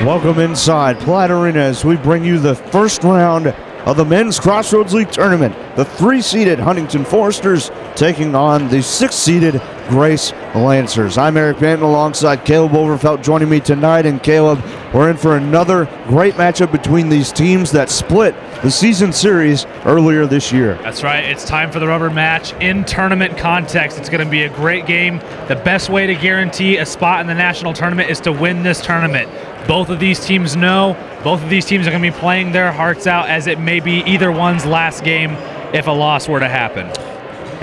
Welcome inside Platte Arena as we bring you the first round of the Men's Crossroads League Tournament. The 3-seeded Huntington Foresters taking on the 6-seeded Grace Lancers. I'm Eric Banton alongside Caleb Overfelt joining me tonight. And Caleb, we're in for another great matchup between these teams that split the season series earlier this year. That's right. It's time for the rubber match in tournament context. It's going to be a great game. The best way to guarantee a spot in the national tournament is to win this tournament. Both of these teams know. Both of these teams are going to be playing their hearts out, as it may be either one's last game if a loss were to happen.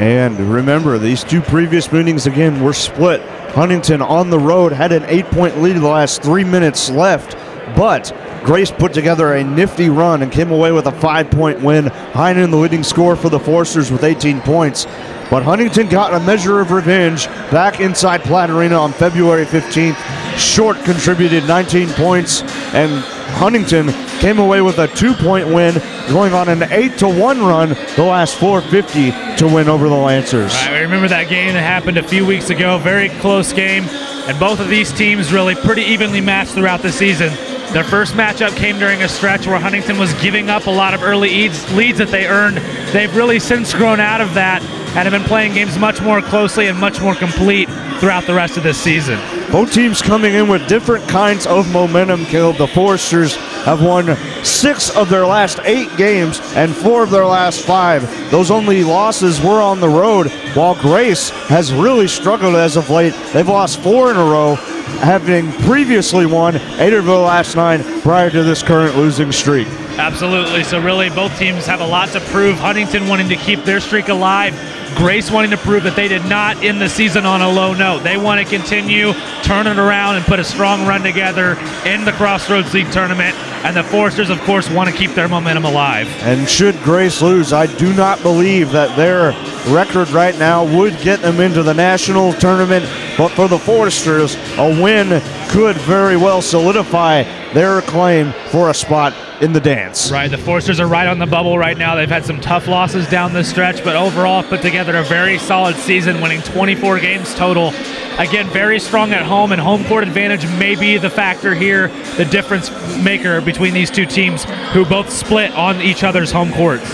And remember, these two previous meetings again were split. Huntington on the road had an 8-point lead the last 3 minutes left, but Grace put together a nifty run and came away with a 5-point win. Heinen, the leading scorer for the Foresters, with 18 points. But Huntington got a measure of revenge back inside Platte Arena on February 15th. Short contributed 19 points, and Huntington came away with a 2-point win, going on an 8-1 run the last 4:50 to win over the Lancers. Right, I remember that game that happened a few weeks ago. Very close game, and both of these teams really pretty evenly matched throughout the season. Their first matchup came during a stretch where Huntington was giving up a lot of early leads that they earned. They've really since grown out of that and have been playing games much more closely and much more complete throughout the rest of this season. Both teams coming in with different kinds of momentum, Caleb. The Foresters have won 6 of their last 8 games and 4 of their last 5. Those only losses were on the road, while Grace has really struggled as of late. They've lost 4 in a row, having previously won 8 of the last 9 prior to this current losing streak. Absolutely. So really both teams have a lot to prove. Huntington wanting to keep their streak alive. Grace wanting to prove that they did not end the season on a low note. They want to continue, turn it around, and put a strong run together in the Crossroads League Tournament. And the Foresters, of course, want to keep their momentum alive. And should Grace lose, I do not believe that their record right now would get them into the national tournament. But for the Foresters, a win could very well solidify their claim for a spot in the dance. Right, the Foresters are right on the bubble right now. They've had some tough losses down the stretch, but overall put together a very solid season, winning 24 games total. Again, very strong at home, and home court advantage may be the factor here, the difference maker between these two teams who both split on each other's home courts.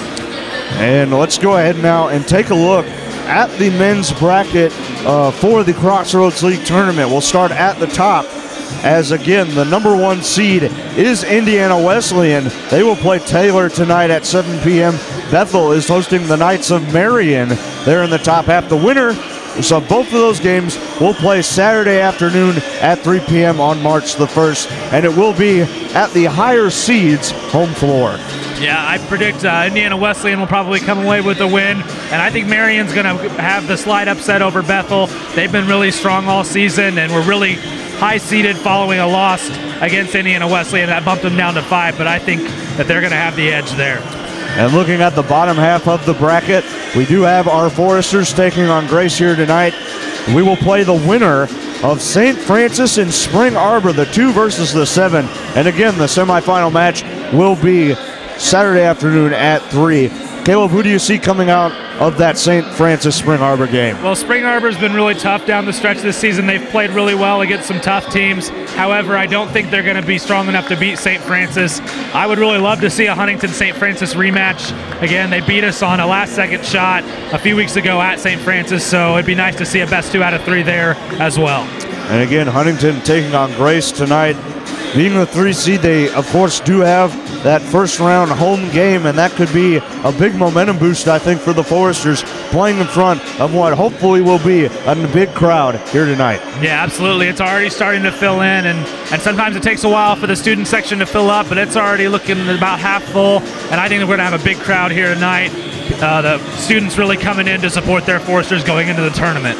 And let's go ahead now and take a look at the men's bracket for the Crossroads League Tournament. We'll start at the top, as again the number 1 seed is Indiana Wesleyan. They will play Taylor tonight at 7 p.m. Bethel is hosting the Knights of Marion. They're in the top half. The winner of both of those games will play Saturday afternoon at 3 p.m. on March the 1st, and it will be at the higher seeds' home floor. Yeah, I predict Indiana Wesleyan will probably come away with a win, and I think Marion's going to have the slight upset over Bethel. They've been really strong all season, and were really high-seeded following a loss against Indiana Wesleyan. That bumped them down to 5, but I think that they're going to have the edge there. And looking at the bottom half of the bracket, we do have our Foresters taking on Grace here tonight. We will play the winner of St. Francis and Spring Arbor, the 2 versus the 7. And again, the semifinal match will be Saturday afternoon at 3. Caleb, who do you see coming out of that St. Francis Spring Arbor game? Well, Spring Arbor's been really tough down the stretch this season. They've played really well against some tough teams. However, I don't think they're going to be strong enough to beat St. Francis. I would really love to see a Huntington-St. Francis rematch. Again, they beat us on a last-second shot a few weeks ago at St. Francis, so it'd be nice to see a best 2 out of 3 there as well. And again, Huntington taking on Grace tonight. Being the 3 seed, they of course do have that first round home game, and that could be a big momentum boost, I think, for the Foresters, playing in front of what hopefully will be a big crowd here tonight. Yeah, absolutely. It's already starting to fill in, and sometimes it takes a while for the student section to fill up, but it's already looking about half full, and I think we're going to have a big crowd here tonight. The students really coming in to support their Foresters going into the tournament.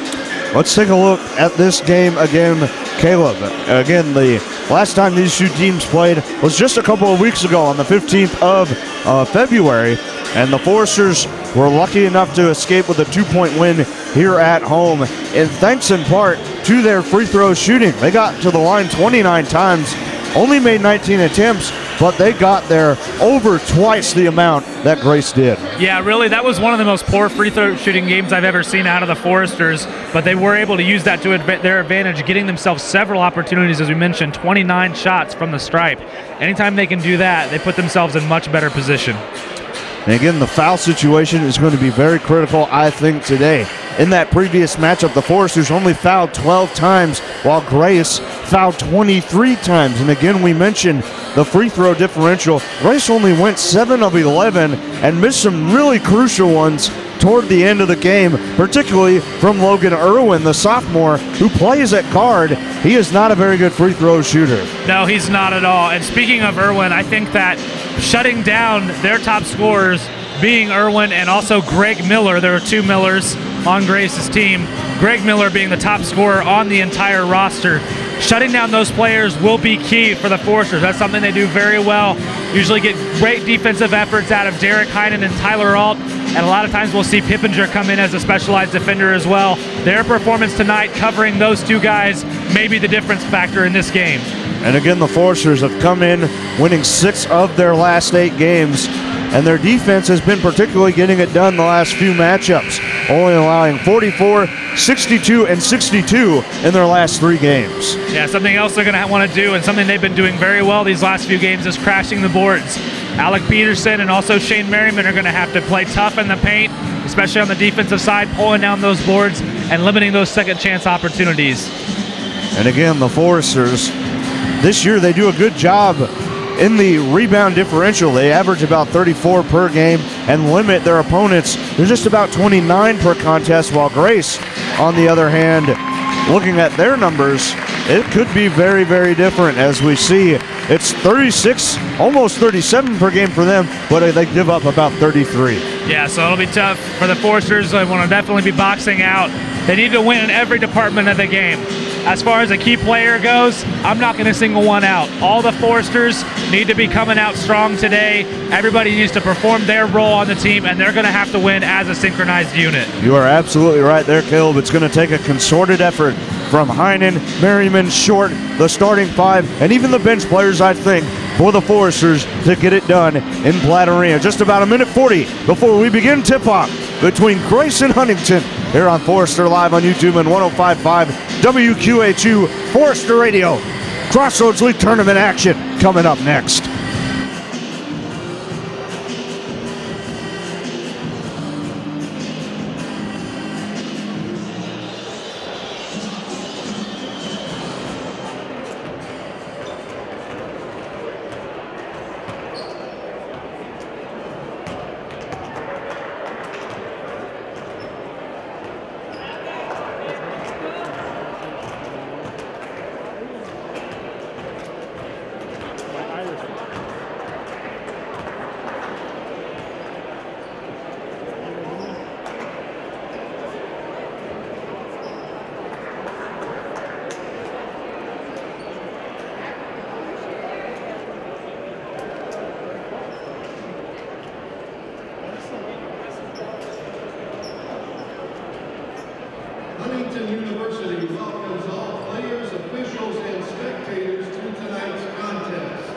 Let's take a look at this game again, Caleb. Again, the last time these two teams played was just a couple of weeks ago on the 15th of February, and the Foresters were lucky enough to escape with a 2-point win here at home, and thanks in part to their free throw shooting. They got to the line 29 times, only made 19 attempts, but they got there over twice the amount that Grace did. Yeah, really, that was one of the most poor free throw shooting games I've ever seen out of the Foresters, but they were able to use that to their advantage, getting themselves several opportunities, as we mentioned, 29 shots from the stripe. Anytime they can do that, they put themselves in much better position. And again, the foul situation is going to be very critical, I think, today. In that previous matchup, the Foresters only fouled 12 times, while Grace fouled 23 times. And again, we mentioned the free throw differential. Grace only went 7 of 11 and missed some really crucial ones toward the end of the game, particularly from Logan Irwin, the sophomore, who plays at guard. He is not a very good free throw shooter. No, he's not at all. And speaking of Irwin, I think that shutting down their top scorers, being Irwin and also Greg Miller, there are 2 Millers on Grace's team, Greg Miller being the top scorer on the entire roster. Shutting down those players will be key for the Foresters. That's something they do very well. Usually get great defensive efforts out of Derek Heinen and Tyler Alt, and a lot of times we'll see Pippinger come in as a specialized defender as well. Their performance tonight covering those 2 guys may be the difference factor in this game. And again, the Foresters have come in winning 6 of their last 8 games, and their defense has been particularly getting it done the last few matchups, only allowing 44, 62, and 62 in their last 3 games. Yeah, something else they're going to want to do, and something they've been doing very well these last few games, is crashing the boards. Alec Peterson and also Shane Merriman are going to have to play tough in the paint, especially on the defensive side, pulling down those boards and limiting those second chance opportunities. And again, the Foresters, this year they do a good job in the rebound differential. They average about 34 per game and limit their opponents. They're just about 29 per contest, while Grace, on the other hand, looking at their numbers, it could be very, very different. As we see, it's 36, almost 37 per game for them, but they give up about 33. Yeah, so it'll be tough for the Foresters. They want to definitely be boxing out. They need to win in every department of the game. As far as a key player goes, I'm not going to single one out. All the Foresters need to be coming out strong today. Everybody needs to perform their role on the team, and they're going to have to win as a synchronized unit. You are absolutely right there, Caleb. It's going to take a concerted effort from Heinen, Merriman, Short, the starting 5, and even the bench players, I think, for the Foresters to get it done in Platt Arena. Just about 1:40 before we begin tip-off between Grace and Huntington here on Forester Live on YouTube and 105.5 WQHU Forester Radio. Crossroads League Tournament action coming up next. Huntington University welcomes all players, officials, and spectators to tonight's contest.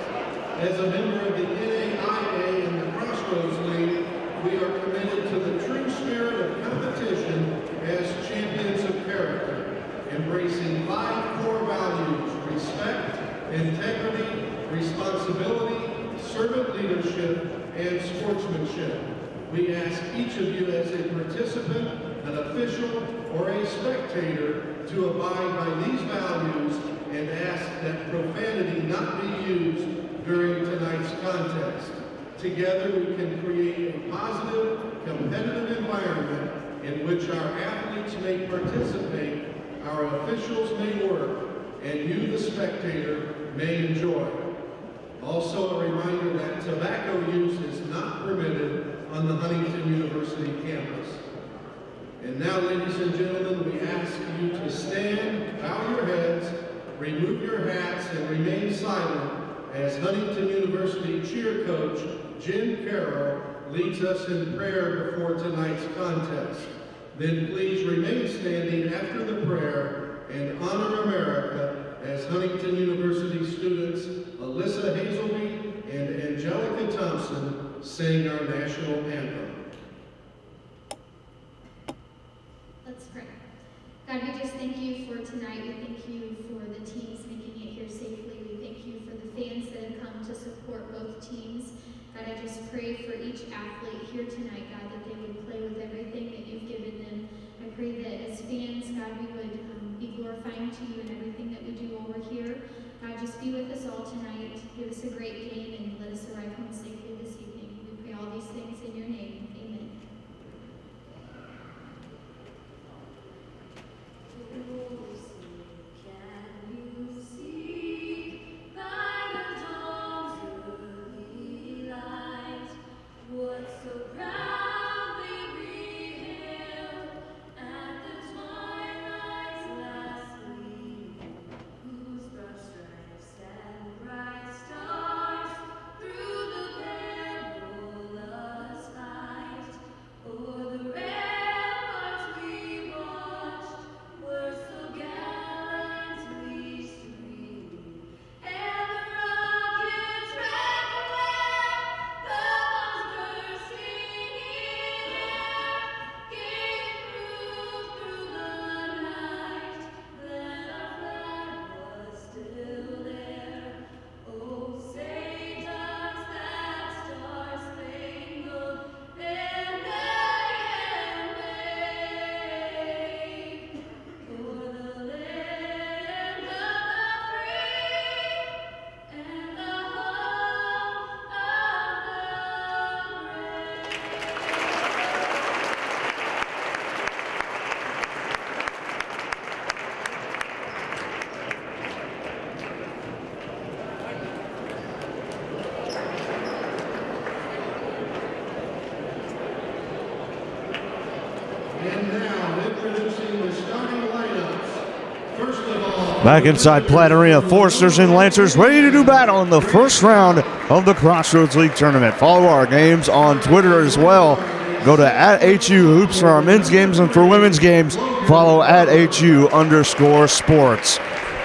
As a member of the NAIA and the Crossroads League, we are committed to the true spirit of competition as champions of character, embracing 5 core values: respect, integrity, responsibility, servant leadership, and sportsmanship. We ask each of you as a participant, an official, or a spectator to abide by these values and ask that profanity not be used during tonight's contest. Together we can create a positive, competitive environment in which our athletes may participate, our officials may work, and you, the spectator, may enjoy. Also a reminder that tobacco use is not permitted on the Huntington University campus. And now, ladies and gentlemen, we ask you to stand, bow your heads, remove your hats, and remain silent as Huntington University cheer coach Jen Carroll leads us in prayer before tonight's contest. Then please remain standing after the prayer and honor America as Huntington University students Alyssa Hazelby and Thompson sing our national anthem. Let's pray. God, we just thank you for tonight. We thank you for the teams making it here safely. We thank you for the fans that have come to support both teams. God, I just pray for each athlete here tonight, God, that they would play with everything that you've given them. I pray that as fans, God, we would be glorifying to you in everything that we do over here. God, just be with us all tonight. Give us a great game and let us arrive home safely this evening. We pray all these things in your name. Amen. Back inside Platte Arena, Foresters and Lancers ready to do battle in the first round of the Crossroads League Tournament. Follow our games on Twitter as well. Go to @HU Hoops for our men's games, and for women's games, follow @HU_sports.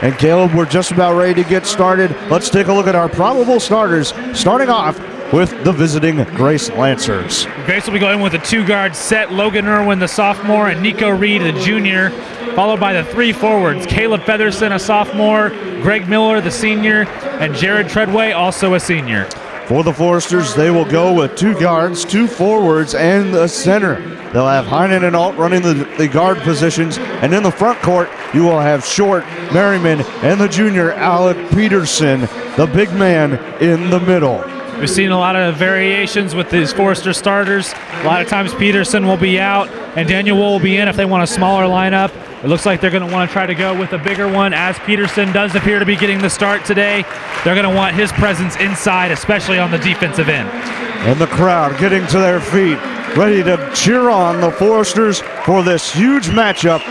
And Caleb, we're just about ready to get started. Let's take a look at our probable starters, starting off with the visiting Grace Lancers. Grace will be going with a two-guard set. Logan Irwin, the sophomore, and Nico Reed, the junior, followed by the three forwards, Caleb Featherson, a sophomore, Greg Miller, the senior, and Jared Treadway, also a senior. For the Foresters, they will go with two guards, two forwards, and a center. They'll have Heinen and Alt running the guard positions, and in the front court, you will have Short, Merriman, and the junior, Alec Peterson, the big man in the middle. We've seen a lot of variations with these Forester starters. A lot of times Peterson will be out and Daniel will be in if they want a smaller lineup. It looks like they're going to want to try to go with a bigger one, as Peterson does appear to be getting the start today. They're going to want his presence inside, especially on the defensive end. And the crowd getting to their feet, ready to cheer on the Foresters for this huge matchup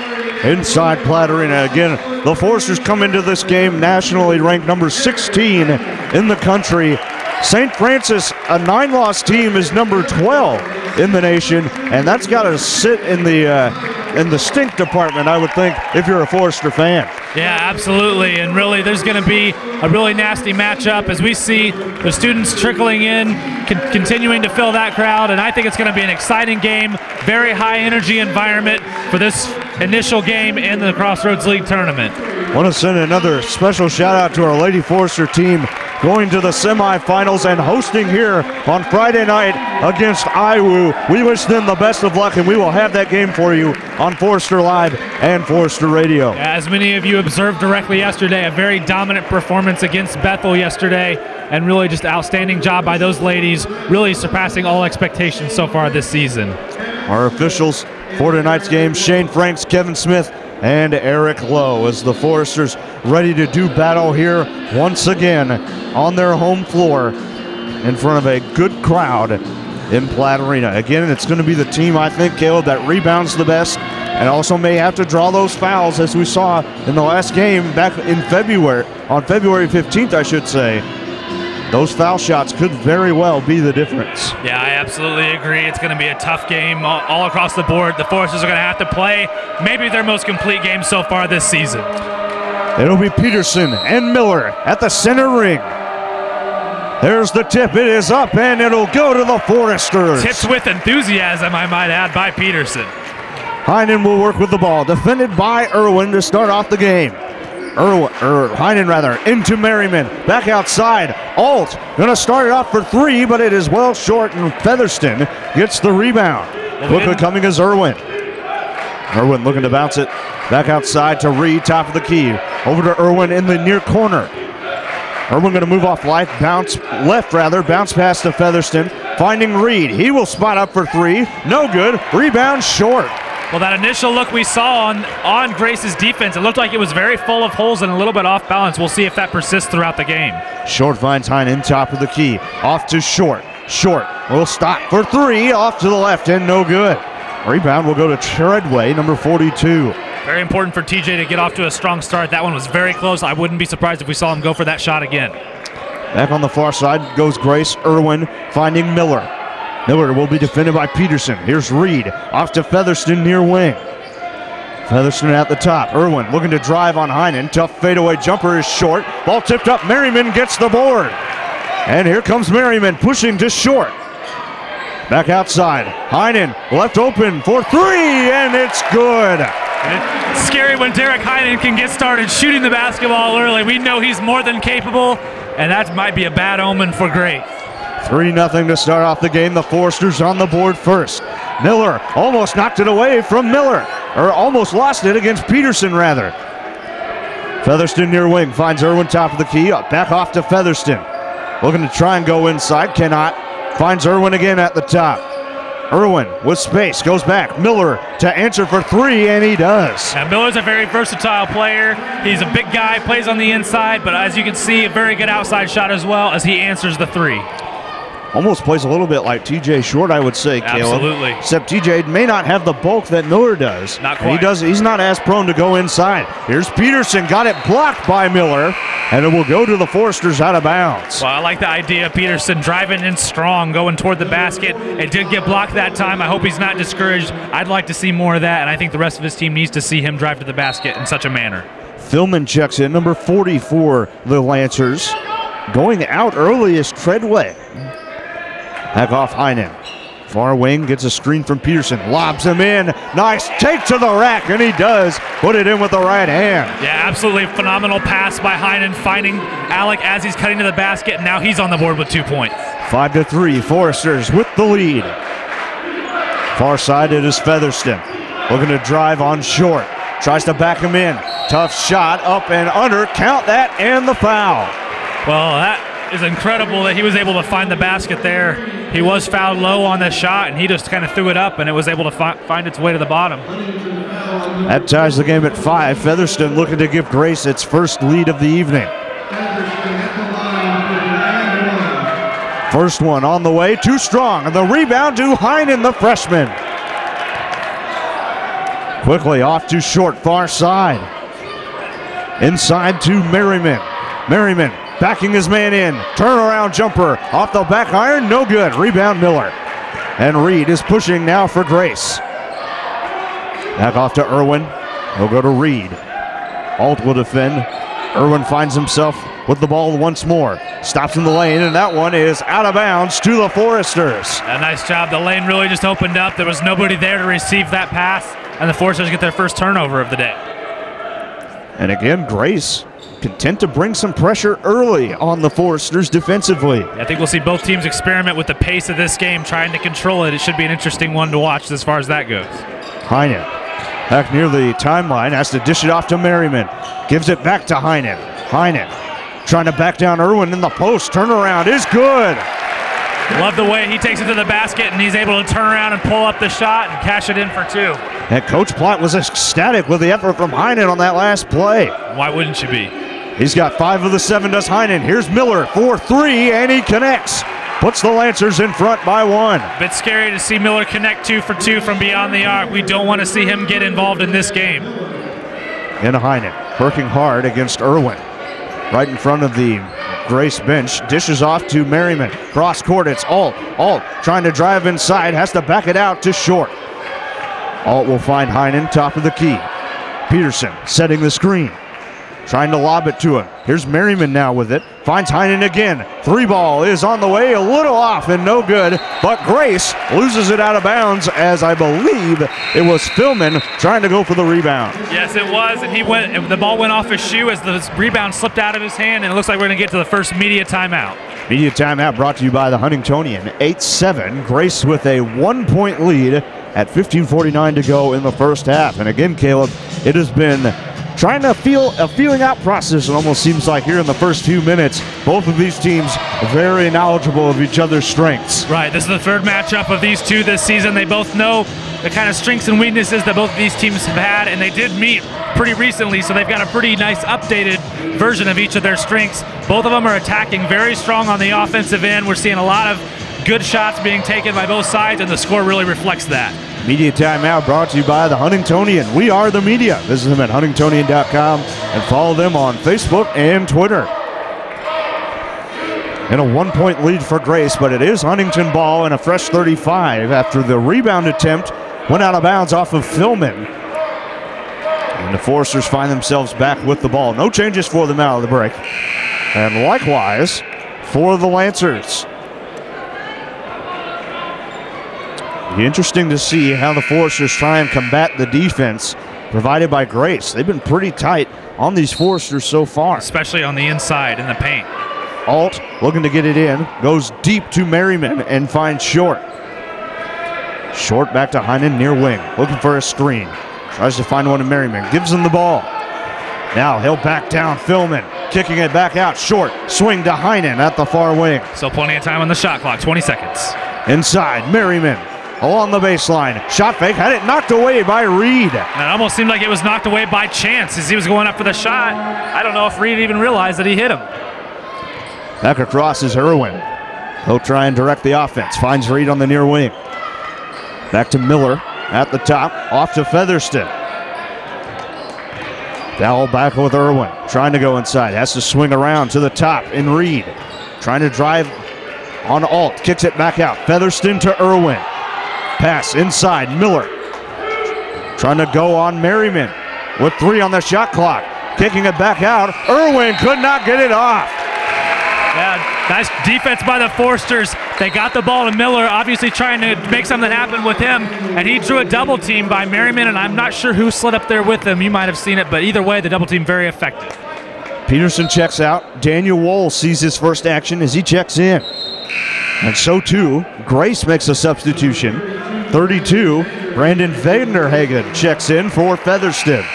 inside Platte Arena. Again, the Foresters come into this game nationally ranked number 16 in the country. St. Francis, a 9-loss team, is number 12 in the nation, and that's got to sit in the stink department, I would think, if you're a Forester fan. Yeah, absolutely, and really there's going to be a really nasty matchup as we see the students trickling in, continuing to fill that crowd, and I think it's going to be an exciting game, very high energy environment for this initial game in the Crossroads League Tournament. I want to send another special shout out to our Lady Forester team, going to the semifinals and hosting here on Friday night against IWU. We wish them the best of luck, and we will have that game for you on Forester Live and Forester Radio. As many of you observed directly yesterday, a very dominant performance against Bethel yesterday, and really just outstanding job by those ladies, really surpassing all expectations so far this season. Our officials for tonight's game, Shane Franks, Kevin Smith, and Eric Lowe, as the Foresters ready to do battle here once again on their home floor in front of a good crowd in Platte Arena. Again, it's going to be the team, I think, Caleb, that rebounds the best and also may have to draw those fouls, as we saw in the last game back in February, on February 15th, I should say. Those foul shots could very well be the difference. Yeah, I absolutely agree. It's going to be a tough game all across the board. The Foresters are going to have to play maybe their most complete game so far this season. It'll be Peterson and Miller at the center ring. There's the tip. It is up, and it'll go to the Foresters. Tipped with enthusiasm, I might add, by Peterson. Heinen will work with the ball. Defended by Irwin to start off the game. Heinen into Merriman. Back outside. Alt going to start it off for three, but it is well short, and Featherston gets the rebound. Quickly coming is Irwin. Irwin looking to bounce it back outside to Reed, top of the key. Over to Irwin in the near corner. Irwin going to move off bounce pass to Featherston. Finding Reed. He will spot up for three. No good. Rebound short. Well, that initial look we saw on Grace's defense, it looked like it was very full of holes and a little bit off balance. We'll see if that persists throughout the game. Short finds Heinen, top of the key. Off to Short. Short will stop for three. Off to the left and no good. Rebound will go to Treadway, number 42. Very important for TJ to get off to a strong start. That one was very close. I wouldn't be surprised if we saw him go for that shot again. Back on the far side goes Grace. Irwin finding Miller. Miller will be defended by Peterson. Here's Reed. Off to Featherston near wing. Featherston at the top. Irwin looking to drive on Heinen. Tough fadeaway jumper is short. Ball tipped up. Merriman gets the board. And here comes Merriman pushing to Short. Back outside. Heinen left open for three, and it's good. It's scary when Derek Heinen can get started shooting the basketball early. We know he's more than capable, and that might be a bad omen for Grace. 3-0 to start off the game. The Foresters on the board first. Miller almost knocked it away from Miller, or almost lost it against Peterson, rather. Featherston near wing finds Irwin, top of the key. Back off to Featherston. Looking to try and go inside, cannot. Finds Irwin again at the top. Irwin with space, goes back. Miller to answer for three, and he does. And Miller's a very versatile player. He's a big guy, plays on the inside, but as you can see, a very good outside shot as well as he answers the three. Almost plays a little bit like TJ Short, I would say, Caleb. Absolutely. Except TJ may not have the bulk that Miller does. Not quite. He's not as prone to go inside. Here's Peterson, got it blocked by Miller, and it will go to the Foresters out of bounds. Well, I like the idea of Peterson driving in strong, going toward the basket. It did get blocked that time. I hope he's not discouraged. I'd like to see more of that, and I think the rest of his team needs to see him drive to the basket in such a manner. Philman checks in, number 40 for the Lancers. Going out early is Treadway. Back off Heinen. Far wing gets a screen from Peterson. Lobs him in. Nice take to the rack, and he does put it in with the right hand. Yeah, absolutely phenomenal pass by Heinen, finding Alec as he's cutting to the basket, and now he's on the board with 2 points. 5-3, Foresters with the lead. Far side, it is Featherston. Looking to drive on Short. Tries to back him in. Tough shot, up and under. Count that, and the foul. Well, that is incredible that he was able to find the basket there. He was fouled low on this shot, and he just kind of threw it up, and it was able to find its way to the bottom. That ties the game at 5. Featherston looking to give Grace its first lead of the evening. First one on the way, too strong. And the rebound to Heinen, the freshman. Quickly off to Short, far side. Inside to Merriman. Merriman backing his man in. Turnaround jumper off the back iron, no good. Rebound Miller. And Reed is pushing now for Grace. Back off to Irwin. He'll go to Reed. Alt will defend. Irwin finds himself with the ball once more. Stops in the lane, and that one is out of bounds to the Foresters. A nice job. The lane really just opened up. There was nobody there to receive that pass, and the Foresters get their first turnover of the day. And again, Grace content to bring some pressure early on the Foresters defensively. I think we'll see both teams experiment with the pace of this game, trying to control it. It should be an interesting one to watch as far as that goes. Heinen back near the timeline, has to dish it off to Merriman. Gives it back to Heinen. Heinen trying to back down Irwin in the post. Turnaround is good. Love the way he takes it to the basket, and he's able to turn around and pull up the shot and cash it in for 2. And Coach Platt was ecstatic with the effort from Heinen on that last play. Why wouldn't you be? He's got 5 of the 7, does Heinen. Here's Miller for 3, and he connects. Puts the Lancers in front by 1. Bit scary to see Miller connect 2 for 2 from beyond the arc. We don't want to see him get involved in this game. And Heinen working hard against Irwin. Right in front of the Grace bench. Dishes off to Merriman. Cross court, it's Alt. Alt trying to drive inside, has to back it out to Short. Alt will find Heinen, top of the key. Peterson setting the screen. trying to lob it to him. Here's Merriman now with it. Finds Heinen again. 3-ball is on the way, a little off and no good, but Grace loses it out of bounds as I believe it was Philman trying to go for the rebound. Yes, it was, and the ball went off his shoe as the rebound slipped out of his hand, and it looks like we're going to get to the first media timeout. Media timeout brought to you by the Huntingtonian. 8-7, Grace with a 1-point lead at 15:49 to go in the first half. And again, Caleb, it has been trying to feel a feeling out process. It almost seems like here in the first few minutes, both of these teams very knowledgeable of each other's strengths. Right, this is the third matchup of these two this season. They both know the kind of strengths and weaknesses that both of these teams have had, and they did meet pretty recently, so they've got a pretty nice updated version of each of their strengths. Both of them are attacking very strong on the offensive end. We're seeing a lot of good shots being taken by both sides, and the score really reflects that. Media timeout brought to you by the Huntingtonian. We are the media. Visit them at huntingtonian.com and follow them on Facebook and Twitter. And a 1-point lead for Grace, but it is Huntington ball and a fresh 35 after the rebound attempt went out of bounds off of Philman. And the Foresters find themselves back with the ball. No changes for them out of the break. And likewise for the Lancers. Be interesting to see how the Foresters try and combat the defense provided by Grace. They've been pretty tight on these Foresters so far. Especially on the inside in the paint. Alt looking to get it in. Goes deep to Merriman and finds Short. Short back to Heinen near wing. Looking for a screen. Tries to find one to Merriman. Gives him the ball. Now he'll back down Philman. Kicking it back out. Short. Swing to Heinen at the far wing. Still plenty of time on the shot clock. 20 seconds. Inside. Merriman. Along the baseline. Shot fake. Had it knocked away by Reed. And it almost seemed like it was knocked away by chance as he was going up for the shot. I don't know if Reed even realized that he hit him. Back across is Irwin. He'll try and direct the offense. Finds Reed on the near wing. Back to Miller at the top. Off to Featherston. Dowell back with Irwin. Trying to go inside. Has to swing around to the top in Reed. Trying to drive on Alt. Kicks it back out. Featherston to Irwin. Pass inside. Miller. Trying to go on Merriman with 3 on the shot clock. Kicking it back out. Irwin could not get it off. Yeah, nice defense by the Foresters. They got the ball to Miller, obviously trying to make something happen with him, and he drew a double team by Merriman, and I'm not sure who slid up there with him. You might have seen it, but either way, the double team very effective. Peterson checks out. Daniel Wohl sees his first action as he checks in. And so too, Grace makes a substitution. 32, Brandon Vanderhagen checks in for Featherston.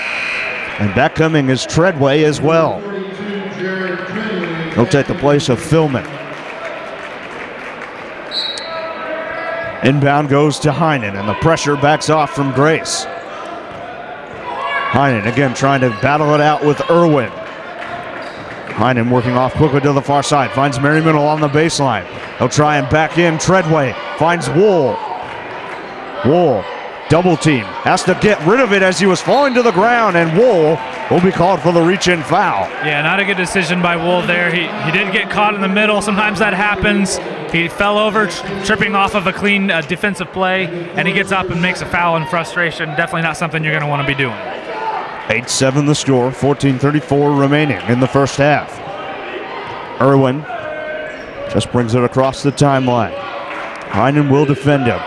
And back coming is Treadway as well. He'll take the place of Philman. Inbound goes to Heinen, and the pressure backs off from Grace. Heinen again trying to battle it out with Irwin. Heinen working off quickly to the far side. Finds Merriman along the baseline. He'll try and back in. Treadway finds Wohl. Wohl, double team. Has to get rid of it as he was falling to the ground, and Wohl will be called for the reach-in foul. Yeah, not a good decision by Wohl there. He did get caught in the middle. Sometimes that happens. He fell over, tripping off of a clean defensive play, and he gets up and makes a foul in frustration. Definitely not something you're going to want to be doing. 8-7 the score, 14:34 remaining in the first half. Irwin just brings it across the timeline. Heinen will defend him.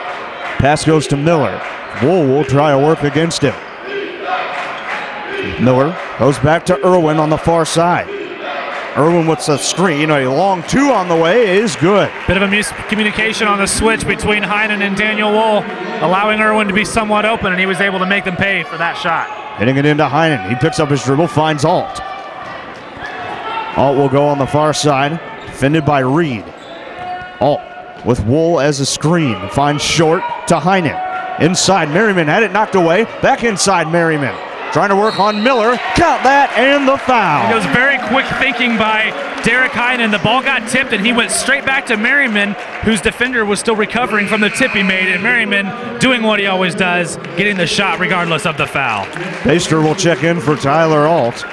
Pass goes to Miller. Wohl will try to work against him. Miller goes back to Irwin on the far side. Irwin with a screen. A long 2 on the way is good. Bit of a miscommunication on the switch between Heinen and Daniel Wohl, allowing Irwin to be somewhat open, and he was able to make them pay for that shot. Hitting it into Heinen. He picks up his dribble, finds Alt. Alt will go on the far side, defended by Reed. Alt with Wohl as a screen. Finds Short to Heinen. Inside, Merriman had it knocked away. Back inside, Merriman. Trying to work on Miller. Count that, and the foul. It was very quick thinking by Derek Heinen. The ball got tipped, and he went straight back to Merriman, whose defender was still recovering from the tip he made. And Merriman doing what he always does, getting the shot regardless of the foul. Baster will check in for Tyler Alt.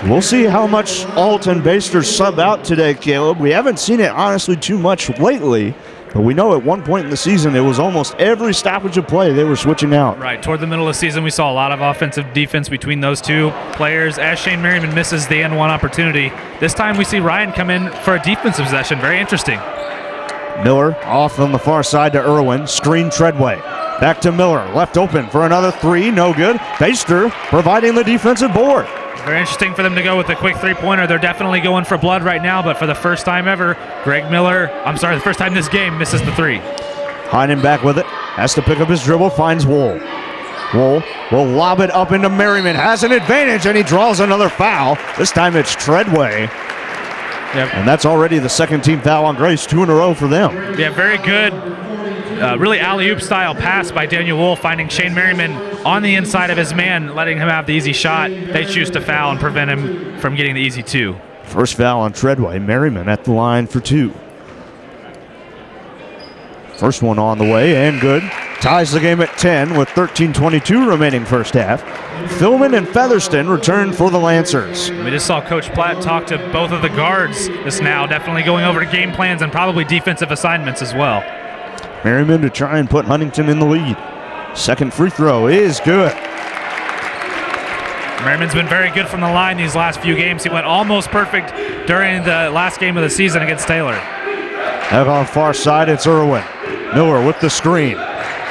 We'll see how much Alt and Baster sub out today, Caleb. We haven't seen it, honestly, too much lately. But we know at one point in the season, it was almost every stoppage of play they were switching out. Right, toward the middle of the season, we saw a lot of offensive defense between those two players as Shane Merriman misses the N1 opportunity. This time we see Ryan come in for a defensive possession. Very interesting. Miller off on the far side to Irwin. Screen Treadway. Back to Miller. Left open for another three. No good. Baster providing the defensive board. Very interesting for them to go with a quick three-pointer. They're definitely going for blood right now, but for the first time ever, the first time this game, misses the three. Heinen back with it. Has to pick up his dribble. Finds Wool. Wool will lob it up into Merriman. Has an advantage, and he draws another foul. This time it's Treadway. Yep. And that's already the second team foul on Grace, 2 in a row for them. Yeah, very good, really alley-oop style pass by Daniel Wool, finding Shane Merriman on the inside of his man, letting him have the easy shot. They choose to foul and prevent him from getting the easy two. First foul on Treadway. Merriman at the line for 2. First one on the way and good. Ties the game at 10 with 13:22 remaining first half. Philman and Featherston return for the Lancers. We just saw Coach Platt talk to both of the guards just now, definitely going over to game plans and probably defensive assignments as well. Merriman to try and put Huntington in the lead. Second free throw is good. Merriman's been very good from the line these last few games. He went almost perfect during the last game of the season against Taylor. Out on far side, it's Irwin. Miller with the screen.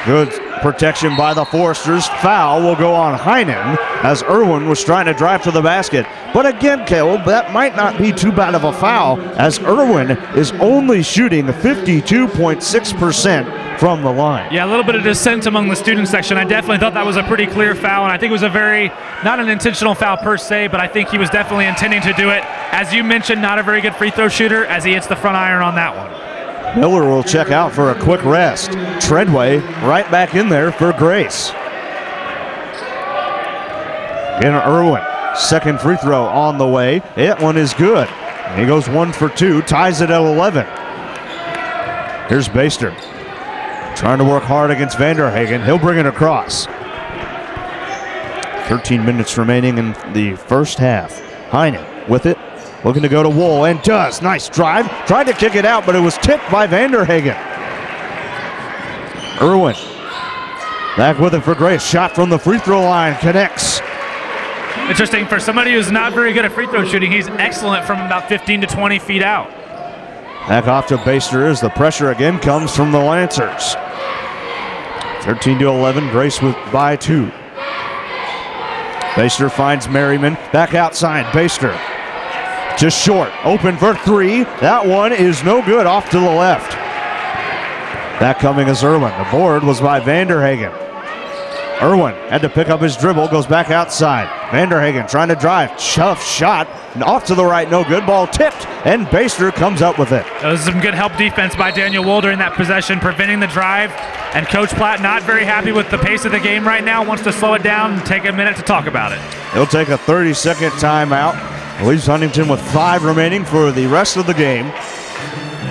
Good protection by the Foresters. Foul will go on Heinen as Irwin was trying to drive to the basket. But again, Caleb, that might not be too bad of a foul as Irwin is only shooting 52.6% from the line. Yeah, a little bit of dissent among the student section. I definitely thought that was a pretty clear foul, and I think it was a not an intentional foul per se, but I think he was definitely intending to do it. As you mentioned, not a very good free throw shooter as he hits the front iron on that one. Miller will check out for a quick rest. Treadway right back in there for Grace. Again, Irwin, second free throw on the way. That one is good. He goes 1 for 2, ties it at 11. Here's Baster. Trying to work hard against Vanderhagen. He'll bring it across. 13 minutes remaining in the first half. Heinen with it. Looking to go to Wool and does. Nice drive. Tried to kick it out, but it was tipped by Vanderhagen. Irwin back with it for Grace. Shot from the free throw line. Connects. Interesting. For somebody who's not very good at free throw shooting, he's excellent from about 15 to 20 feet out. Back off to Baster as the pressure again comes from the Lancers. 13 to 11. Grace by 2. Baster finds Merriman. Back outside. Baster. Just short, open for 3. That one is no good, off to the left. Back coming is Irwin. The board was by Vanderhagen. Irwin had to pick up his dribble, goes back outside. Vanderhagen trying to drive, tough shot, and off to the right, no good. Ball tipped, and Baster comes up with it. That was some good help defense by Daniel Wool during that possession, preventing the drive. And Coach Platt not very happy with the pace of the game right now, wants to slow it down and take a minute to talk about it. He'll take a 30-second timeout. Leaves Huntington with 5 remaining for the rest of the game.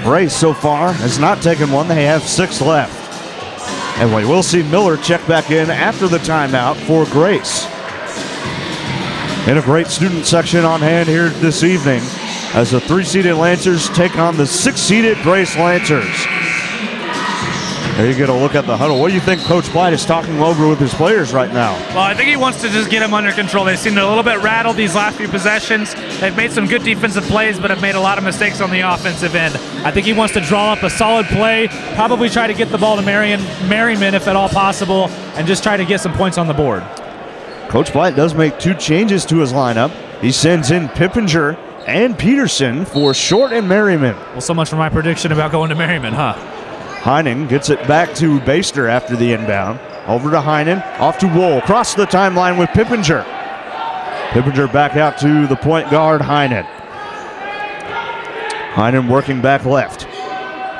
Grace so far has not taken one. They have 6 left. And we will see Miller check back in after the timeout for Grace. And a great student section on hand here this evening as the 3-seeded Lancers take on the 6-seeded Grace Lancers. There you get a look at the huddle. What do you think Coach Platt is talking over with his players right now? Well, I think he wants to just get them under control. They seem a little bit rattled these last few possessions. They've made some good defensive plays, but have made a lot of mistakes on the offensive end. I think he wants to draw up a solid play, probably try to get the ball to Merriman if at all possible, and just try to get some points on the board. Coach Platt does make 2 changes to his lineup. He sends in Pippinger and Peterson for Short and Merriman. Well, so much for my prediction about going to Merriman, huh? Heinen gets it back to Baster after the inbound. Over to Heinen, off to Wool. Across the timeline with Pippinger. Pippinger back out to the point guard, Heinen. Heinen working back left.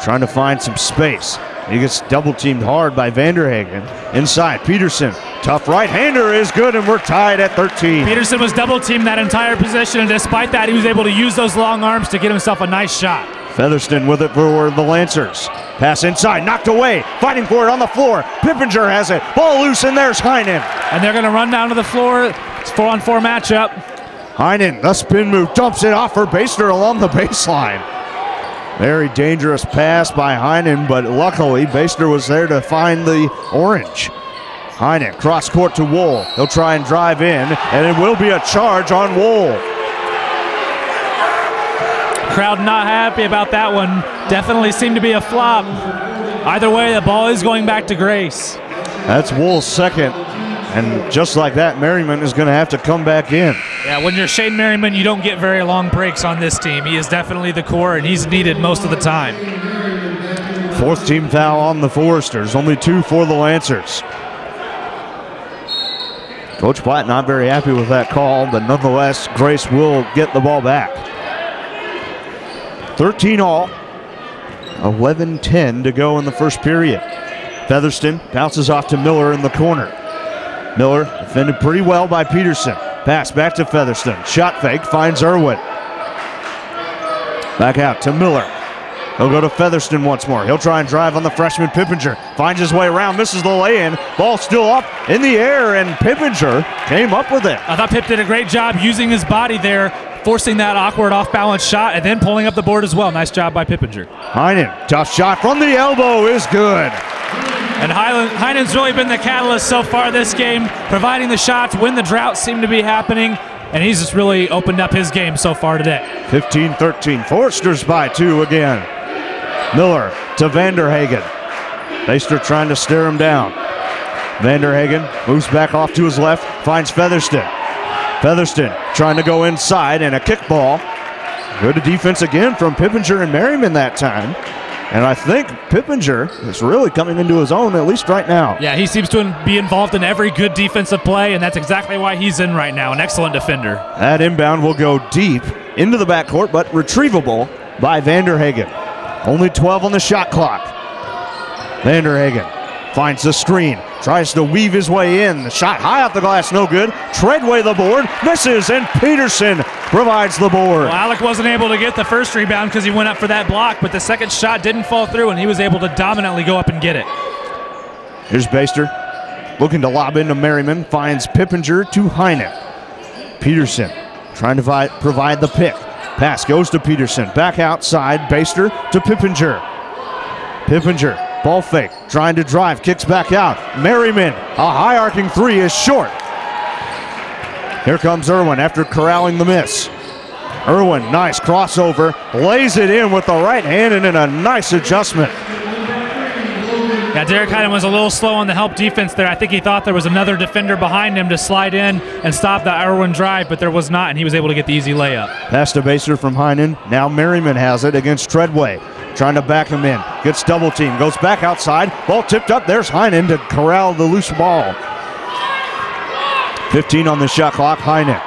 Trying to find some space. He gets double-teamed hard by Vanderhagen. Inside, Peterson. Tough right-hander is good, and we're tied at 13. Peterson was double-teamed that entire possession, and despite that, he was able to use those long arms to get himself a nice shot. Featherston with it for the Lancers. Pass inside, knocked away, fighting for it on the floor. Pippinger has it. Ball loose, and there's Heinen. And they're going to run down to the floor. It's 4-on-4 matchup. Heinen, the spin move, dumps it off for Baster along the baseline. Very dangerous pass by Heinen, but luckily Baster was there to find the orange. Heinen, cross court to Wool. He'll try and drive in, and it will be a charge on Wool. Crowd not happy about that one. Definitely seemed to be a flop. Either way, the ball is going back to Grace. That's Wool's second, and just like that, Merriman is going to have to come back in. Yeah, when you're Shane Merriman, you don't get very long breaks on this team. He is definitely the core, and he's needed most of the time. Fourth team foul on the Foresters, only 2 for the Lancers. Coach Platt not very happy with that call, but nonetheless, Grace will get the ball back. 13 all, 11-10 to go in the first period. Featherston bounces off to Miller in the corner. Miller defended pretty well by Peterson. Pass back to Featherston. Shot fake, finds Irwin. Back out to Miller. He'll go to Featherston once more. He'll try and drive on the freshman Pippinger. Finds his way around, misses the lay-in. Ball still up in the air, and Pippinger came up with it. I thought Pip did a great job using his body there, forcing that awkward off-balance shot, and then pulling up the board as well. Nice job by Pippinger. Heinen, tough shot from the elbow is good. And Heinen's really been the catalyst so far this game, providing the shots when the drought seemed to be happening, and he's just really opened up his game so far today. 15-13, Foresters by 2 again. Miller to Vanderhagen. Baster trying to stare him down. Vanderhagen moves back off to his left, finds Featherston. Featherston trying to go inside, and a kickball. Good defense again from Pippinger and Merriman that time. And I think Pippinger is really coming into his own, at least right now. Yeah, he seems to be involved in every good defensive play, and that's exactly why he's in right now. An excellent defender. That inbound will go deep into the backcourt, but retrievable by Vanderhagen. Only 12 on the shot clock. Vanderhagen finds the screen, tries to weave his way in. The shot high off the glass, no good. Treadway the board, misses, and Peterson provides the board. Well, Alec wasn't able to get the first rebound because he went up for that block, but the second shot didn't fall through, and he was able to dominantly go up and get it. Here's Baster looking to lob into Merriman, finds Pippinger to Heinen. Peterson trying to provide the pick. Pass goes to Peterson, back outside, Baster to Pippinger. Pippinger, ball fake, trying to drive, kicks back out. Merriman, a high arcing three is short. Here comes Irwin after corralling the miss. Irwin, nice crossover, lays it in with the right hand and in a nice adjustment. Yeah, Derek Heinen was a little slow on the help defense there. I think he thought there was another defender behind him to slide in and stop the Irwin drive, but there was not, and he was able to get the easy layup. Pass to Baser from Heinen. Now Merriman has it against Treadway. Trying to back him in. Gets double team. Goes back outside. Ball tipped up. There's Heinen to corral the loose ball. 15 on the shot clock. Heinen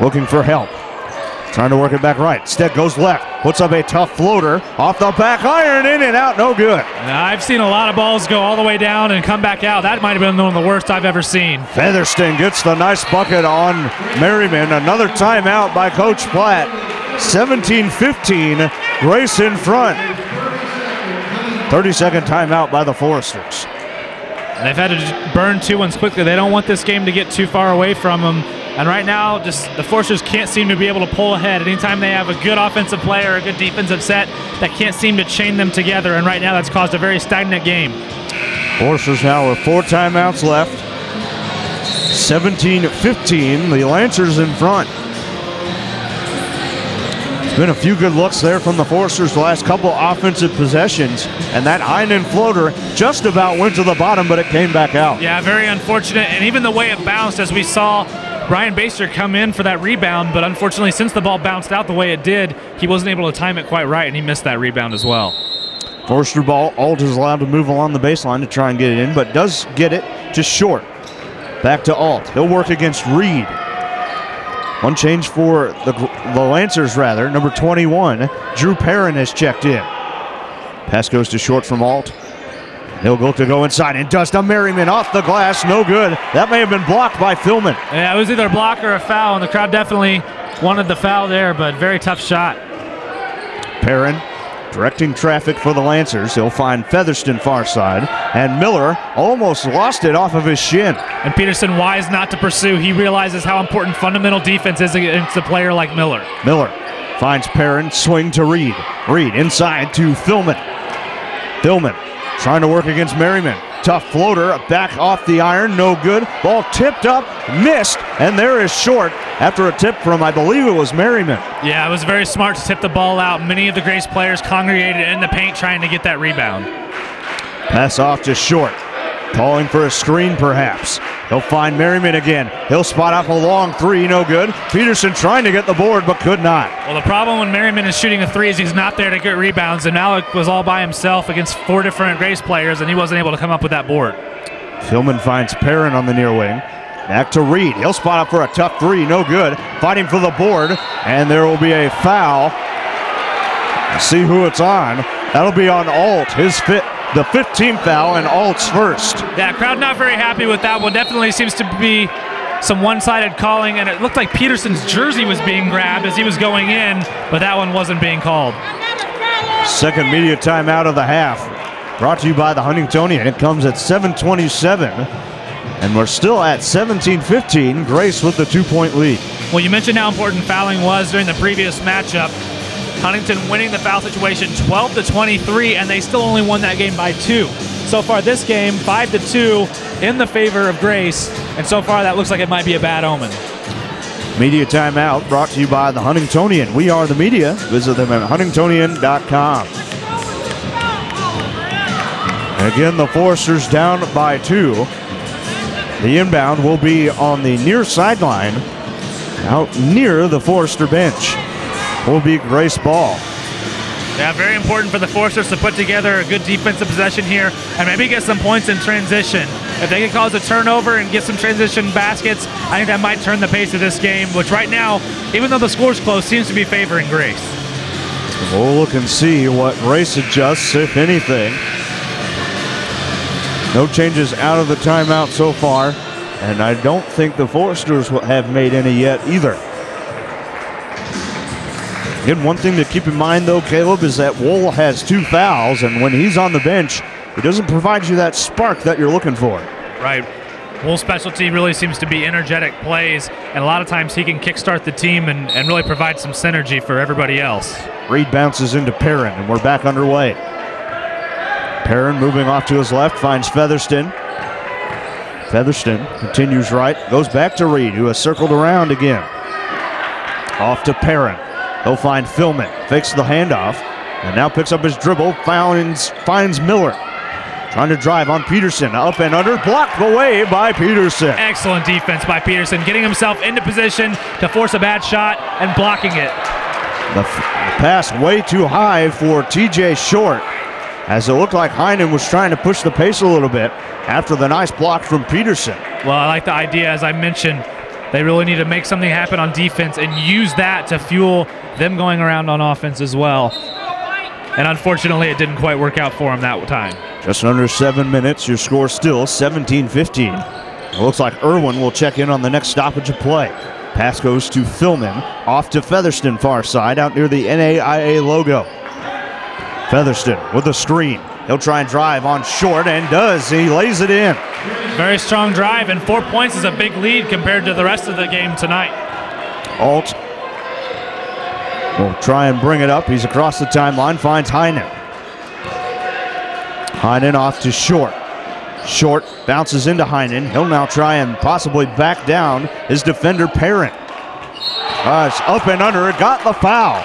looking for help. Trying to work it back right. Stead goes left. Puts up a tough floater. Off the back iron. In and out. No good. Now, I've seen a lot of balls go all the way down and come back out. That might have been one of the worst I've ever seen. Featherston gets the nice bucket on Merriman. Another timeout by Coach Platt. 17-15. Grace in front. 30-second timeout by the Foresters. And they've had to burn 2 ones quickly. They don't want this game to get too far away from them. And right now, just the Foresters can't seem to be able to pull ahead. Anytime they have a good offensive play or a good defensive set, that can't seem to chain them together. And right now, that's caused a very stagnant game. Foresters now with 4 timeouts left. 17-15. The Lancers in front. There's been a few good looks there from the Foresters the last couple offensive possessions, and that Heinen floater just about went to the bottom, but it came back out. Yeah, very unfortunate, and even the way it bounced, as we saw Brian Baster come in for that rebound, but unfortunately, since the ball bounced out the way it did, he wasn't able to time it quite right, and he missed that rebound as well. Forester ball, Alt is allowed to move along the baseline to try and get it in, but does get it just short. Back to Alt. He'll work against Reed. One change for the Lancers, rather. Number 21, Drew Perrin has checked in. Pass goes to short from Alt. He'll go inside and does to Merriman off the glass. No good. That may have been blocked by Philman. Yeah, it was either a block or a foul, and the crowd definitely wanted the foul there, but very tough shot. Perrin directing traffic for the Lancers. He'll find Featherston far side, and Miller almost lost it off of his shin. And Peterson wise not to pursue. He realizes how important fundamental defense is against a player like Miller. Miller finds Perrin, swing to Reed. Reed inside to Philman. Philman trying to work against Merriman. Tough floater, back off the iron, no good. Ball tipped up, missed, and there is short after a tip from, I believe it was Merriman. Yeah, it was very smart to tip the ball out. Many of the Grace players congregated in the paint trying to get that rebound. Pass off to Short. Calling for a screen, perhaps. He'll find Merriman again. He'll spot up a long three, no good. Peterson trying to get the board, but could not. Well, the problem when Merriman is shooting a three is he's not there to get rebounds, and Malik was all by himself against 4 different Grace players, and he wasn't able to come up with that board. Philman finds Perrin on the near wing. Back to Reed. He'll spot up for a tough three, no good. Fighting for the board, and there will be a foul. Let's see who it's on. That'll be on Alt, the 15th foul, and Alt's first. Yeah, crowd not very happy with that one. Definitely seems to be some one-sided calling, and it looked like Peterson's jersey was being grabbed as he was going in, but that one wasn't being called. Second media timeout of the half. Brought to you by the Huntingtonian. It comes at 7:27, and we're still at 17-15. Grace with the 2-point lead. Well, you mentioned how important fouling was during the previous matchup. Huntington winning the foul situation 12-23, and they still only won that game by 2. So far this game, 5-2 in the favor of Grace, and so far that looks like it might be a bad omen. Media timeout brought to you by the Huntingtonian. We are the media. Visit them at huntingtonian.com. Again, the Foresters down by 2. The inbound will be on the near sideline, out near the Forester bench. Will be Grace ball. Yeah, very important for the Foresters to put together a good defensive possession here and maybe get some points in transition. If they can cause a turnover and get some transition baskets, I think that might turn the pace of this game, which right now, even though the score's close, seems to be favoring Grace. We'll look and see what Grace adjusts, if anything. No changes out of the timeout so far, and I don't think the Foresters have made any yet either. Again, one thing to keep in mind, though, Caleb, is that Wool has 2 fouls, and when he's on the bench, he doesn't provide you that spark that you're looking for. Right. Wool's specialty really seems to be energetic plays, and a lot of times he can kickstart the team and really provide some synergy for everybody else. Reed bounces into Perrin, and we're back underway. Perrin moving off to his left, finds Featherston. Featherston continues right, goes back to Reed, who has circled around again. Off to Perrin. He'll find Philman, fakes the handoff, and now picks up his dribble, finds Miller. Trying to drive on Peterson, up and under, blocked away by Peterson. Excellent defense by Peterson, getting himself into position to force a bad shot and blocking it. The pass way too high for TJ Short, as it looked like Heinen was trying to push the pace a little bit after the nice block from Peterson. Well, I like the idea, as I mentioned, they really need to make something happen on defense and use that to fuel them going around on offense as well. And unfortunately, it didn't quite work out for them that time. Just under 7 minutes, your score still 17-15. It looks like Irwin will check in on the next stoppage of play. Pass goes to Philman, off to Featherston far side, out near the NAIA logo. Featherston with a screen. He'll try and drive on Short, and does. He lays it in. Very strong drive, and 4 points is a big lead compared to the rest of the game tonight. Alt will try and bring it up. He's across the timeline, finds Heinen. Heinen off to Short. Short bounces into Heinen. He'll now try and possibly back down his defender, Perrin. It's up and under. It got the foul.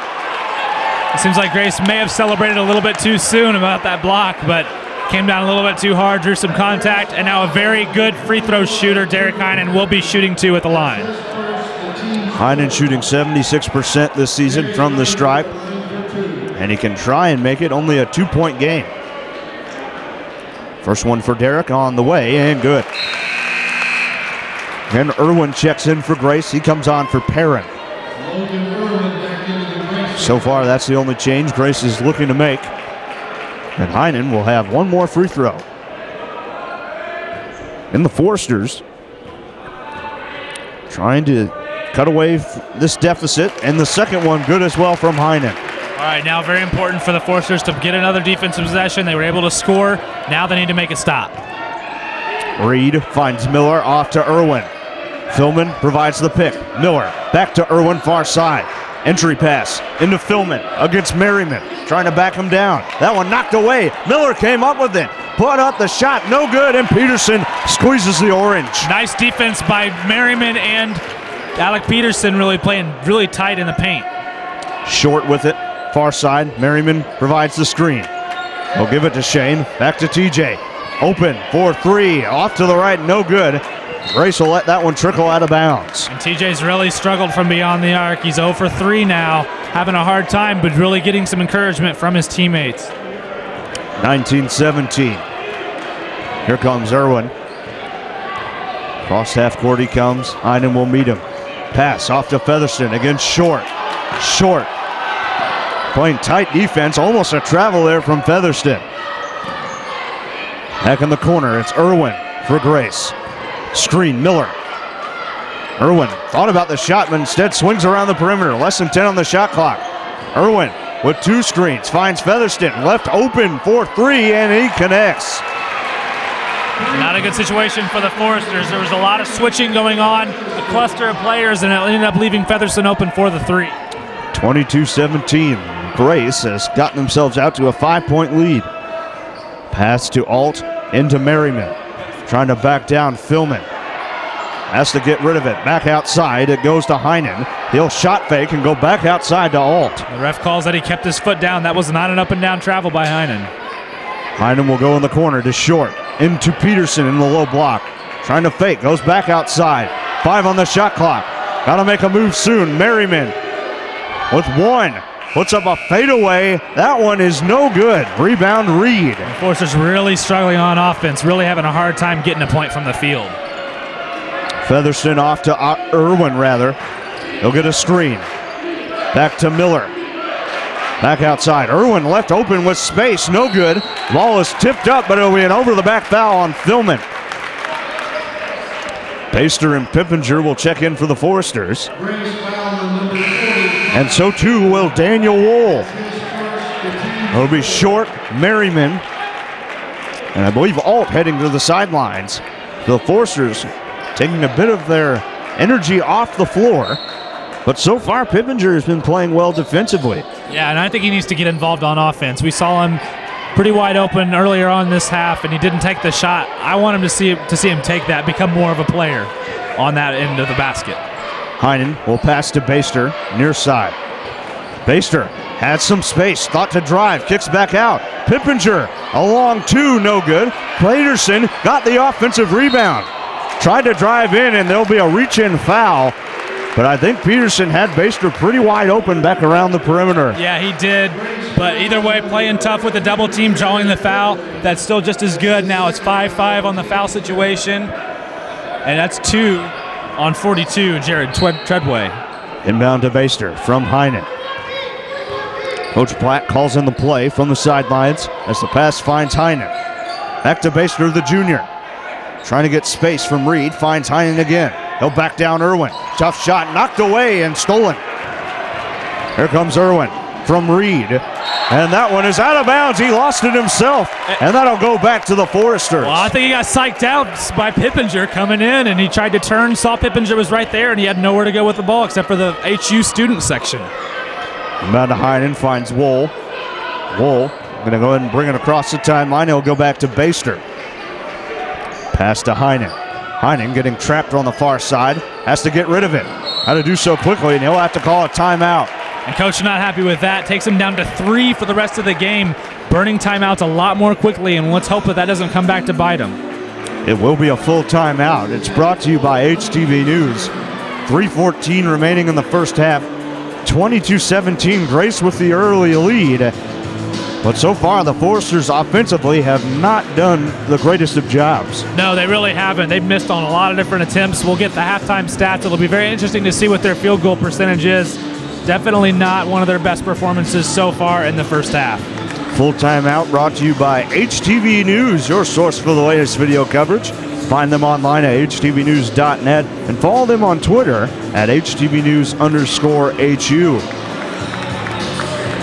It seems like Grace may have celebrated a little bit too soon about that block, but came down a little bit too hard, drew some contact, and now a very good free throw shooter, Derek Heinen, will be shooting 2 at the line. Heinen shooting 76% this season from the stripe, and he can try and make it only a 2-point game. First one for Derek on the way, and good. Then Irwin checks in for Grace. He comes on for Perrin. So far, that's the only change Grace is looking to make. And Heinen will have one more free throw. And the Foresters trying to cut away this deficit, and the second one good as well from Heinen. All right, now very important for the Foresters to get another defensive possession. They were able to score. Now they need to make a stop. Reed finds Miller, off to Irwin. Philman provides the pick. Miller back to Irwin, far side. Entry pass into Philman against Merriman, trying to back him down. That one knocked away. Miller came up with it. Put up the shot, no good, and Peterson squeezes the orange. Nice defense by Merriman and Alec Peterson, really playing really tight in the paint. Short with it, far side. Merriman provides the screen. He'll give it to Shane, back to TJ. Open for three, off to the right, no good. Grace will let that one trickle out of bounds. And TJ's really struggled from beyond the arc. He's 0 for 3 now, having a hard time, but really getting some encouragement from his teammates. 19-17. Here comes Irwin. Cross half court he comes. Heinen will meet him. Pass off to Featherston against Short. Short. Playing tight defense. Almost a travel there from Featherston. Back in the corner. It's Irwin for Grace. Screen, Miller. Irwin thought about the shot, but instead swings around the perimeter. Less than 10 on the shot clock. Irwin with 2 screens. Finds Featherston. Left open for 3, and he connects. Not a good situation for the Foresters. There was a lot of switching going on, a cluster of players, and it ended up leaving Featherston open for the 3. 22-17. Grace has gotten themselves out to a 5-point lead. Pass to Alt into Merriman. Trying to back down Philman. Has to get rid of it. Back outside. It goes to Heinen. He'll shot fake and go back outside to Alt. The ref calls that he kept his foot down. That was not an up and down travel by Heinen. Heinen will go in the corner to Short. Into Peterson in the low block. Trying to fake. Goes back outside. 5 on the shot clock. Got to make a move soon. Merriman with 1. Puts up a fadeaway. That one is no good. Rebound Reed. The Foresters really struggling on offense. Really having a hard time getting a point from the field. Featherston off to Irwin, rather. He'll get a screen. Back to Miller. Back outside. Irwin left open with space. No good. Ball is tipped up, but it'll be an over-the-back foul on Philman. Baster and Pippinger will check in for the Foresters. And so too will Daniel Wohl. It'll be Short, Merriman, and I believe Alt heading to the sidelines. The Foresters taking a bit of their energy off the floor. But so far, Pippinger has been playing well defensively. Yeah, and I think he needs to get involved on offense. We saw him pretty wide open earlier on this half, and he didn't take the shot. I want him to see him take that, become more of a player on that end of the basket. Heinen will pass to Baster, near side. Baster has some space, thought to drive, kicks back out. Pippinger, a long 2, no good. Peterson got the offensive rebound. Tried to drive in, and there'll be a reach-in foul. But I think Peterson had Baster pretty wide open back around the perimeter. Yeah, he did. But either way, playing tough with the double team, drawing the foul, that's still just as good. Now it's 5-5 on the foul situation. And that's 2 on 42, Jared Treadway. Inbound to Baster from Heinen. Coach Platt calls in the play from the sidelines as the pass finds Heinen. Back to Baster, the junior. Trying to get space from Reed, finds Heinen again. He'll back down Irwin. Tough shot, knocked away and stolen. Here comes Irwin from Reed. And that one is out of bounds. He lost it himself. And that'll go back to the Foresters. Well, I think he got psyched out by Pippinger coming in, and he tried to turn, saw Pippinger was right there, and he had nowhere to go with the ball except for the HU student section. Inbound to Heinen, finds Wohl. Wohl going to go ahead and bring it across the timeline. He'll go back to Baster. Pass to Heinen. Heinen getting trapped on the far side. Has to get rid of it. How to do so quickly, and he'll have to call a timeout. And coach not happy with that. Takes him down to 3 for the rest of the game. Burning timeouts a lot more quickly, and let's hope that doesn't come back to bite him. It will be a full timeout. It's brought to you by HTV News. 3:14 remaining in the first half. 22-17, Grace with the early lead. But so far, the Foresters offensively have not done the greatest of jobs. No, they really haven't. They've missed on a lot of different attempts. We'll get the halftime stats. It'll be very interesting to see what their field goal percentage is. Definitely not one of their best performances so far in the first half. Full timeout brought to you by HTV News, your source for the latest video coverage. Find them online at htvnews.net and follow them on Twitter at HTVnews_HU.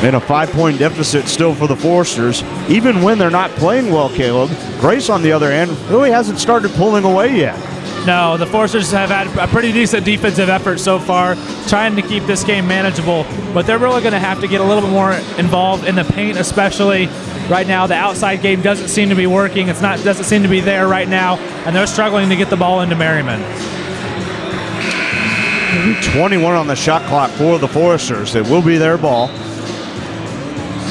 In a 5-point deficit still for the Foresters, even when they're not playing well, Caleb. Grace, on the other hand, really hasn't started pulling away yet. No, the Foresters have had a pretty decent defensive effort so far, trying to keep this game manageable, but they're really going to have to get a little bit more involved in the paint, especially right now. The outside game doesn't seem to be working. Doesn't seem to be there right now, and they're struggling to get the ball into Merriman. 21 on the shot clock for the Foresters. It will be their ball.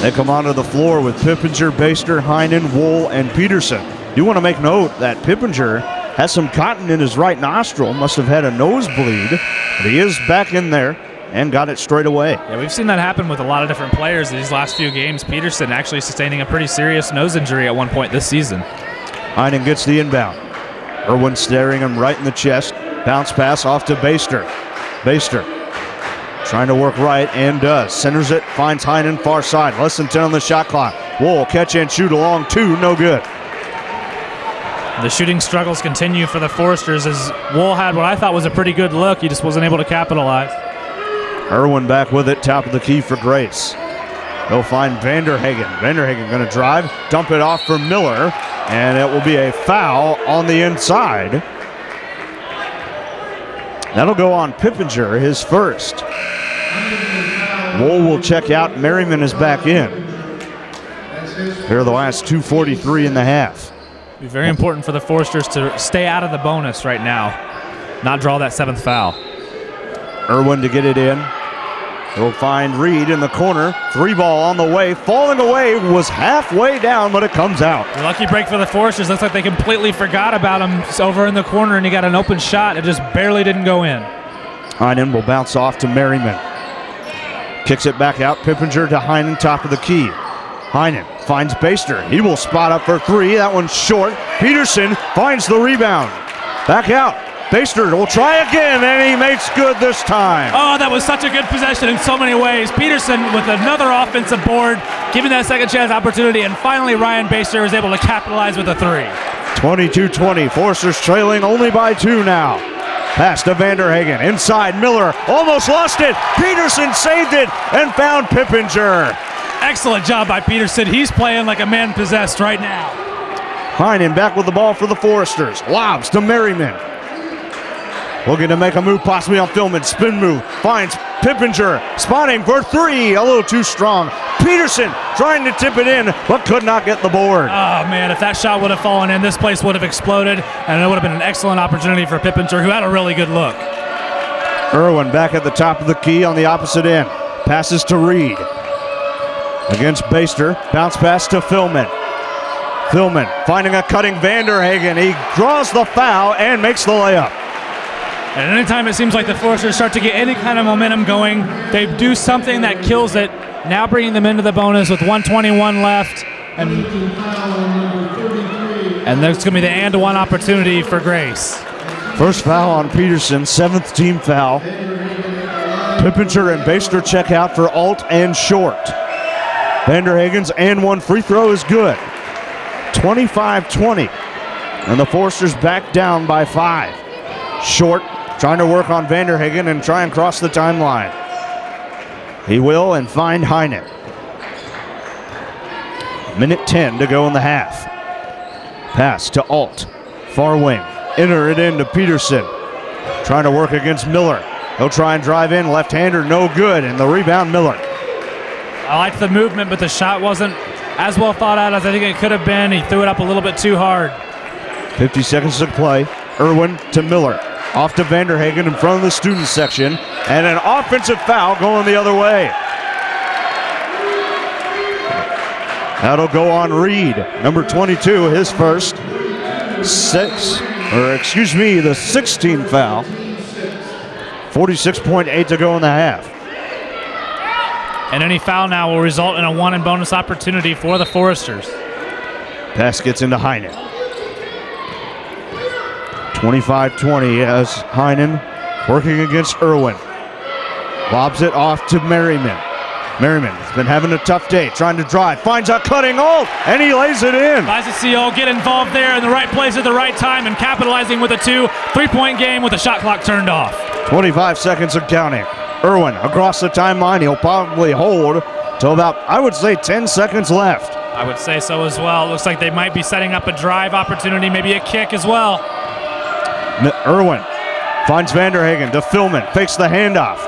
They come onto the floor with Pippinger, Baster, Heinen, Wool, and Peterson. Do want to make note that Pippinger has some cotton in his right nostril. Must have had a nosebleed, but he is back in there and got it straight away. Yeah, we've seen that happen with a lot of different players these last few games. Peterson actually sustaining a pretty serious nose injury at one point this season. Heinen gets the inbound. Irwin staring him right in the chest. Bounce pass off to Baster. Baster trying to work right and does. Centers it, finds Heinen far side. Less than 10 on the shot clock. Wool catch and shoot along two, no good. The shooting struggles continue for the Foresters as Wool had what I thought was a pretty good look. He just wasn't able to capitalize. Irwin back with it, top of the key for Grace. They'll find Vanderhagen. Vanderhagen going to drive, dump it off for Miller, and it will be a foul on the inside. That'll go on Pippinger, his first. Wool will check out. Merriman is back in. Here are the last 2:43 in the half. Be very important for the Foresters to stay out of the bonus right now, not draw that 7th foul. Irwin to get it in. He'll find Reed in the corner. 3-ball on the way. Falling away, was halfway down, but it comes out. A lucky break for the Foresters. Looks like they completely forgot about him. It's over in the corner, and he got an open shot. It just barely didn't go in. Heinen will bounce off to Merriman. Kicks it back out. Pippinger to Heinen, top of the key. Heinen finds Baster. He will spot up for three. That one's short. Peterson finds the rebound. Back out. Baster will try again, and he makes good this time. Oh, that was such a good possession in so many ways. Peterson with another offensive board, giving that second chance opportunity, and finally Ryan Baster is able to capitalize with a three. 22-20. Foresters trailing only by 2 now. Pass to Vanderhagen. Inside, Miller almost lost it. Peterson saved it and found Pippinger. Excellent job by Peterson. He's playing like a man possessed right now. Heinen back with the ball for the Foresters. Lobs to Merriman. Looking to make a move, possibly on Philman. Spin move. Finds Pippinger. Spotting for three. A little too strong. Peterson trying to tip it in, but could not get the board. Oh, man, if that shot would have fallen in, this place would have exploded, and it would have been an excellent opportunity for Pippinger, who had a really good look. Irwin back at the top of the key on the opposite end. Passes to Reed. Against Baster. Bounce pass to Philman. Philman finding a cutting Vanderhagen. He draws the foul and makes the layup. And anytime it seems like the Foresters start to get any kind of momentum going, they do something that kills it. Now bringing them into the bonus with 1:21 left. And there's going to be the and-one opportunity for Grace. First foul on Peterson, 7th team foul. Pippinger and Baster check out for Alt and Short. Vanderhagen's and-one free throw is good. 25-20. And the Foresters back down by 5. Short trying to work on Vanderhagen and try and cross the timeline. He will and find Heinen. Minute 10 to go in the half. Pass to Alt. Far wing. Enter it into Peterson. Trying to work against Miller. He'll try and drive in. Left-hander, no good. And the rebound, Miller. I liked the movement, but the shot wasn't as well thought out as I think it could have been. He threw it up a little bit too hard. 50 seconds to play. Irwin to Miller. Off to Vanderhagen in front of the student section. And an offensive foul going the other way. That'll go on Reed. Number 22, his first. The 16th foul. 46.8 to go in the half. And any foul now will result in a one and bonus opportunity for the Foresters. Pass gets into Heinen. 25-20 as Heinen working against Irwin. Lobs it off to Merriman. Merriman has been having a tough day, trying to drive, finds a cutting Alt, and he lays it in. Lizacio get involved there in the right place at the right time and capitalizing with a 3-point game with the shot clock turned off. 25 seconds of counting. Irwin across the timeline. He'll probably hold till about, I would say, 10 seconds left. I would say so as well. Looks like they might be setting up a drive opportunity, maybe a kick as well. Irwin finds Vanderhagen to Philman, fakes the handoff,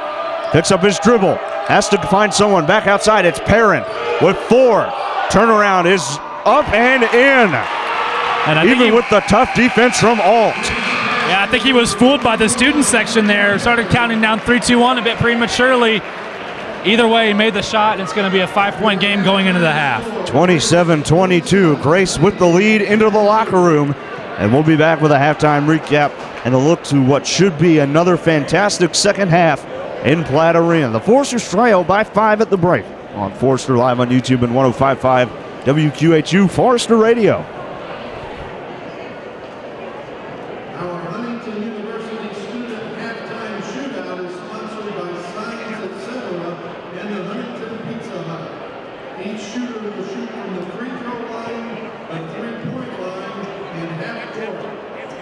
picks up his dribble, has to find someone back outside. It's Perrin with 4. Turnaround is up and in. And even with the tough defense from Alt. Yeah, I think he was fooled by the student section there. Started counting down 3-2-1 a bit prematurely. Either way, he made the shot, and it's going to be a 5-point game going into the half. 27-22. Grace with the lead into the locker room. And we'll be back with a halftime recap and a look to what should be another fantastic second half in Platt Arena. The Foresters trail by 5 at the break on Forester Live on YouTube and 105.5 WQHU Forester Radio. Our Huntington University student halftime shootout is sponsored by Signs Etc. and the Huntington Pizza Hut. Each shooter will shoot from the free throw line, the 3-point line, and half court.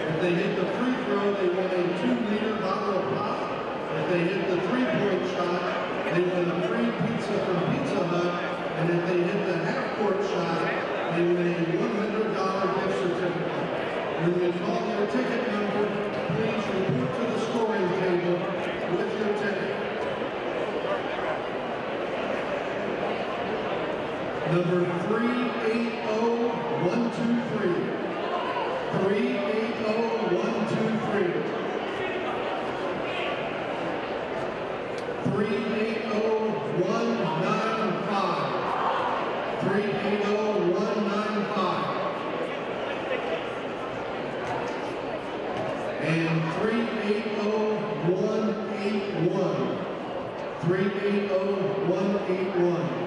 If they hit the free throw, they win a 2-liter bottle of pop. If they hit the 3-point shot, they win a free pizza from Pizza Hut. And if they hit the half-court shot, they win a $100 gift certificate. When we call your ticket number, please report to the scoring table with your ticket. Number 380123. 380123. 380195. 380195. And 380181. 380181.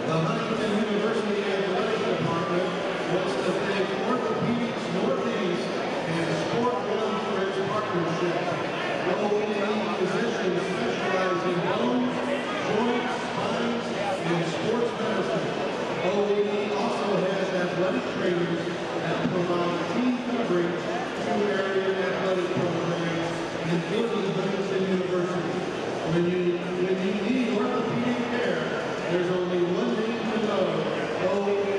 The Huntington University Athletic Department wants to thank Orthopedics Northeast and Sport One for its partnership. OED physicians specialize in bones, joints, spines, and sports medicine. OED also has athletic trainers that provide team coverage to area athletic programs, including Huntington University. When you need orthopedic care, there's only one name to know, OED.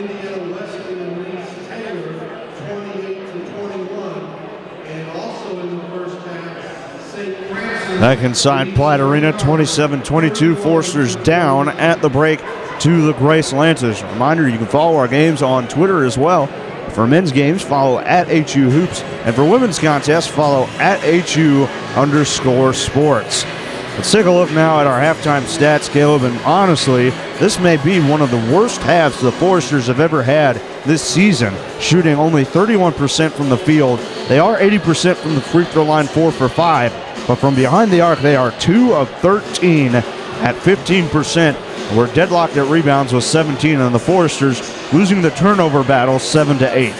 Indiana Wesleyan leads Taylor 28-21. And also in the first half, St. Francis. Back inside Platte Arena, 27-22. Forsters down at the break to the Grace Lancers. Reminder, you can follow our games on Twitter as well. For men's games, follow at HU Hoops. And for women's contests, follow at HU_sports. Let's take a look now at our halftime stats, Caleb. And honestly, this may be one of the worst halves the Foresters have ever had this season, shooting only 31% from the field. They are 80% from the free throw line, 4 for 5. But from behind the arc, they are 2 of 13 at 15%. We're deadlocked at rebounds with 17, and the Foresters losing the turnover battle 7-8.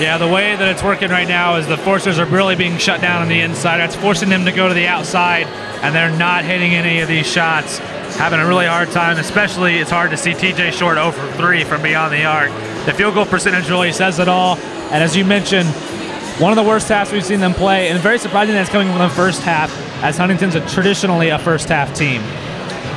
Yeah, the way that it's working right now is the Foresters are really being shut down on the inside. That's forcing them to go to the outside, and they're not hitting any of these shots. Having a really hard time, especially it's hard to see TJ Short 0 for 3 from beyond the arc. The field goal percentage really says it all, and as you mentioned, one of the worst halves we've seen them play, and very surprising that it's coming from the first half, as Huntington's traditionally a first-half team.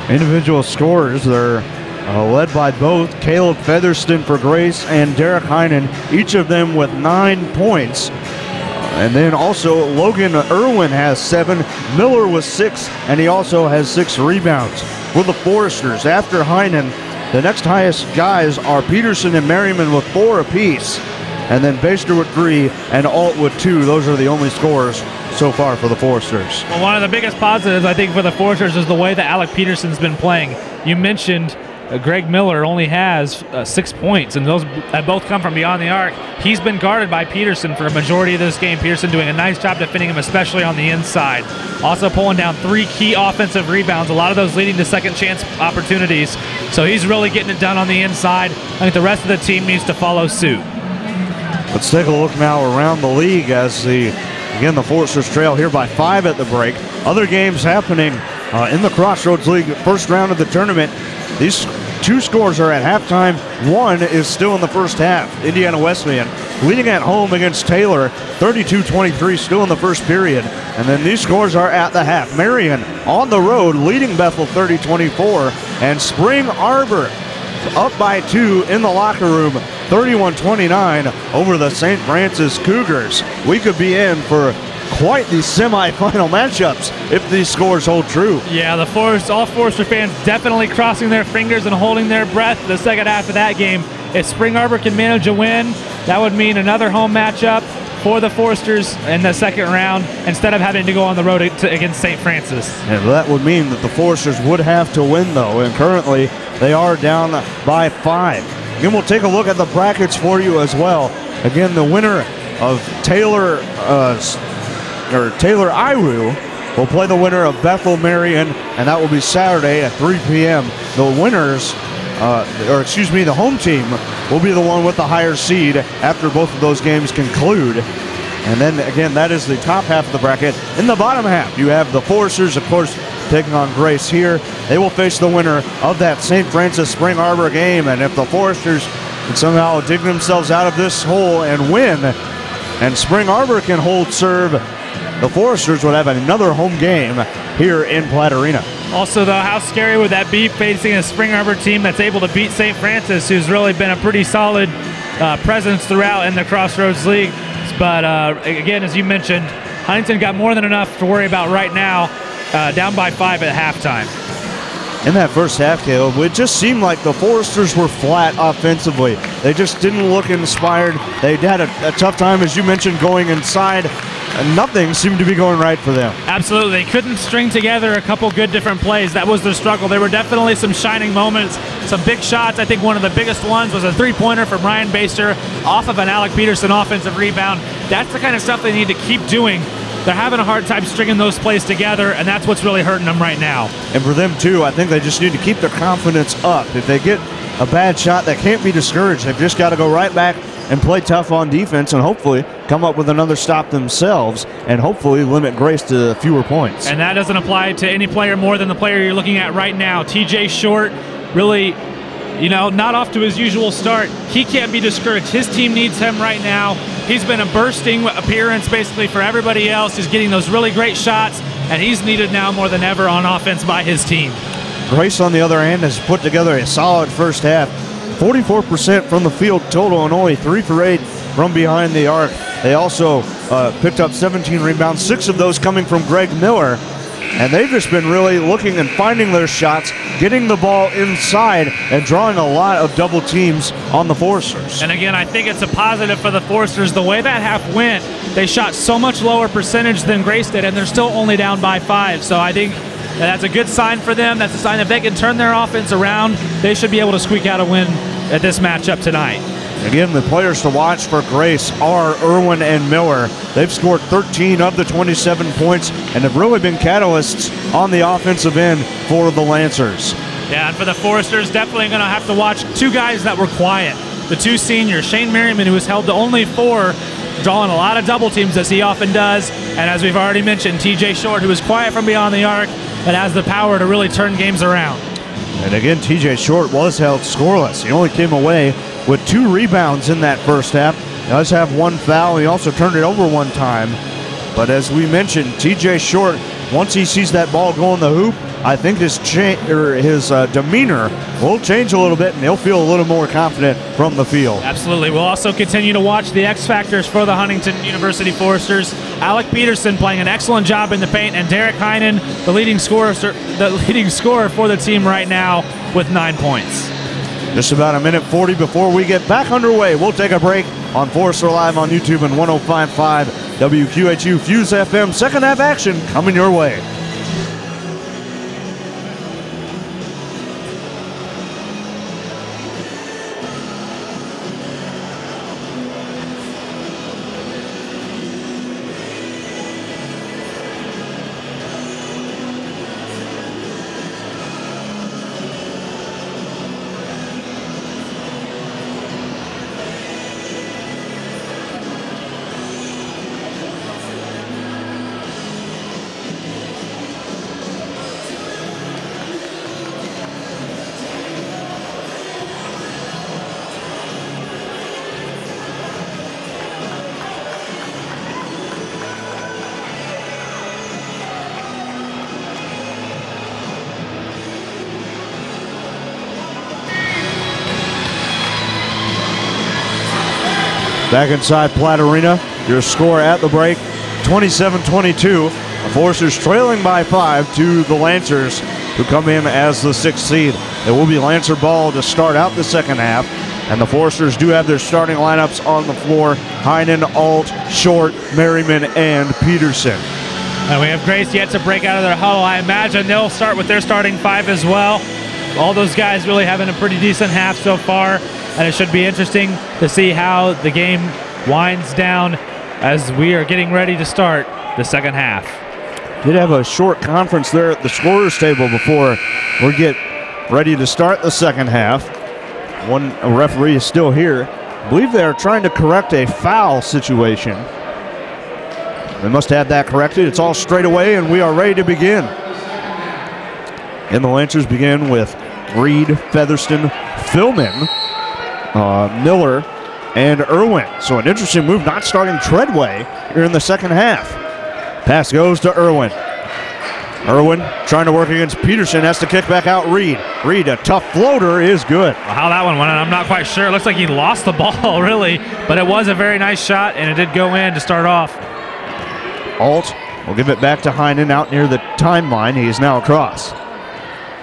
Individual scorers, they're led by both Caleb Featherston for Grace and Derek Heinen, each of them with 9 points. And then also Logan Irwin has 7, Miller with 6, and he also has 6 rebounds. For the Foresters, after Heinen, the next highest guys are Peterson and Merriman with 4 apiece. And then Baster with 3 and Alt with 2. Those are the only scores so far for the Foresters. Well, one of the biggest positives, I think, for the Foresters is the way that Alec Peterson's been playing. You mentioned Greg Miller only has 6 points, and those have both come from beyond the arc. He's been guarded by Peterson for a majority of this game. Peterson doing a nice job defending him, especially on the inside. Also pulling down 3 key offensive rebounds, a lot of those leading to second chance opportunities. So he's really getting it done on the inside. I think the rest of the team needs to follow suit. Let's take a look now around the league as the Foresters trail here by 5 at the break. Other games happening in the Crossroads League, first round of the tournament. These 2 scores are at halftime. 1 is still in the first half. Indiana Wesleyan leading at home against Taylor, 32-23, still in the first period. And then these scores are at the half. Marion on the road leading Bethel 30-24, and Spring Arbor up by 2 in the locker room, 31-29 over the St. Francis Cougars. We could be in for quite the semifinal matchups if these scores hold true. Yeah, all Forester fans definitely crossing their fingers and holding their breath the second half of that game. If Spring Arbor can manage a win, that would mean another home matchup for the Foresters in the second round instead of having to go on the road against St. Francis. And that would mean that the Foresters would have to win, though, and currently they are down by 5. Then we'll take a look at the brackets for you as well. Again, the winner of Taylor Iwu will play the winner of Bethel Marion, and that will be Saturday at 3 p.m. The winners, the home team will be the one with the higher seed after both of those games conclude. And then again, that is the top half of the bracket. In the bottom half, you have the Foresters, of course, taking on Grace here. They will face the winner of that St. Francis Spring Arbor game, and if the Foresters can somehow dig themselves out of this hole and win, and Spring Arbor can hold serve, the Foresters would have another home game here in Platte Arena. Also, though, how scary would that be facing a Spring Arbor team that's able to beat St. Francis, who's really been a pretty solid presence throughout in the Crossroads League. But again, as you mentioned, Huntington got more than enough to worry about right now, down by 5 at halftime. In that first half, Caleb, it just seemed like the Foresters were flat offensively. They just didn't look inspired. They had a tough time, as you mentioned, going inside. And nothing seemed to be going right for them. Absolutely. They couldn't string together a couple good different plays. That was their struggle. There were definitely some shining moments, some big shots. I think one of the biggest ones was a 3-pointer from Ryan Baster off of an Alec Peterson offensive rebound. That's the kind of stuff they need to keep doing. They're having a hard time stringing those plays together, and that's what's really hurting them right now. And for them, too, I think they just need to keep their confidence up. If they get a bad shot, they can't be discouraged. They've just got to go right back and play tough on defense and hopefully come up with another stop themselves and hopefully limit Grace to fewer points. And that doesn't apply to any player more than the player you're looking at right now. TJ Short really, not off to his usual start. He can't be discouraged. His team needs him right now. He's been a bursting appearance basically for everybody else. He's getting those really great shots, and he's needed now more than ever on offense by his team. Grace, on the other hand, has put together a solid first half. 44% from the field total and only 3 for 8 from behind the arc. They also picked up 17 rebounds, 6 of those coming from Greg Miller. And they've just been really looking and finding their shots, getting the ball inside, and drawing a lot of double teams on the Foresters. And again, I think it's a positive for the Foresters. The way that half went, they shot so much lower percentage than Grace did, and they're still only down by 5. So I think that's a good sign for them. That's a sign if they can turn their offense around, they should be able to squeak out a win at this matchup tonight. Again, the players to watch for Grace are Irwin and Miller. They've scored 13 of the 27 points and have really been catalysts on the offensive end for the Lancers. Yeah, and for the Foresters, definitely going to have to watch 2 guys that were quiet. The 2 seniors, Shane Merriman, who was held to only 4, drawing a lot of double teams as he often does. And as we've already mentioned, TJ Short, who is quiet from beyond the arc, but has the power to really turn games around. And again, TJ Short was held scoreless. He only came away with 2 rebounds in that first half. He does have 1 foul. He also turned it over 1 time. But as we mentioned, TJ Short, once he sees that ball go in the hoop, I think his demeanor will change a little bit, and he'll feel a little more confident from the field. Absolutely. We'll also continue to watch the X factors for the Huntington University Foresters. Alec Peterson playing an excellent job in the paint, and Derek Heinen, the leading scorer for the team right now with 9 points. Just about a minute 40 before we get back underway. We'll take a break on Forester Live on YouTube and 105.5 WQHU Fuse FM. Second half action coming your way. Back inside Platt Arena, your score at the break, 27-22. The Foresters trailing by 5 to the Lancers, who come in as the 6th seed. It will be Lancer ball to start out the second half, and the Foresters do have their starting lineups on the floor: Heinen, Alt, Short, Merriman, and Peterson. And we have Grace yet to break out of their huddle. I imagine they'll start with their starting 5 as well. All those guys really having a pretty decent half so far, and it should be interesting to see how the game winds down as we are getting ready to start the second half. Did have a short conference there at the scorer's table before we get ready to start the second half. One referee is still here. I believe they are trying to correct a foul situation. They must have that corrected. It's all straight away, and we are ready to begin. And the Lancers begin with Reed, Featherston, Philman, Miller, and Irwin. So an interesting move, not starting Treadway here in the second half. Pass goes to Irwin. Irwin trying to work against Peterson, has to kick back out Reed. Reed, a tough floater, is good. Well, how that one went, I'm not quite sure. It looks like he lost the ball, really, but it was a very nice shot, and it did go in to start off. Alt will give it back to Heinen out near the timeline. He is now across.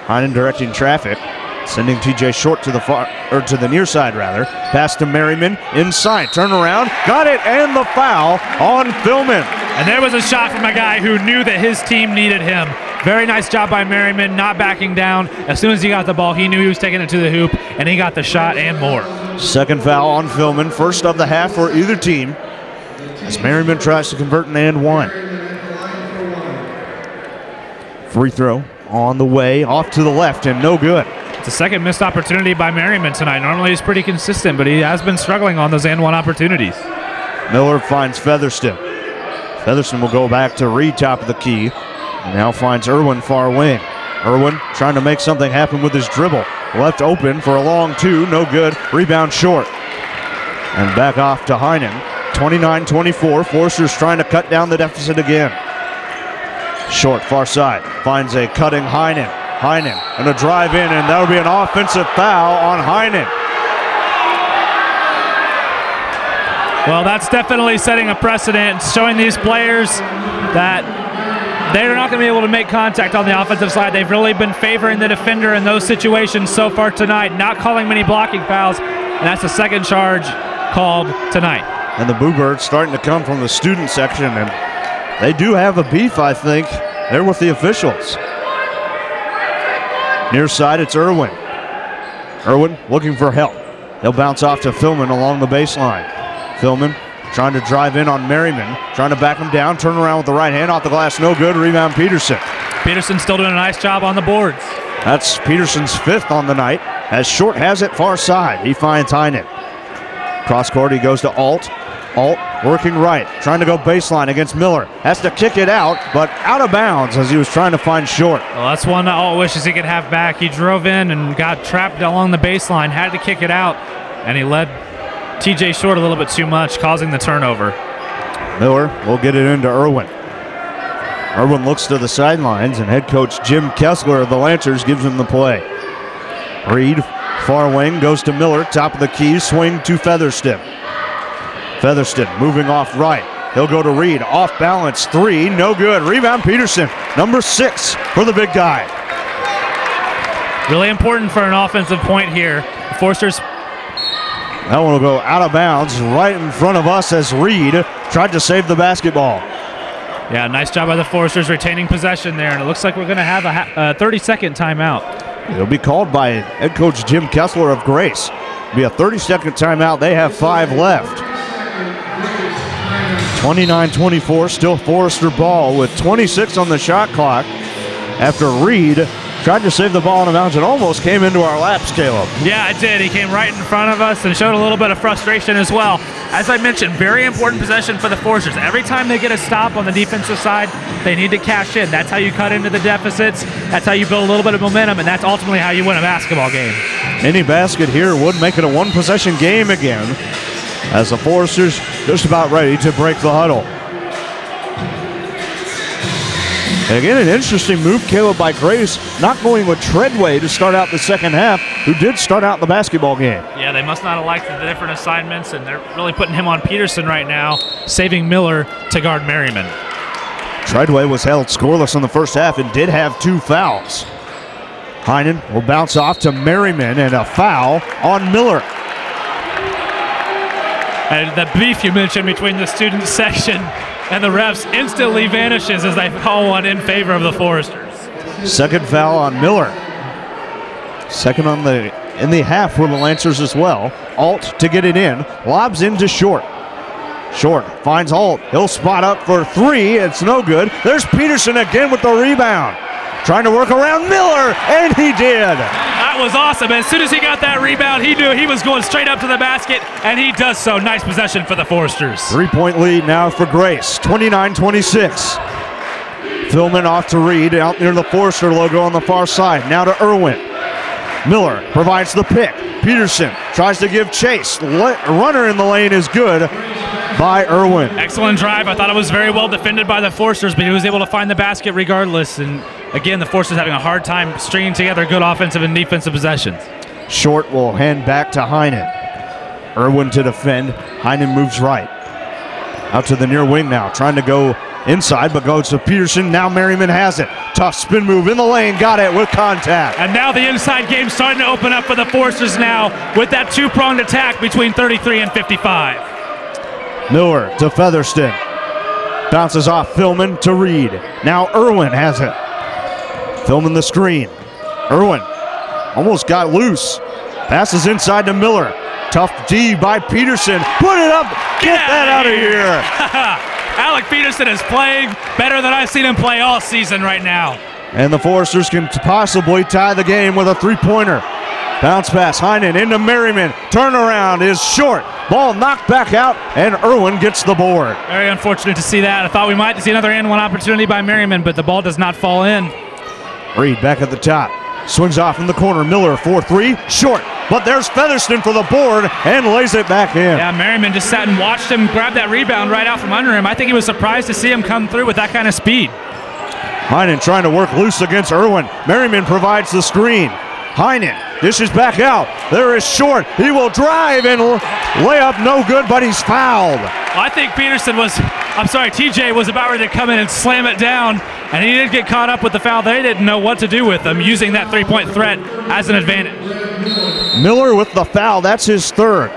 Heinen directing traffic, sending TJ Short to the far, or to the near side rather. Pass to Merriman, inside, turn around, got it, and the foul on Philman. And there was a shot from a guy who knew that his team needed him. Very nice job by Merriman, not backing down. As soon as he got the ball, he knew he was taking it to the hoop, and he got the shot and more. Second foul on Philman, first of the half for either team, as Merriman tries to convert an and one. Free throw on the way, off to the left, and no good. It's a second missed opportunity by Merriman tonight. Normally he's pretty consistent, but he has been struggling on those and one opportunities. Miller finds Featherston. Featherston will go back to Reed, top of the key. Now finds Irwin, far wing. Irwin trying to make something happen with his dribble. Left open for a long 2, no good. Rebound Short. And back off to Heinen. 29-24, Foresters trying to cut down the deficit again. Short, far side, finds a cutting Heinen. Heinen and a drive in, and that'll be an offensive foul on Heinen. Well, that's definitely setting a precedent, showing these players that they're not going to be able to make contact on the offensive side. They've really been favoring the defender in those situations so far tonight, not calling many blocking fouls, and that's the second charge called tonight. And the Boo Birds starting to come from the student section, and they do have a beef, I think. They're with the officials. Near side, it's Irwin. Irwin looking for help. He'll bounce off to Philman along the baseline. Philman trying to drive in on Merriman, trying to back him down, turn around with the right hand off the glass, no good, rebound Peterson. Peterson still doing a nice job on the boards. That's Peterson's 5th on the night, as Short has it far side. He finds Heinen. Cross court, he goes to Alt. Alt working right, trying to go baseline against Miller. Has to kick it out, but out of bounds as he was trying to find Short. Well, that's one that Alt wishes he could have back. He drove in and got trapped along the baseline, had to kick it out, and he led TJ Short a little bit too much, causing the turnover. Miller will get it into Irwin. Irwin looks to the sidelines, and head coach Jim Kessler of the Lancers gives him the play. Reed, far wing, goes to Miller, top of the key, swing to Featherston. Featherston moving off right. He'll go to Reed, off balance, 3, no good. Rebound Peterson, number 6 for the big guy. Really important for an offensive point here. The Forsters. That one will go out of bounds right in front of us as Reed tried to save the basketball. Yeah, nice job by the Forsters retaining possession there, and it looks like we're going to have a 30-second timeout. It'll be called by head coach Jim Kessler of Grace. It'll be a 30-second timeout. They have 5 left. 29-24, still Forester ball with 26 on the shot clock after Reed tried to save the ball out of bounds. It almost came into our laps, Caleb. Yeah, it did. He came right in front of us and showed a little bit of frustration as well. As I mentioned, very important possession for the Forsters. Every time they get a stop on the defensive side, they need to cash in. That's how you cut into the deficits. That's how you build a little bit of momentum, and that's ultimately how you win a basketball game. Any basket here would make it a one-possession game again, as the Foresters just about ready to break the huddle. And again, an interesting move, Caleb, by Grace, not going with Treadway to start out the second half, who did start out the basketball game. Yeah, they must not have liked the different assignments, and they're really putting him on Peterson right now, saving Miller to guard Merriman. Treadway was held scoreless in the first half and did have 2 fouls. Heinen will bounce off to Merriman, and a foul on Miller. And the beef you mentioned between the student section and the refs instantly vanishes as they call one in favor of the Foresters. Second foul on Miller. Second in the half for the Lancers as well. Alt to get it in, lobs into Short. Short finds Alt. He'll spot up for 3. It's no good. There's Peterson again with the rebound. Trying to work around Miller, and he did. That was awesome. As soon as he got that rebound, he knew he was going straight up to the basket, and he does so. Nice possession for the Foresters. 3-point lead now for Grace, 29-26. Philman off to Reed, out near the Forester logo on the far side. Now to Irwin. Miller provides the pick. Peterson tries to give chase. Runner in the lane is good by Irwin. Excellent drive. I thought it was very well defended by the Foresters, but he was able to find the basket regardless. And again, the Foresters having a hard time stringing together good offensive and defensive possessions. Short will hand back to Heinen. Irwin to defend. Heinen moves right. Out to the near wing now, trying to go inside, but goes to Peterson. Now Merriman has it. Tough spin move in the lane. Got it with contact. And now the inside game starting to open up for the Foresters now with that 2-pronged attack between 33 and 55. Miller to Featherston. Bounces off Philman to Reed. Now Irwin has it. Philman the screen. Irwin almost got loose. Passes inside to Miller. Tough D by Peterson. Put it up. Get that out of here. Alec Peterson is playing better than I've seen him play all season right now. And the Foresters can possibly tie the game with a 3-pointer. Bounce pass, Heinen into Merriman. Turnaround is short. Ball knocked back out, and Irwin gets the board. Very unfortunate to see that. I thought we might see another and one opportunity by Merriman, but the ball does not fall in. Reed back at the top. Swings off in the corner. Miller 4-3. Short. But there's Featherston for the board and lays it back in. Yeah, Merriman just sat and watched him grab that rebound right out from under him. I think he was surprised to see him come through with that kind of speed. Heinen trying to work loose against Irwin. Merriman provides the screen. Heinen Dishes back out. There is Short. He will drive and lay up, no good, but he's fouled. I think TJ was about ready to come in and slam it down, and he did get caught up with the foul. They didn't know what to do with him, using that three-point threat as an advantage. Miller with the foul. That's his third.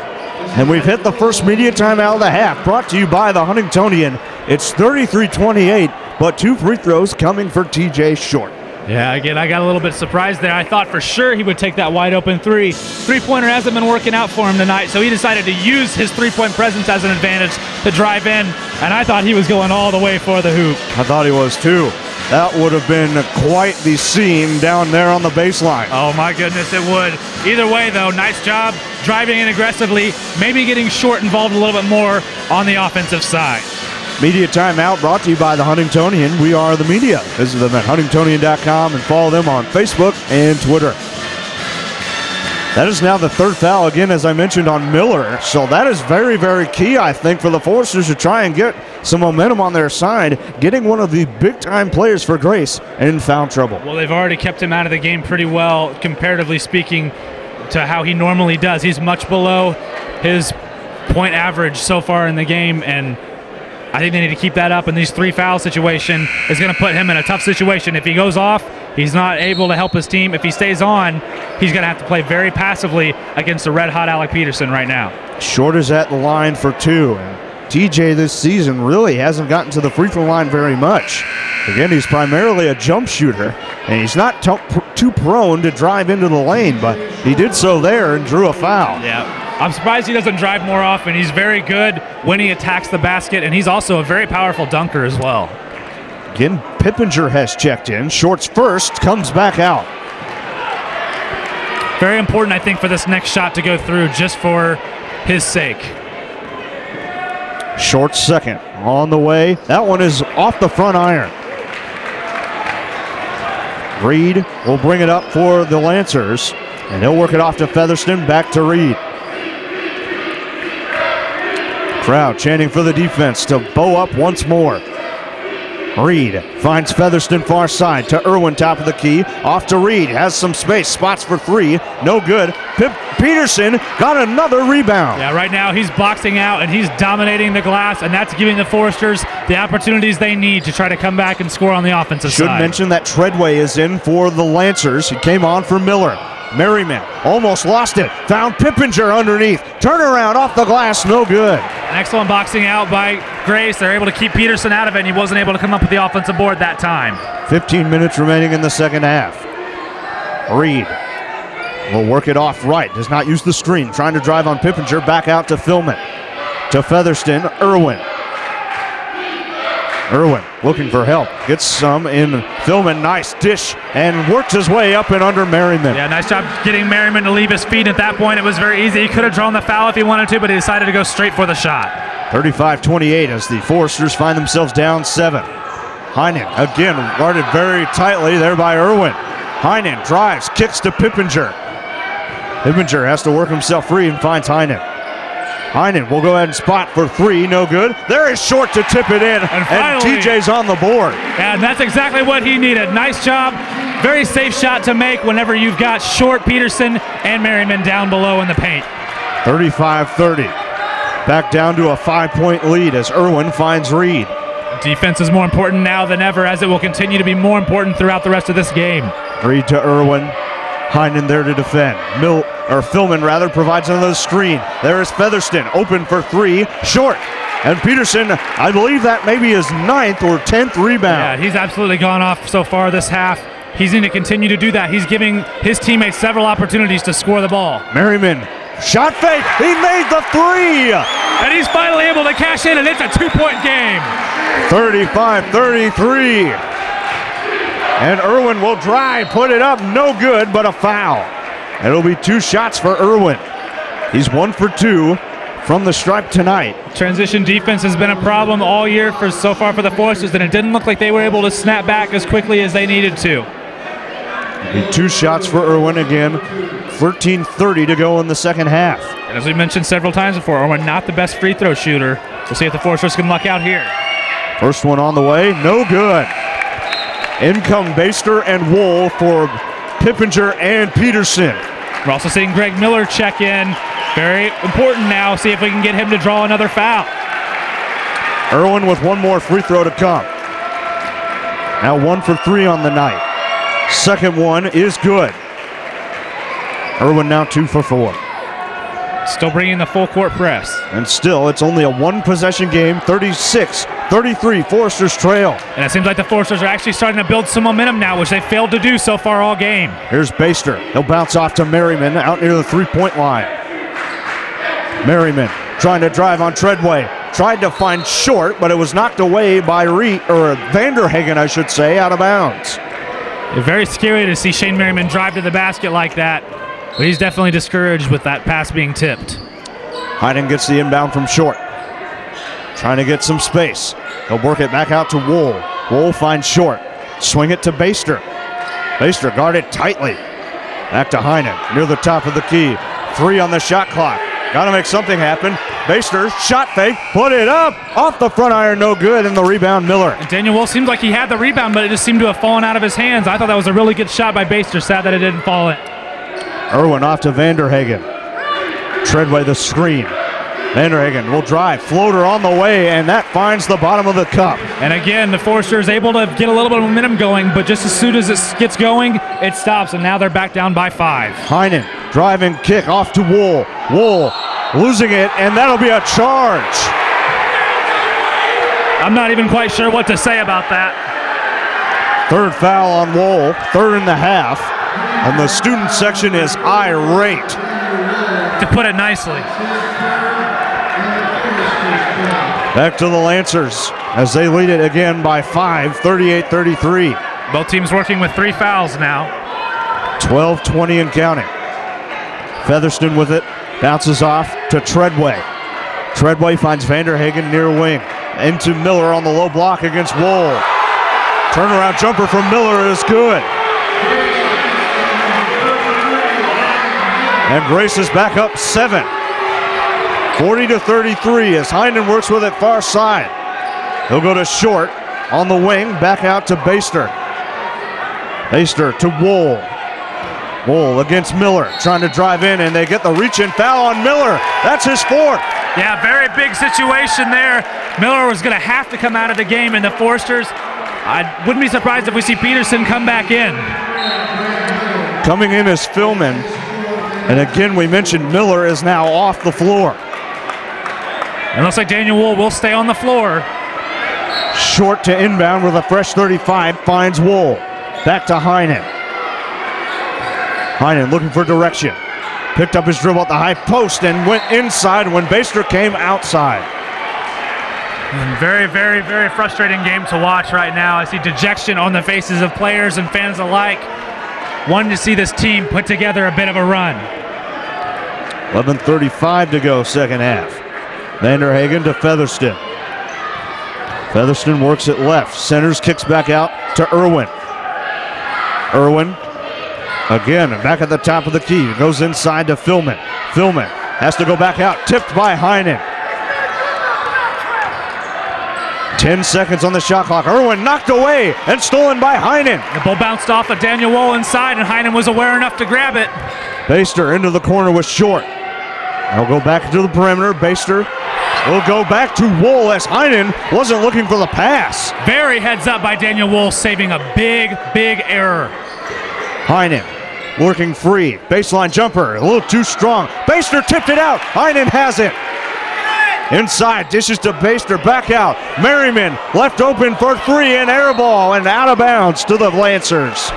And we've hit the first media timeout of the half, brought to you by the Huntingtonian. It's 33-28, but 2 free throws coming for TJ Short. Yeah, again, I got a little bit surprised there. I thought for sure he would take that wide open three. Three-pointer hasn't been working out for him tonight, so he decided to use his three-point presence as an advantage to drive in, and I thought he was going all the way for the hoop. I thought he was too. That would have been quite the scene down there on the baseline. Oh my goodness, it would. Either way though, nice job driving in aggressively, maybe getting Short involved a little bit more on the offensive side. Media timeout brought to you by the Huntingtonian. We are the media. Visit them at huntingtonian.com and follow them on Facebook and Twitter. That is now the third foul, again, as I mentioned, on Miller. So that is very, very key, I think, for the Foresters to try and get some momentum on their side, getting one of the big-time players for Grace in foul trouble. Well, they've already kept him out of the game pretty well, comparatively speaking, to how he normally does. He's much below his point average so far in the game, and I think they need to keep that up, and these 3 foul situation is going to put him in a tough situation. If he goes off, he's not able to help his team. If he stays on, he's going to have to play very passively against a red-hot Alec Peterson right now. Short is at the line for 2. And TJ this season really hasn't gotten to the free throw line very much. Again, he's primarily a jump shooter, and he's not too prone to drive into the lane, but he did so there and drew a foul. Yeah. I'm surprised he doesn't drive more often. He's very good when he attacks the basket, and he's also a very powerful dunker as well. Again, Pippinger has checked in. Short's first, comes back out. Very important, I think, for this next shot to go through just for his sake. Short's second on the way. That one is off the front iron. Reed will bring it up for the Lancers, and he'll work it off to Featherston, back to Reed. Crowd chanting for the defense to bow up once more. Reed finds Featherston far side to Irwin, top of the key. Off to Reed, has some space, spots for 3, no good. Peterson got another rebound. Yeah, right now he's boxing out and he's dominating the glass, and that's giving the Foresters the opportunities they need to try to come back and score on the offensive side. Should mention that Treadway is in for the Lancers. He came on for Miller. Merriman almost lost it. Found Pippinger underneath. Turnaround off the glass, no good. An excellent boxing out by Grace. They're able to keep Peterson out of it, and he wasn't able to come up with the offensive board that time. 15 minutes remaining in the second half. Reed will work it off right. Does not use the screen. Trying to drive on Pippinger. Back out to Philman. To Featherston. Irwin. Irwin looking for help. Gets some in Philman. Nice dish and works his way up and under Merriman. Yeah, nice job getting Merriman to leave his feet. At that point, it was very easy. He could have drawn the foul if he wanted to, but he decided to go straight for the shot. 35-28 as the Foresters find themselves down 7. Heinen again guarded very tightly there by Irwin. Heinen drives, kicks to Pippinger. Pippinger has to work himself free and finds Heinen. Heinen will go ahead and spot for 3, no good. There is Short to tip it in, and TJ's on the board. And that's exactly what he needed. Nice job. Very safe shot to make whenever you've got Short, Peterson, and Merriman down below in the paint. 35-30. Back down to a 5-point lead as Irwin finds Reed. Defense is more important now than ever, as it will continue to be more important throughout the rest of this game. Reed to Irwin. Heinen there to defend. Philman provides another screen. There is Featherston open for 3. Short. And Peterson, I believe that maybe his 9th or 10th rebound. Yeah, he's absolutely gone off so far this half. He's going to continue to do that. He's giving his teammates several opportunities to score the ball. Merriman, shot fake. He made the 3. And he's finally able to cash in, and it's a 2-point game. 35-33. And Irwin will drive, put it up, no good, but a foul. It'll be 2 shots for Irwin. He's 1 for 2 from the stripe tonight. Transition defense has been a problem all year so far for the Foresters, and it didn't look like they were able to snap back as quickly as they needed to. It'll be 2 shots for Irwin again. 13:30 to go in the second half. And as we mentioned several times before, Irwin not the best free throw shooter. We'll see if the Foresters can luck out here. First one on the way, no good. In come Baster and Wool for Pippinger and Peterson. We're also seeing Greg Miller check in. Very important now. See if we can get him to draw another foul. Irwin with one more free throw to come. Now 1 for 3 on the night. Second one is good. Irwin now 2 for 4. Still bringing the full court press. And still, it's only a one-possession game, 36-33, Foresters trail. And it seems like the Foresters are actually starting to build some momentum now, which they failed to do so far all game. Here's Baster. He'll bounce off to Merriman out near the three-point line. Merriman trying to drive on Treadway. Tried to find Short, but it was knocked away by Vanderhagen, I should say, out of bounds. Very scary to see Shane Merriman drive to the basket like that. But he's definitely discouraged with that pass being tipped. Hyden gets the inbound from Short. Trying to get some space. He'll work it back out to Wool. Wool finds Short. Swing it to Baster. Baster guarded tightly. Back to Hyden near the top of the key. 3 on the shot clock. Got to make something happen. Baster, shot fake, put it up. Off the front iron, no good, and the rebound, Miller. And Daniel Wool seemed like he had the rebound, but it just seemed to have fallen out of his hands. I thought that was a really good shot by Baster. Sad that it didn't fall in. Irwin off to Vanderhagen. Treadway the screen. Vanderhagen will drive. Floater on the way, and that finds the bottom of the cup. And again, the Foresters able to get a little bit of momentum going, but just as soon as it gets going, it stops, and now they're back down by 5. Heinen, driving kick off to Wool. Wool losing it, and that'll be a charge. I'm not even quite sure what to say about that. Third foul on Wool, 3rd in the half. And the student section is irate. To put it nicely. Back to the Lancers as they lead it again by 5, 38-33. Both teams working with 3 fouls now. 12-20 and counting. Featherston with it, bounces off to Treadway. Treadway finds Vanderhagen near wing. Into Miller on the low block against Wool. Turnaround jumper from Miller is good. And Grace is back up 7. 40-33 as Hynden works with it far side. He'll go to Short on the wing, back out to Baster. Baster to Wool. Wool against Miller, trying to drive in, and they get the reach-in foul on Miller. That's his 4th. Yeah, very big situation there. Miller was going to have to come out of the game, and the Foresters, I wouldn't be surprised if we see Peterson come back in. Coming in as Philman. And again, we mentioned Miller is now off the floor. It looks like Daniel Wool will stay on the floor. Short to inbound with a fresh 35, finds Wool. Back to Heinen. Heinen looking for direction. Picked up his dribble at the high post and went inside when Baster came outside. Very, very, very frustrating game to watch right now. I see dejection on the faces of players and fans alike. Wanting to see this team put together a bit of a run. 11:35 to go, second half. Vanderhagen to Featherston. Featherston works it left. Centers, kicks back out to Irwin. Irwin, again, back at the top of the key. Goes inside to Philman. Philman has to go back out. Tipped by Heinen. 10 seconds on the shot clock. Irwin knocked away and stolen by Heinen. The ball bounced off of Daniel Wool inside, and Heinen was aware enough to grab it. Baster into the corner with Short. He'll go back to the perimeter. Baster will go back to Wool as Heinen wasn't looking for the pass. Very heads up by Daniel Wool, saving a big, big error. Heinen working free. Baseline jumper, a little too strong. Baster tipped it out. Heinen has it. Inside, dishes to Baster, back out. Merriman left open for 3 and air ball and out of bounds to the Lancers.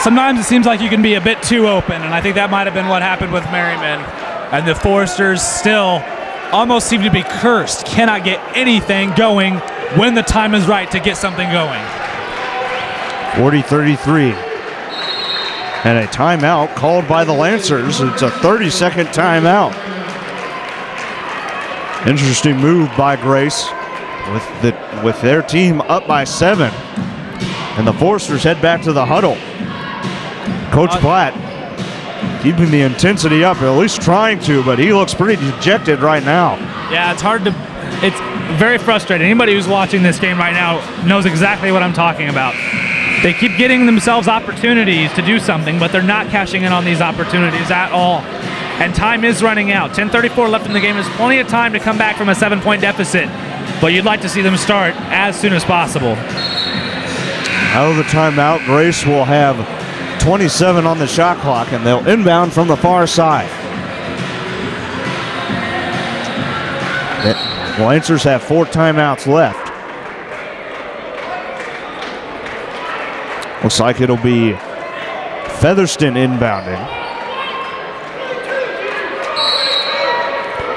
Sometimes it seems like you can be a bit too open, and I think that might have been what happened with Merriman. And the Foresters still almost seem to be cursed. Cannot get anything going when the time is right to get something going. 40-33. And a timeout called by the Lancers. It's a 30-second timeout. Interesting move by Grace with their team up by 7. And the Foresters head back to the huddle. Coach Platt keeping the intensity up, or at least trying to, but he looks pretty dejected right now. Yeah, it's very frustrating. Anybody who's watching this game right now knows exactly what I'm talking about. They keep getting themselves opportunities to do something, but they're not cashing in on these opportunities at all. And time is running out. 10:34 left in the game. There's plenty of time to come back from a 7-point deficit, but you'd like to see them start as soon as possible. Out of the timeout, Grace will have 27 on the shot clock, and they'll inbound from the far side. The Lancers have 4 timeouts left. Looks like it'll be Featherston inbounding.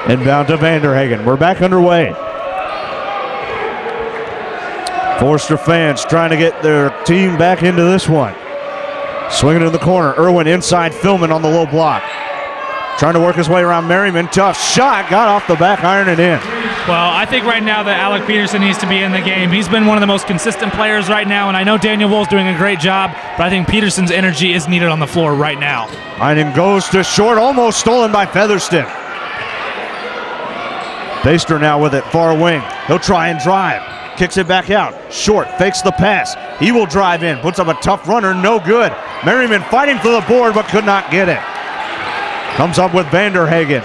Inbound to Vanderhagen. We're back underway. Forster fans trying to get their team back into this one. Swinging in the corner. Irwin inside, Philman on the low block. Trying to work his way around Merriman. Tough shot. Got off the back iron and in. Well, I think right now that Alec Peterson needs to be in the game. He's been one of the most consistent players right now, and I know Daniel Wool's doing a great job, but I think Peterson's energy is needed on the floor right now. Heinen goes to short. Almost stolen by Featherston. Baster now with it, far wing. He'll try and drive. Kicks it back out. Short, fakes the pass. He will drive in. Puts up a tough runner, no good. Merriman fighting for the board, but could not get it. Comes up with Vanderhagen.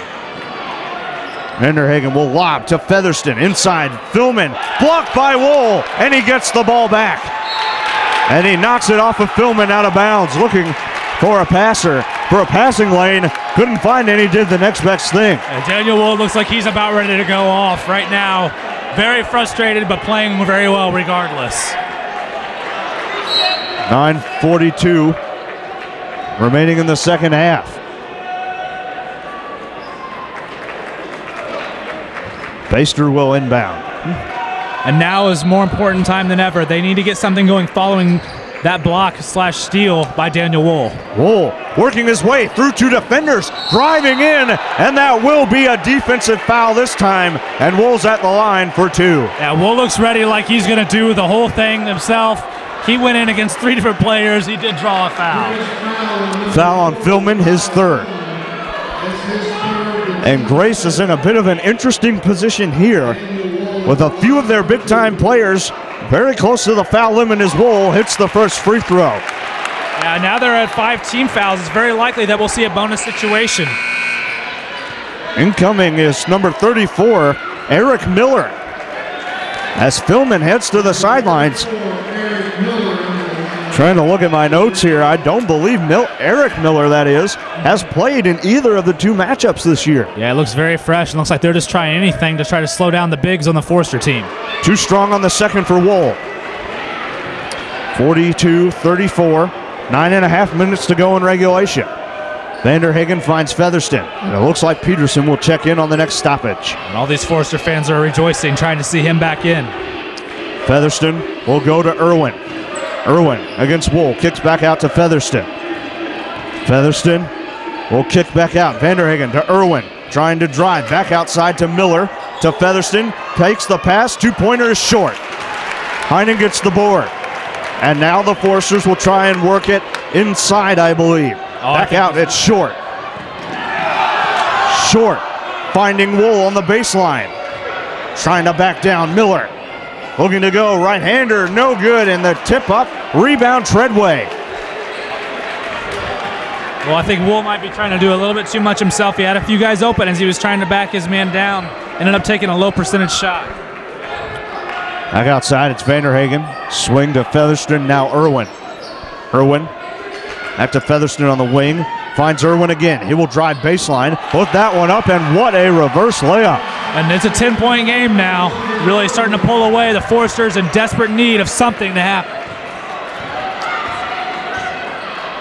Vanderhagen will lob to Featherston. Inside, Philman. Blocked by Wool, and he gets the ball back. And he knocks it off of Philman out of bounds. Looking for a passer, for a passing lane. Couldn't find any, did the next best thing. And Daniel Wool looks like he's about ready to go off right now. Very frustrated, but playing very well regardless. 9:42 remaining in the second half. Baster will inbound. And now is more important time than ever. They need to get something going following that block/steal by Daniel Wool. Wool working his way through 2 defenders, driving in, and that will be a defensive foul this time, and Wool's at the line for 2. Yeah, Wool looks ready like he's going to do the whole thing himself. He went in against 3 different players. He did draw a foul. Foul on Philman, his 3rd. And Grace is in a bit of an interesting position here with a few of their big-time players very close to the foul limit as Wool hits the first free throw. Yeah, now they're at 5 team fouls. It's very likely that we'll see a bonus situation. Incoming is number 34, Eric Miller. As Philman heads to the sidelines. Trying to look at my notes here. I don't believe Eric Miller, that is, has played in either of the 2 matchups this year. Yeah, it looks very fresh and looks like they're just trying anything to try to slow down the bigs on the Forster team. Too strong on the second for Wool. 42-34, 9.5 minutes to go in regulation. Vanderhagen finds Featherston, and it looks like Peterson will check in on the next stoppage. And all these Forster fans are rejoicing, trying to see him back in. Featherston will go to Irwin. Irwin against Wool, kicks back out to Featherston. Featherston will kick back out. Vanderhagen to Irwin, trying to drive back outside to Miller, to Featherston, takes the pass, 2-pointer is short. Heinen gets the board. And now the Forsters will try and work it inside, I believe. Back out, it's short. Short, finding Wool on the baseline. Trying to back down, Miller. Looking to go, right-hander, no good, and the tip up, rebound Treadway. Well, I think Wool might be trying to do a little bit too much himself. He had a few guys open as he was trying to back his man down. Ended up taking a low percentage shot. Back outside, it's Vanderhagen. Swing to Featherston, now Irwin. Irwin, back to Featherston on the wing. Finds Irwin again. He will drive baseline, put that one up, and what a reverse layup. And it's a 10-point game now. Really starting to pull away. The Forsters in desperate need of something to happen.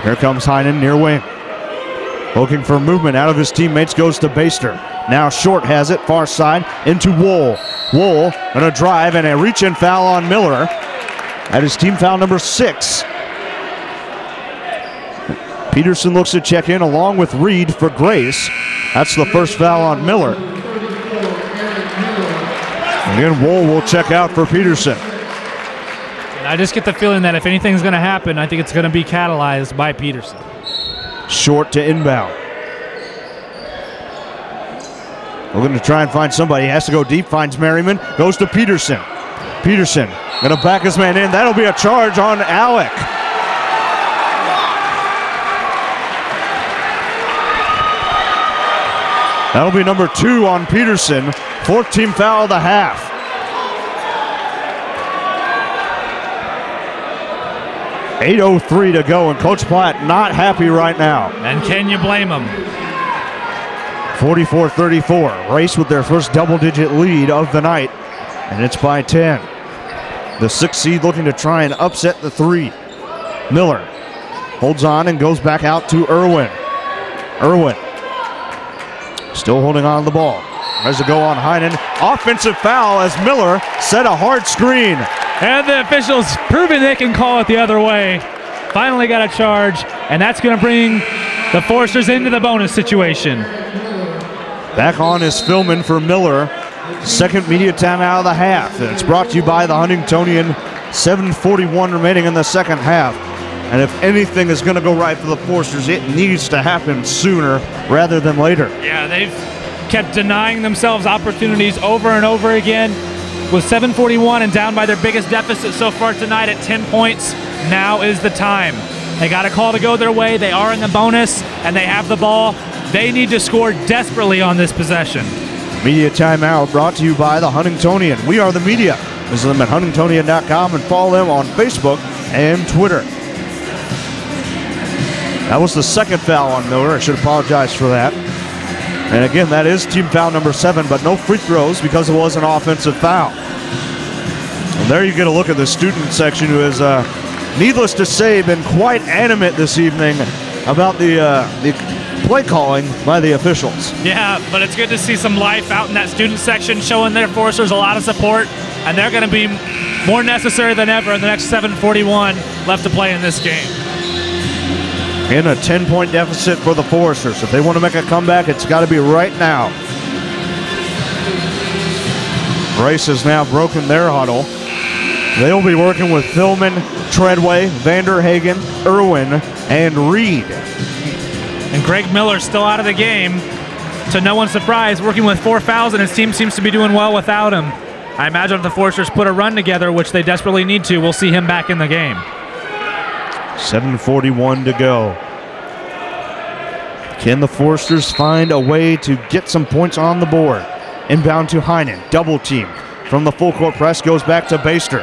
Here comes Heinen near wing. Looking for movement out of his teammates, goes to Baster. Now Short has it, far side, into Wool. Wool gonna drive, and a reach-in foul on Miller. That is team foul number 6. Peterson looks to check in along with Reed for Grace. That's the first foul on Miller. Again, Wool will check out for Peterson. And I just get the feeling that if anything's going to happen, I think it's going to be catalyzed by Peterson. Short to inbound. We're going to try and find somebody. He has to go deep, finds Merriman, goes to Peterson. Peterson gonna back his man in. That'll be a charge on Alec. That'll be number 2 on Peterson. 4th team foul of the half. .8:03 to go, and Coach Platt not happy right now. And can you blame him? 44-34. Race with their first double-digit lead of the night, and it's by 10. The 6th seed looking to try and upset the 3. Miller holds on and goes back out to Irwin. Irwin still holding on to the ball. There's a go on Heinen. Offensive foul as Miller set a hard screen. And the officials proving they can call it the other way. Finally got a charge, and that's going to bring the Foresters into the bonus situation. Back on is Philman for Miller. Second media timeout of the half. And it's brought to you by the Huntingtonian. 7:41 remaining in the second half. And if anything is going to go right for the Foresters, it needs to happen sooner rather than later. Yeah, they've kept denying themselves opportunities over and over again. With 7:41 and down by their biggest deficit so far tonight at 10 points, now is the time. They got a call to go their way. They are in the bonus, and they have the ball. They need to score desperately on this possession. Media timeout brought to you by the Huntingtonian. We are the media. Visit them at huntingtonian.com and follow them on Facebook and Twitter. That was the second foul on Miller. I should apologize for that. And again, that is team foul number 7, but no free throws because it was an offensive foul. And there you get a look at the student section, who is, needless to say, been quite animate this evening about the play calling by the officials. Yeah, but it's good to see some life out in that student section, showing their Foresters a lot of support, and they're going to be more necessary than ever in the next 7:41 left to play in this game. In a 10-point deficit for the Foresters. If they want to make a comeback, it's got to be right now. Rice has now broken their huddle. They'll be working with Philman, Treadway, Vanderhagen, Irwin, and Reed. And Greg Miller's still out of the game. To no one's surprise, working with 4 fouls, and his team seems to be doing well without him. I imagine if the Foresters put a run together, which they desperately need to, we'll see him back in the game. 7:41 to go. Can the Foresters find a way to get some points on the board? Inbound to Heinen, double team. From the full court press, goes back to Baster.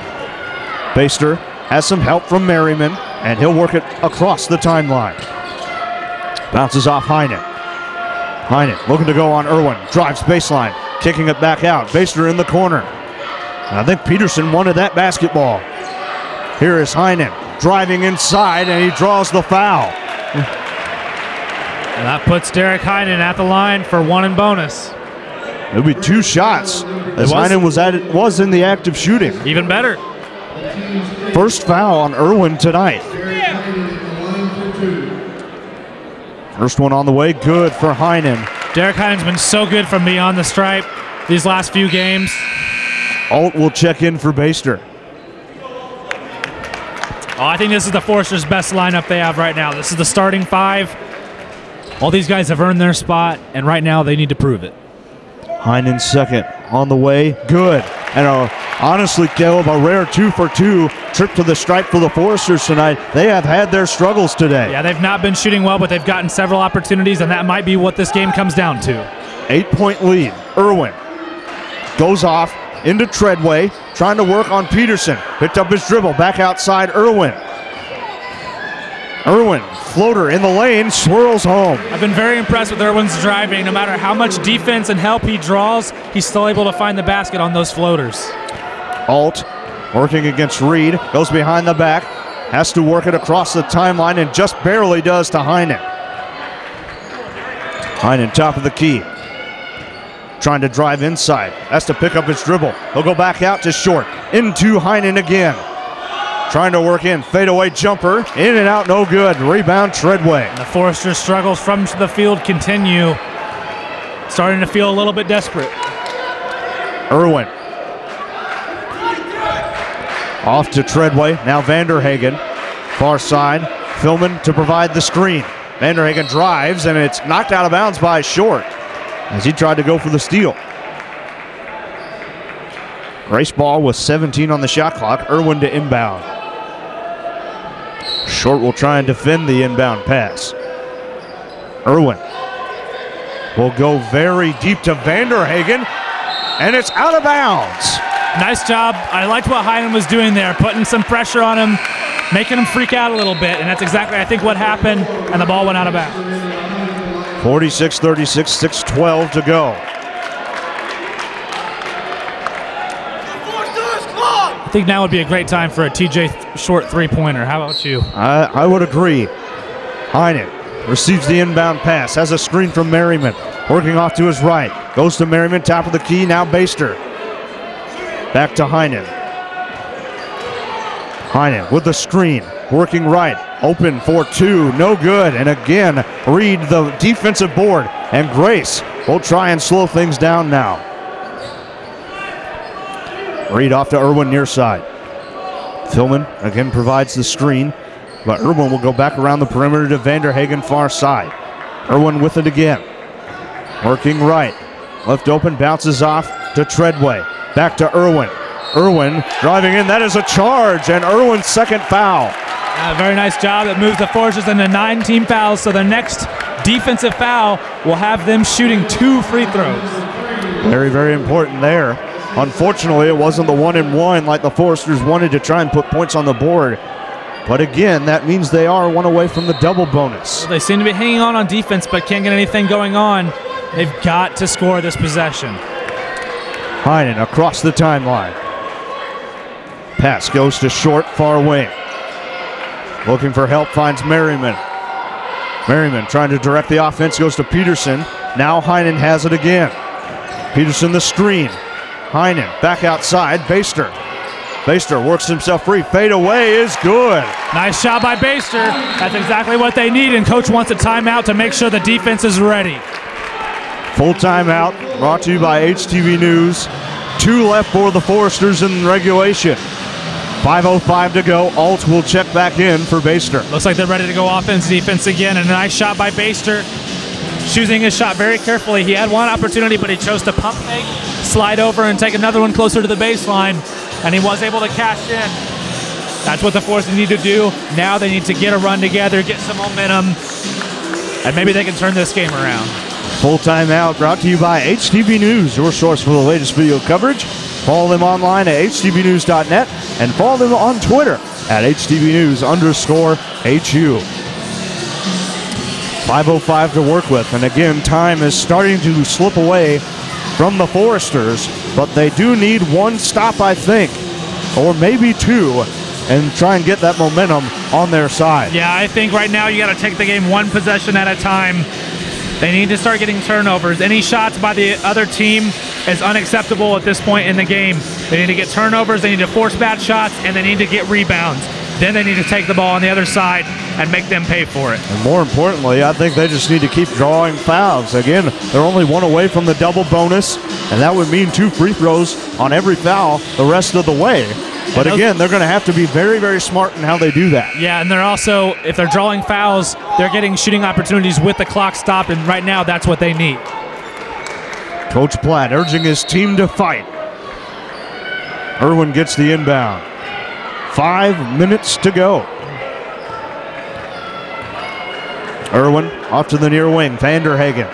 Baster has some help from Merriman, and he'll work it across the timeline. Bounces off Heinen. Heinen looking to go on Irwin, drives baseline, kicking it back out. Baster in the corner. And I think Peterson wanted that basketball. Here is Heinen driving inside, and he draws the foul. And that puts Derek Heinen at the line for 1 in bonus. It'll be 2 shots, as Heinen was in the act of shooting. Even better. First foul on Irwin tonight. First one on the way, good for Heinen. Derek Heinen's been so good from beyond the stripe these last few games. Alt will check in for Baster. Oh, I think this is the Foresters' best lineup they have right now. This is the starting 5. All these guys have earned their spot, and right now they need to prove it. Heinen second on the way, good. And honestly, Caleb, a rare 2-for-2 trip to the stripe for the Foresters tonight. They have had their struggles today. Yeah, they've not been shooting well, but they've gotten several opportunities, and that might be what this game comes down to. 8-point lead. Irwin goes off into Treadway, trying to work on Peterson. Picked up his dribble, back outside Irwin. Irwin, floater in the lane, swirls home. I've been very impressed with Irwin's driving. No matter how much defense and help he draws, he's still able to find the basket on those floaters. Alt working against Reed, goes behind the back, has to work it across the timeline, and just barely does to Heinen. Heinen, top of the key. Trying to drive inside, has to pick up his dribble. He'll go back out to Short, into Heinen again. Trying to work in, fadeaway jumper, in and out, no good. Rebound, Treadway. And the Foresters' struggles from the field continue. Starting to feel a little bit desperate. Irwin. Off to Treadway, now Vanderhagen. Far side, Philman to provide the screen. Vanderhagen drives, and it's knocked out of bounds by Short as he tried to go for the steal. Grace ball with 17 on the shot clock. Irwin to inbound. Short will try and defend the inbound pass. Irwin will go very deep to Vanderhagen, and it's out of bounds. Nice job. I liked what Heinen was doing there, putting some pressure on him, making him freak out a little bit, and that's exactly, I think, what happened, and the ball went out of bounds. 46-36, 6:12 to go. I think now would be a great time for a TJ Short three-pointer. How about you? I would agree. Heinen receives the inbound pass, has a screen from Merriman, working off to his right. Goes to Merriman, top of the key, now Baster. Back to Heinen. Heinen with the screen, working right, open for two, no good. And again, Reed the defensive board, and Grace will try and slow things down now. Reed off to Irwin near side. Tillman again provides the screen, but Irwin will go back around the perimeter to Vanderhagen far side. Irwin with it again. Working right. Left open, bounces off to Treadway. Back to Irwin. Irwin driving in. That is a charge, and Irwin's second foul. Very nice job. It moves the Foresters into 9 team fouls, so the next defensive foul will have them shooting 2 free throws. Very, very important there. Unfortunately, it wasn't the 1-and-1 like the Foresters wanted to try and put points on the board. But again, that means they are one away from the double bonus. Well, they seem to be hanging on defense, but can't get anything going on. They've got to score this possession. Heinen across the timeline. Pass goes to Short, far wing. Looking for help, finds Merriman. Merriman trying to direct the offense, goes to Peterson. Now Heinen has it again. Peterson the screen. Heinen back outside, Baster. Baster works himself free. Fade away is good. Nice shot by Baster. That's exactly what they need, and coach wants a timeout to make sure the defense is ready. Full timeout brought to you by HTV News. 2 left for the Foresters in regulation. 5:05 to go. Alt will check back in for Baster. Looks like they're ready to go offense, defense again, and a nice shot by Baster. Choosing his shot very carefully. He had one opportunity, but he chose to pump fake, slide over, and take another one closer to the baseline, and he was able to cash in. That's what the Foresters need to do. Now they need to get a run together, get some momentum, and maybe they can turn this game around. Full timeout brought to you by HTV News, your source for the latest video coverage. Follow them online at htvnews.net and follow them on Twitter at HTVnews_HU. 5:05 to work with, and again, time is starting to slip away from the Foresters, but they do need one stop, I think, or maybe 2, and try and get that momentum on their side. Yeah, I think right now you got to take the game one possession at a time. They need to start getting turnovers. Any shots by the other team is unacceptable at this point in the game. They need to get turnovers, they need to force bad shots, and they need to get rebounds. Then they need to take the ball on the other side and make them pay for it. And more importantly, I think they just need to keep drawing fouls. Again, they're only 1 away from the double bonus, and that would mean 2 free throws on every foul the rest of the way. But again, they're going to have to be very, very smart in how they do that. Yeah, and they're also, if they're drawing fouls, they're getting shooting opportunities with the clock stopped, and right now that's what they need. Coach Platt urging his team to fight. Irwin gets the inbound. 5 minutes to go. Irwin off to the near wing. Vanderhagen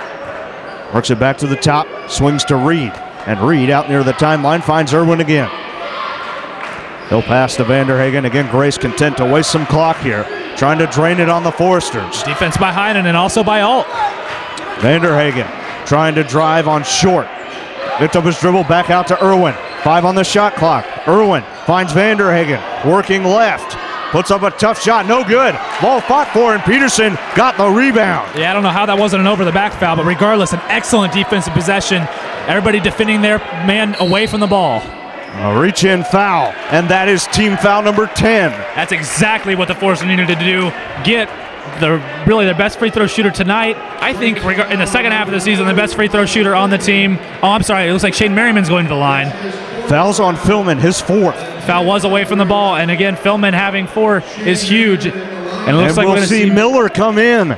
works it back to the top, swings to Reed, and Reed out near the timeline finds Irwin again. He'll pass to Vanderhagen. Again, Grace content to waste some clock here, trying to drain it on the Foresters. Defense by Heinen and also by Alt. Vanderhagen trying to drive on Short. Picked up his dribble, back out to Irwin. 5 on the shot clock. Irwin finds Vanderhagen, working left. Puts up a tough shot, no good. Ball fought for, and Peterson got the rebound. Yeah, I don't know how that wasn't an over-the-back foul, but regardless, an excellent defensive possession. Everybody defending their man away from the ball. A reach-in foul, and that is team foul number 10. That's exactly what the Foresters needed to do. Get really their best free throw shooter tonight. I think in the second half of the season, the best free throw shooter on the team. Oh, I'm sorry, it looks like Shane Merriman's going to the line. Fouls on Philman, his 4th. Foul was away from the ball, and again, Philman having 4 is huge. And it looks like we'll we're going to see Miller come in.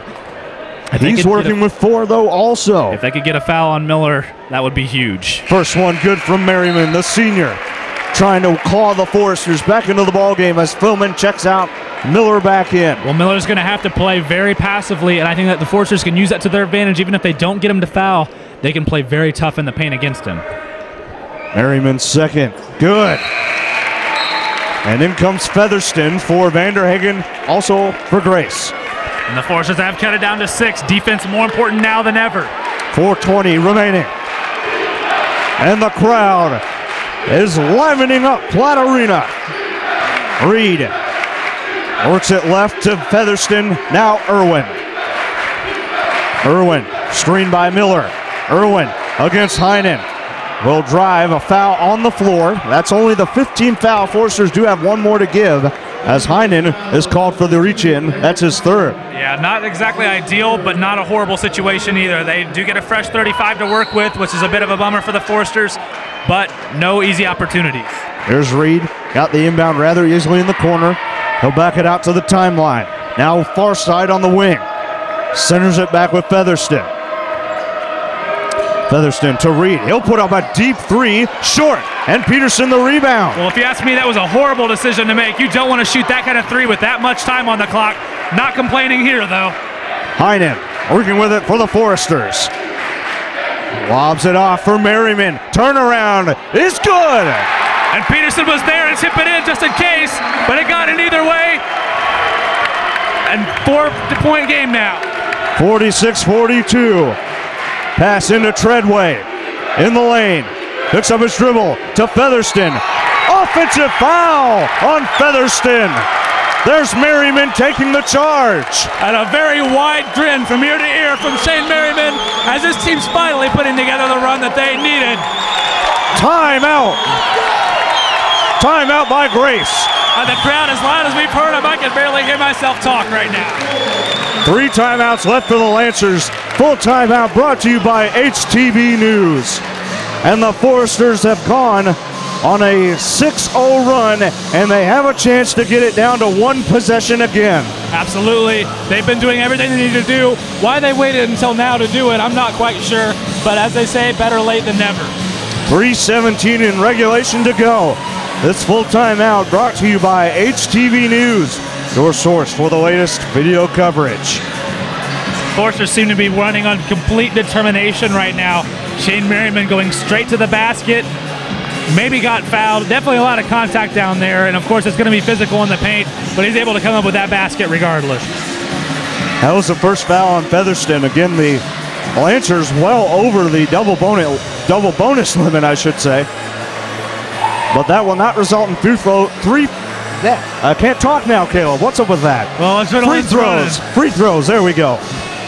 He's working with 4, though, also. If they could get a foul on Miller, that would be huge. First one good from Merriman, the senior. trying to claw the Foresters back into the ball game as Philman checks out, Miller back in. Well, Miller's going to have to play very passively, and I think that the Foresters can use that to their advantage. Even if they don't get him to foul, they can play very tough in the paint against him. Merriman's second. Good. And in comes Featherston for Vanderhagen, also for Grace. And the Foresters have cut it down to 6. Defense more important now than ever. 4:20 remaining. And the crowd is livening up Platt Arena. Reed works it left to Featherston. Now Irwin. Irwin screened by Miller. Irwin against Heinen. Will drive, a foul on the floor. That's only the 15th foul. Foresters do have one more to give as Heinen is called for the reach-in. That's his third. Yeah, not exactly ideal, but not a horrible situation either. They do get a fresh 35 to work with, which is a bit of a bummer for the Foresters, but no easy opportunities. Here's Reed. Got the inbound rather easily in the corner. He'll back it out to the timeline. Now far side on the wing. Centers it back with Featherston. Featherston to Reed. He'll put up a deep three, short, and Peterson the rebound. Well, if you ask me, that was a horrible decision to make. You don't want to shoot that kind of three with that much time on the clock. Not complaining here, though. Heinen working with it for the Foresters. Lobs it off for Merriman. Turnaround is good. And Peterson was there and tipped it in just in case, but it got in either way. And 4-point game now. 46-42. Pass into Treadway. In the lane. Picks up his dribble to Featherston. Offensive foul on Featherston. There's Merriman taking the charge. And a very wide grin from ear to ear from Shane Merriman as his team's finally putting together the run that they needed. Timeout. Timeout by Grace. And the crowd, as loud as we've heard them, I can barely hear myself talk right now. 3 timeouts left for the Lancers. Full timeout brought to you by HTV News. And the Foresters have gone on a 6-0 run, and they have a chance to get it down to 1 possession again. Absolutely. They've been doing everything they need to do. Why they waited until now to do it, I'm not quite sure. But as they say, better late than never. 3:17 in regulation to go. This full timeout brought to you by HTV News, your source for the latest video coverage. Foresters seem to be running on complete determination right now. Shane Merriman going straight to the basket. Maybe got fouled. Definitely a lot of contact down there. And, of course, it's going to be physical in the paint. But he's able to come up with that basket regardless. That was the first foul on Featherston. Again, the Lancers well over the double bonus limit, I should say. But that will not result in three. I can't talk now, Caleb. What's up with that? Well, it's been free throws. Free throws. There we go.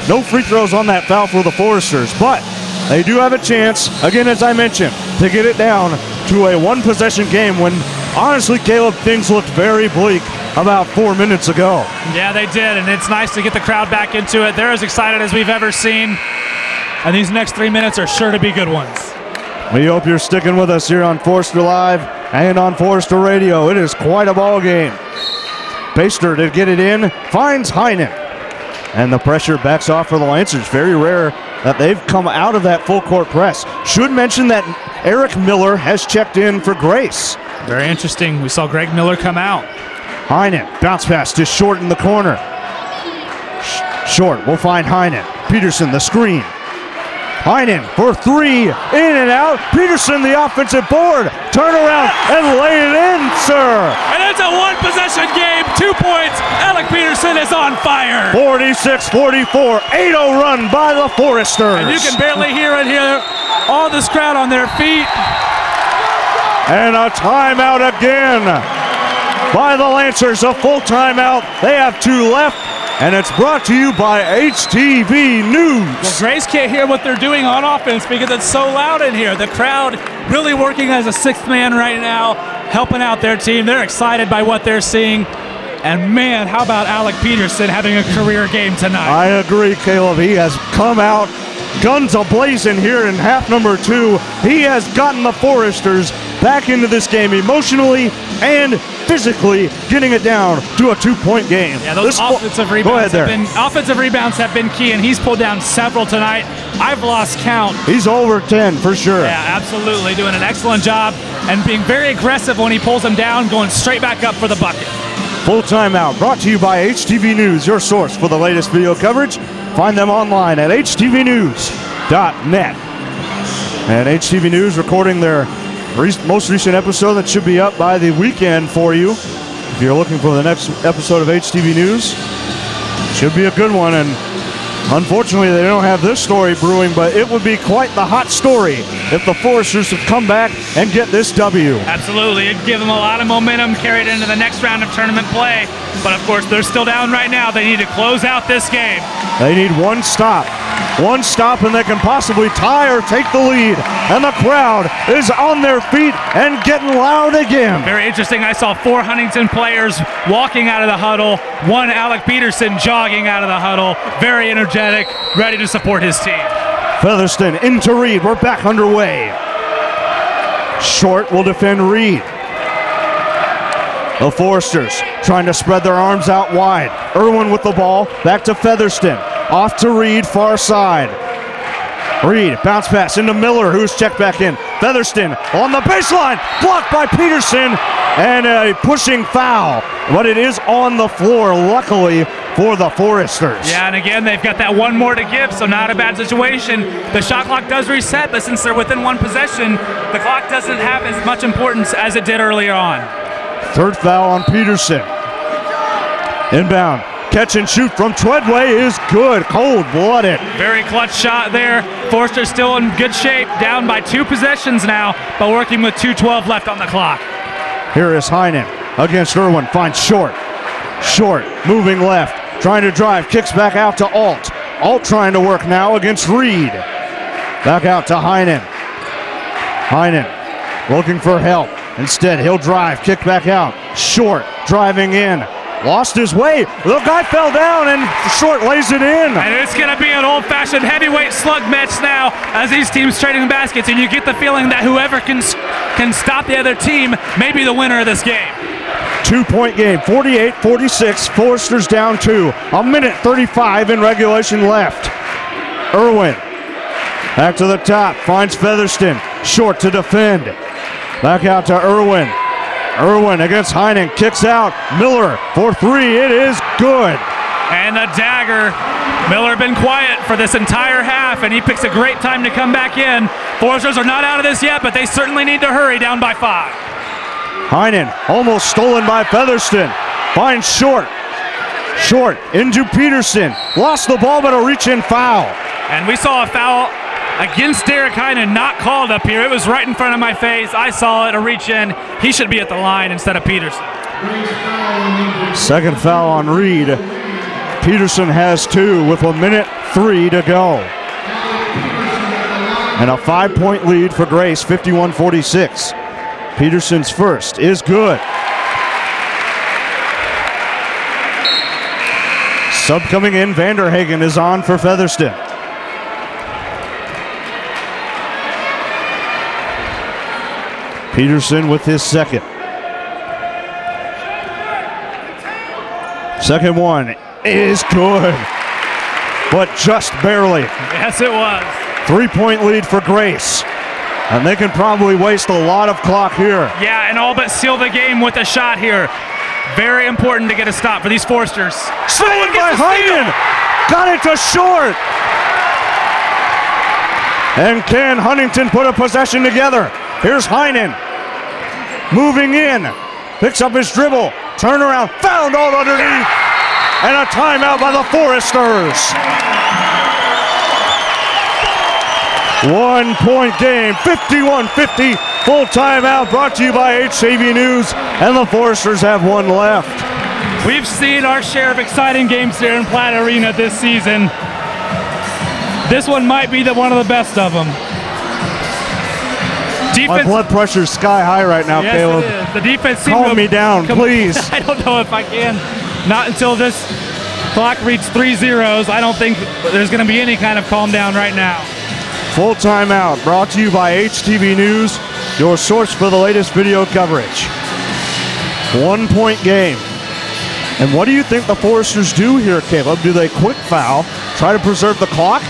No free throws on that foul for the Foresters, but they do have a chance, again, as I mentioned, to get it down to a 1-possession game when, honestly, Caleb, things looked very bleak about 4 minutes ago. Yeah, they did, and it's nice to get the crowd back into it. They're as excited as we've ever seen, and these next 3 minutes are sure to be good ones. We hope you're sticking with us here on Forester Live and on Forester Radio. It is quite a ball game. Baster to get it in, finds Heinen. And the pressure backs off for the Lancers. Very rare that they've come out of that full court press. Should mention that Eric Miller has checked in for Grace. Very interesting. We saw Greg Miller come out. Heinen, bounce pass to Short in the corner. Short will find Heinen. Peterson, the screen. Heinen for 3, in and out. Peterson, the offensive board. Turn around and lay it in, sir. And it's a 1-possession game. 2 points. Alec Peterson is on fire. 46-44, 8-0 run by the Foresters. And you can barely hear it here. All this crowd on their feet. And a timeout again by the Lancers. A full timeout. They have 2 left. And it's brought to you by HTV News. Well, Grace can't hear what they're doing on offense because it's so loud in here. The crowd really working as a 6th man right now, helping out their team. They're excited by what they're seeing. And, man, how about Alec Peterson having a career game tonight? I agree, Caleb. He has come out guns a-blazing here in half number 2. He has gotten the Foresters back into this game emotionally and physically, getting it down to a 2-point game. Yeah, those offensive rebounds have been key, and he's pulled down several tonight. I've lost count. He's over 10 for sure. Yeah, absolutely. Doing an excellent job and being very aggressive when he pulls him down, going straight back up for the bucket. Full timeout brought to you by HTV News, your source for the latest video coverage. Find them online at htvnews.net. And HTV News recording their most recent episode that should be up by the weekend for you. If you're looking for the next episode of HTV News, should be a good one. And unfortunately, they don't have this story brewing, but it would be quite the hot story if the Foresters would come back and get this W. Absolutely. It'd give them a lot of momentum carried into the next round of tournament play. But, of course, they're still down right now. They need to close out this game. They need one stop. One stop, and they can possibly tie or take the lead. And the crowd is on their feet and getting loud again. Very interesting. I saw 4 Huntington players walking out of the huddle. 1 Alec Peterson jogging out of the huddle. Very energetic, ready to support his team. Featherston into Reed. We're back underway. Short will defend Reed. The Foresters trying to spread their arms out wide. Irwin with the ball. Back to Featherston. Off to Reed, far side. Reed, bounce pass into Miller, who's checked back in. Featherston on the baseline. Blocked by Peterson. And a pushing foul. But it is on the floor, luckily, for the Foresters. Yeah, and again, they've got that one more to give, so not a bad situation. The shot clock does reset, but since they're within one possession, the clock doesn't have as much importance as it did earlier on. Third foul on Peterson. Inbound. Catch and shoot from Treadway is good. Cold-blooded. Very clutch shot there. Forster's still in good shape, down by 2 possessions now, but working with 2:12 left on the clock. Here is Heinen against Irwin. Finds Short. Short moving left. Trying to drive. Kicks back out to Alt. Alt trying to work now against Reed. Back out to Heinen. Heinen looking for help. Instead, he'll drive. Kick back out. Short driving in. Lost his way. The guy fell down and Short lays it in. And it's going to be an old-fashioned heavyweight slug match now as these teams trading baskets, and you get the feeling that whoever can stop the other team may be the winner of this game. 2-point game, 48-46. Foresters down 2. 1:35 in regulation left. Irwin back to the top. Finds Featherston. Short to defend. Back out to Irwin. Irwin against Heinen. Kicks out. Miller for 3. It is good. And a dagger. Miller been quiet for this entire half, and he picks a great time to come back in. Foresters are not out of this yet, but they certainly need to hurry, down by 5. Heinen almost stolen by Featherston. Finds Short. Short into Peterson. Lost the ball, but a reach-in foul. And we saw a foul against Derek Heinen, not called up here. It was right in front of my face. I saw it, a reach in. He should be at the line instead of Peterson. Second foul on Reed. Peterson has 2 with 1:03 to go. And a 5-point lead for Grace, 51-46. Peterson's first is good. Sub coming in, Vanderhagen is on for Featherston. Peterson with his second. Second one is good, but just barely. Yes, it was. 3-point lead for Grace. And they can probably waste a lot of clock here. Yeah, and all but seal the game with a shot here. Very important to get a stop for these Foresters. Stolen by Heinen. Got it to Short. And can Huntington put a possession together? Here's Heinen. Moving in. Picks up his dribble. Turnaround. Found all underneath. And a timeout by the Foresters. 1-point game. 51-50. Full timeout brought to you by HTV News. And the Foresters have 1 left. We've seen our share of exciting games here in Platt Arena this season. This one might be one of the best of them. My blood pressure's sky high right now, yes, Caleb. It is. The defense seemed Calm me down, please. I don't know if I can. Not until this clock reaches 3 zeros. I don't think there's going to be any kind of calm down right now. Full timeout brought to you by HTV News, your source for the latest video coverage. 1-point game. And what do you think the Foresters do here, Caleb? Do they quick foul, try to preserve the clock,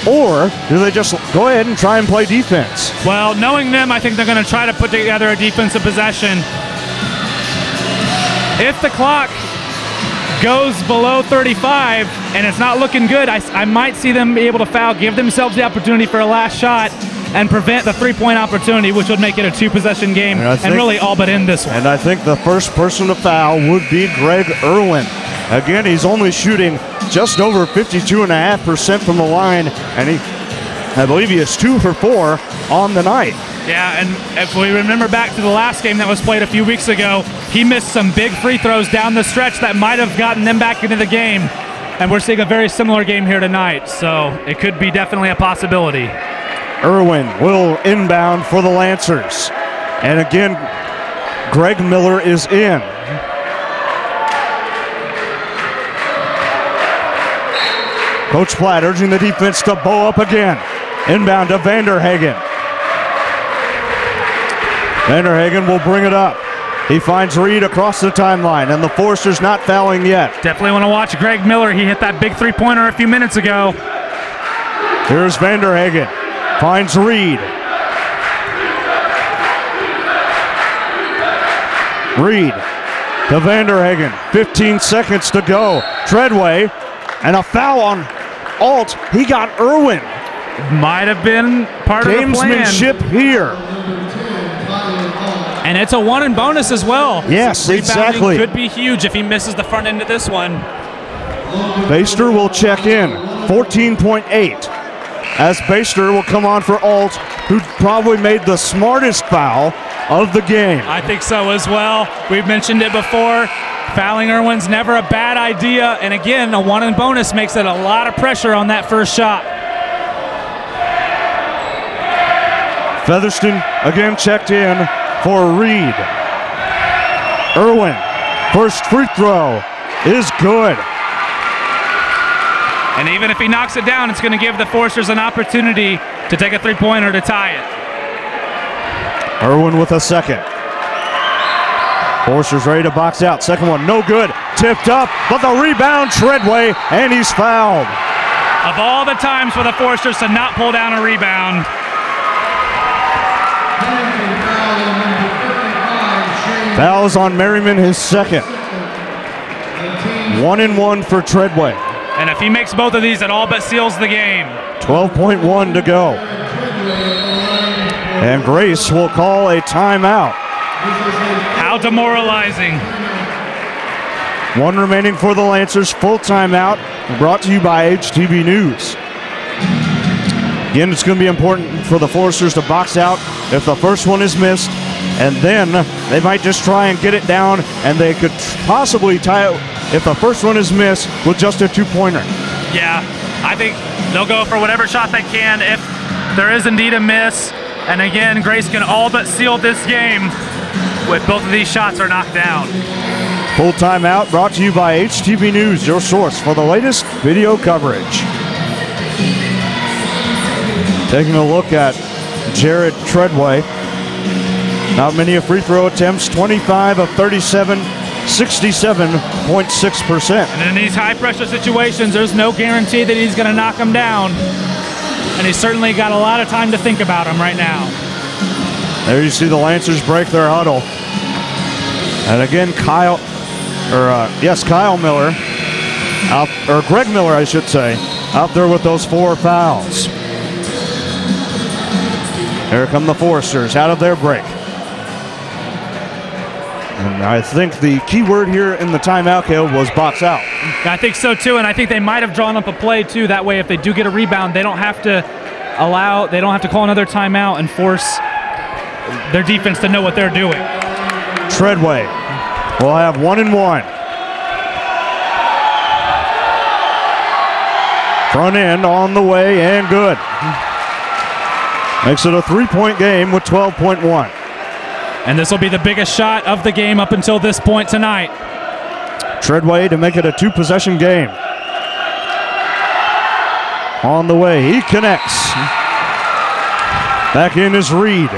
or do they just go ahead and try and play defense? Well, knowing them, I think they're going to try to put together a defensive possession. If the clock goes below 35 and it's not looking good, I might see them be able to foul, give themselves the opportunity for a last shot, and prevent the three-point opportunity, which would make it a two-possession game and really all but end this one. And I think the first person to foul would be Greg Irwin. Again, he's only shooting just over 52.5% from the line, and I believe he is 2 for 4 on the night. Yeah, and if we remember back to the last game that was played a few weeks ago, he missed some big free throws down the stretch that might have gotten them back into the game. And we're seeing a very similar game here tonight, so it could be definitely a possibility. Irwin will inbound for the Lancers. And again, Greg Miller is in. Coach Platt urging the defense to bow up again. Inbound to Vanderhagen. Vanderhagen will bring it up. He finds Reed across the timeline, and the Foresters not fouling yet. Definitely want to watch Greg Miller. He hit that big three-pointer a few minutes ago. Here's Vanderhagen. Finds Reed. Reed to Vanderhagen. 15 seconds to go. Treadway, and a foul on Alt. He got Irwin. Might have been part of the plan. Gamesmanship here. And it's a one and bonus as well. Yes, so exactly. Could be huge if he misses the front end of this one. Baster will check in. 14.8. As Baster will come on for Alt, who probably made the smartest foul of the game. I think so as well. We've mentioned it before. Fouling Irwin's never a bad idea. And again, a one and bonus makes it a lot of pressure on that first shot. Featherston again checked in for Reed. Irwin, first free throw is good. And even if he knocks it down, it's going to give the Foresters an opportunity to take a three-pointer to tie it. Irwin with a second. Foresters ready to box out. Second one, no good. Tipped up, but the rebound, Treadway, and he's fouled. Of all the times for the Foresters to not pull down a rebound. Fouls on Merriman, his second. 1-and-1 for Treadway. And if he makes both of these, it all but seals the game. 12.1 to go. And Grace will call a timeout. How demoralizing. One remaining for the Lancers. Full timeout. Brought to you by HTV News. Again, it's going to be important for the Foresters to box out if the first one is missed. And then they might just try and get it down, and they could possibly tie it if the first one is missed with just a two-pointer. Yeah, I think they'll go for whatever shot they can if there is indeed a miss. And again, Grace can all but seal this game with both of these shots are knocked down. Full timeout brought to you by HTV News, your source for the latest video coverage. Taking a look at Jared Treadway. Not many free throw attempts, 25 of 37, 67.6%. And in these high pressure situations, there's no guarantee that he's going to knock him down. And he's certainly got a lot of time to think about him right now. There you see the Lancers break their huddle. And again, Kyle Miller, Greg Miller, I should say, out there with those 4 fouls. Here come the Foresters out of their break. And I think the key word here in the timeout, Caleb, was box out. I think so too, and I think they might have drawn up a play too. That way, if they do get a rebound, they don't have to call another timeout and force their defense to know what they're doing. Treadway will have 1-and-1. Front end on the way and good. Makes it a 3-point game with 12.1. And this will be the biggest shot of the game up until this point tonight. Treadway to make it a 2-possession game. On the way, he connects. Back in is Reed.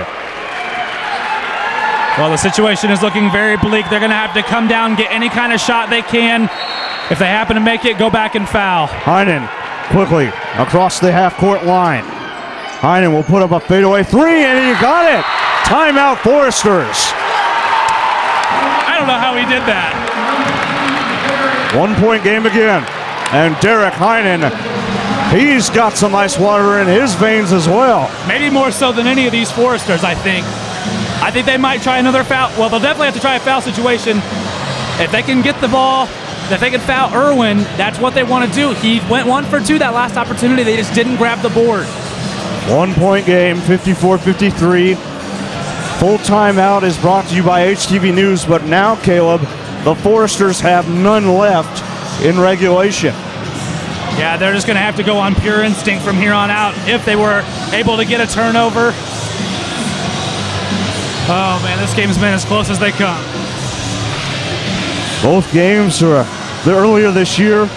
Well, the situation is looking very bleak. They're going to have to come down, get any kind of shot they can. If they happen to make it, go back and foul. Heinen quickly across the half-court line. Heinen will put up a fadeaway three, and he got it. Timeout, Foresters. I don't know how he did that. 1 point game again. And Derek Heinen, he's got some ice water in his veins as well. Maybe more so than any of these Foresters, I think. I think they might try another foul. Well, they'll definitely have to try a foul situation. If they can get the ball, if they can foul Irwin, that's what they want to do. He went 1 for 2 that last opportunity. They just didn't grab the board. 1 point game, 54-53. Full timeout is brought to you by HTV News, but now, Caleb, the Foresters have none left in regulation. Yeah, they're just going to have to go on pure instinct from here on out if they were able to get a turnover. Oh, man, this game's been as close as they come. Both games are earlier this year,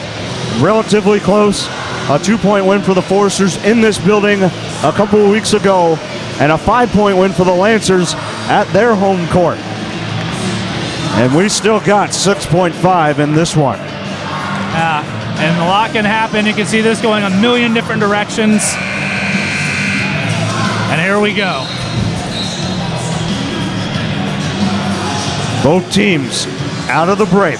relatively close. A 2-point win for the Foresters in this building a couple of weeks ago, and a 5-point win for the Lancers at their home court. And we still got 6.5 in this one. And a lot can happen. You can see this going a million different directions. And here we go. Both teams out of the break.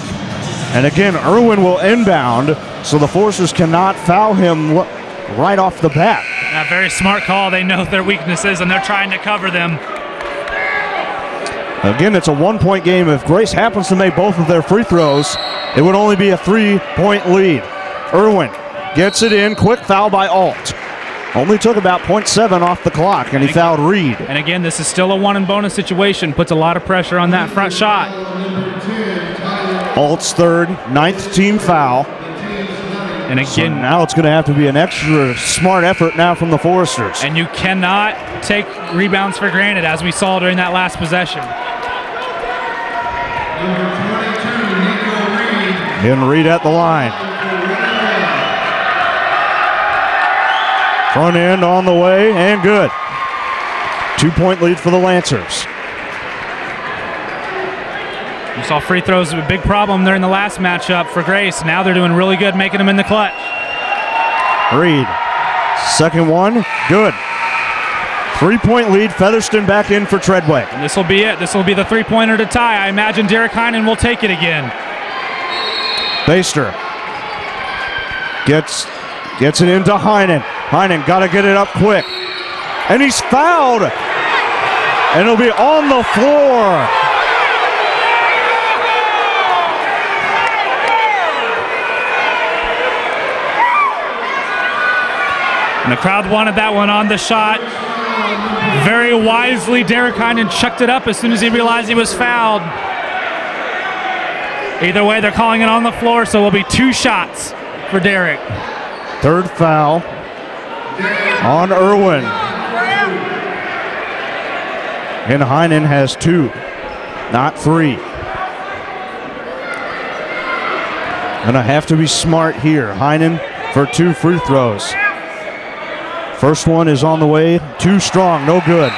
And again, Irwin will inbound, so the Foresters cannot foul him right off the bat. A very smart call. They know their weaknesses, and they're trying to cover them. Again, it's a 1-point game. If Grace happens to make both of their free throws, it would only be a 3-point lead. Irwin gets it in. Quick foul by Alt. Only took about 0.7 off the clock, and he fouled Reed. And again, this is still a 1-and-bonus situation. Puts a lot of pressure on that front shot. Alt's third, 9th team foul. And again, so now it's going to have to be an extra smart effort now from the Foresters. And you cannot take rebounds for granted, as we saw during that last possession. And Reed at the line. Front end on the way, and good. 2-point lead for the Lancers. You saw free throws a big problem during the last matchup for Grace. Now they're doing really good, making them in the clutch. Reed, second one, good. 3-point lead, Featherston back in for Treadway. And this will be it. This will be the 3-pointer to tie. I imagine Derek Heinen will take it again. Baster gets it into Heinen. Heinen got to get it up quick. And he's fouled. And it'll be on the floor. And the crowd wanted that one on the shot. Very wisely, Derek Heinen chucked it up as soon as he realized he was fouled. Either way, they're calling it on the floor, so it will be 2 shots for Derek. Third foul on Irwin. And Heinen has 2, not 3. Gonna have to be smart here. Heinen for 2 free throws. First one is on the way, too strong, no good.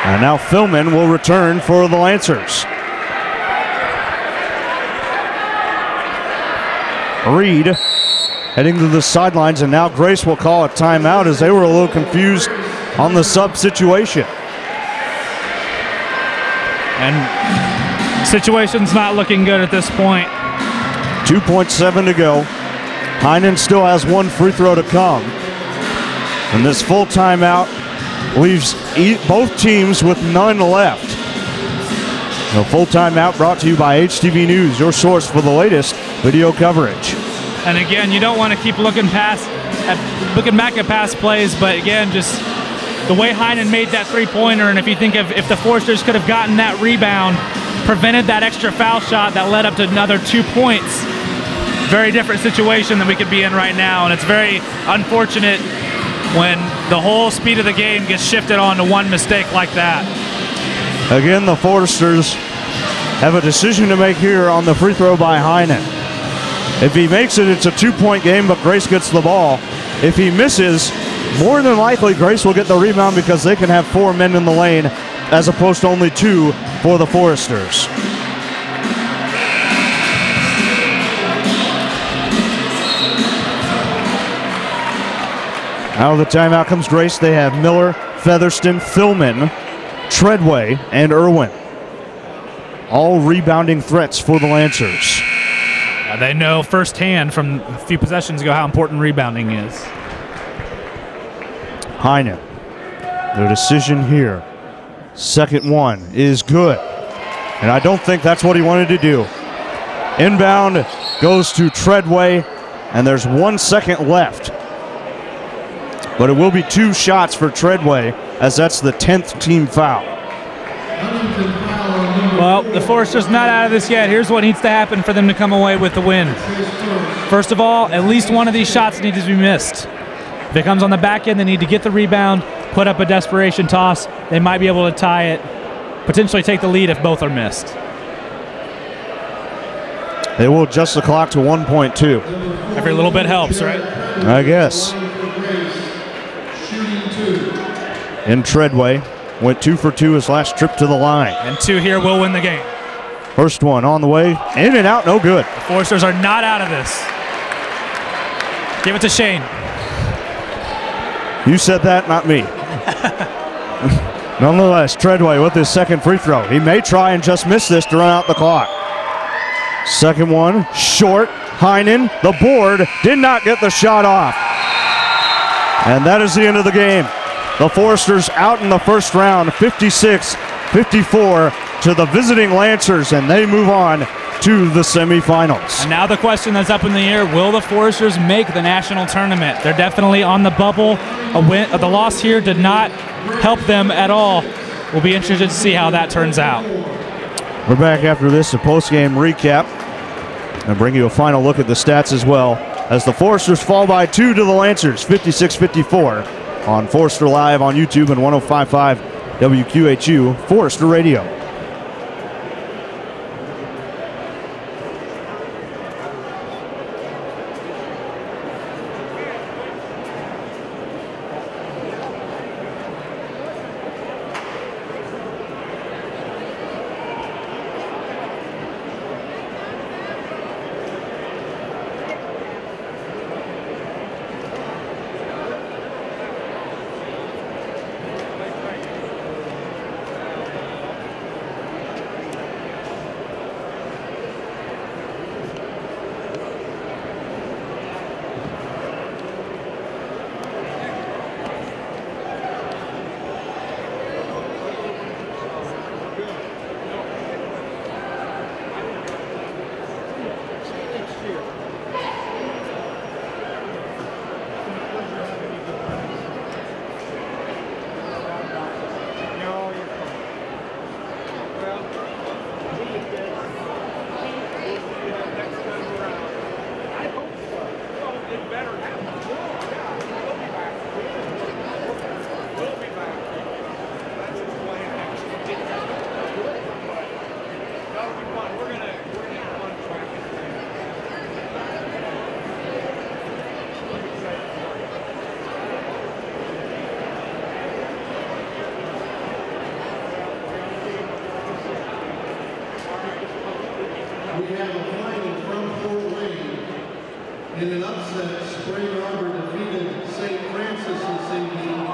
And now Philman will return for the Lancers. Reed heading to the sidelines, and now Grace will call a timeout as they were a little confused on the sub situation. And situation's not looking good at this point. 2.7 to go. Heinen still has 1 free throw to come. And this full timeout leaves both teams with none left. The full timeout brought to you by HTV News, your source for the latest video coverage. And again, you don't want to keep looking back at past plays, but again, just the way Heinen made that 3-pointer, and if you think of if the Foresters could have gotten that rebound, prevented that extra foul shot that led up to another 2 points, very different situation than we could be in right now. And it's very unfortunate when the whole speed of the game gets shifted onto one mistake like that. Again, the Foresters have a decision to make here on the free throw by Heinen. If he makes it, it's a 2-point game, but Grace gets the ball. If he misses, more than likely Grace will get the rebound because they can have 4 men in the lane as opposed to only 2 for the Foresters. Out of the timeout comes Grace. They have Miller, Featherston, Philman, Treadway, and Irwin. All rebounding threats for the Lancers. They know firsthand from a few possessions ago how important rebounding is. Heinen. The decision here. Second one is good. And I don't think that's what he wanted to do. Inbound goes to Treadway, and there's 1 second left. But it will be 2 shots for Treadway, as that's the 10th team foul. Well, the Foresters not out of this yet. Here's what needs to happen for them to come away with the win. First of all, at least one of these shots needs to be missed. If it comes on the back end, they need to get the rebound, put up a desperation toss. They might be able to tie it, potentially take the lead if both are missed. They will adjust the clock to 1.2. Every little bit helps, right? I guess. In Treadway. Went 2 for 2 his last trip to the line. And 2 here will win the game. First one on the way. In and out, no good. The Foresters are not out of this. Give it to Shane. You said that, not me. Nonetheless, Treadway with his second free throw. He may try and just miss this to run out the clock. Second one, short. Heinen, the board, did not get the shot off. And that is the end of the game. The Foresters out in the first round, 56-54 to the visiting Lancers, and they move on to the semifinals. And now the question that's up in the air, will the Foresters make the national tournament? They're definitely on the bubble. The loss here did not help them at all. We'll be interested to see how that turns out. We're back after this, a post-game recap, and bring you a final look at the stats as well, as the Foresters fall by 2 to the Lancers, 56-54. On Forester Live on YouTube and 105.5 WQHU Forester Radio. We have a final from Fort Wayne. In an upset, Spring Arbor defeated St. Francis this evening,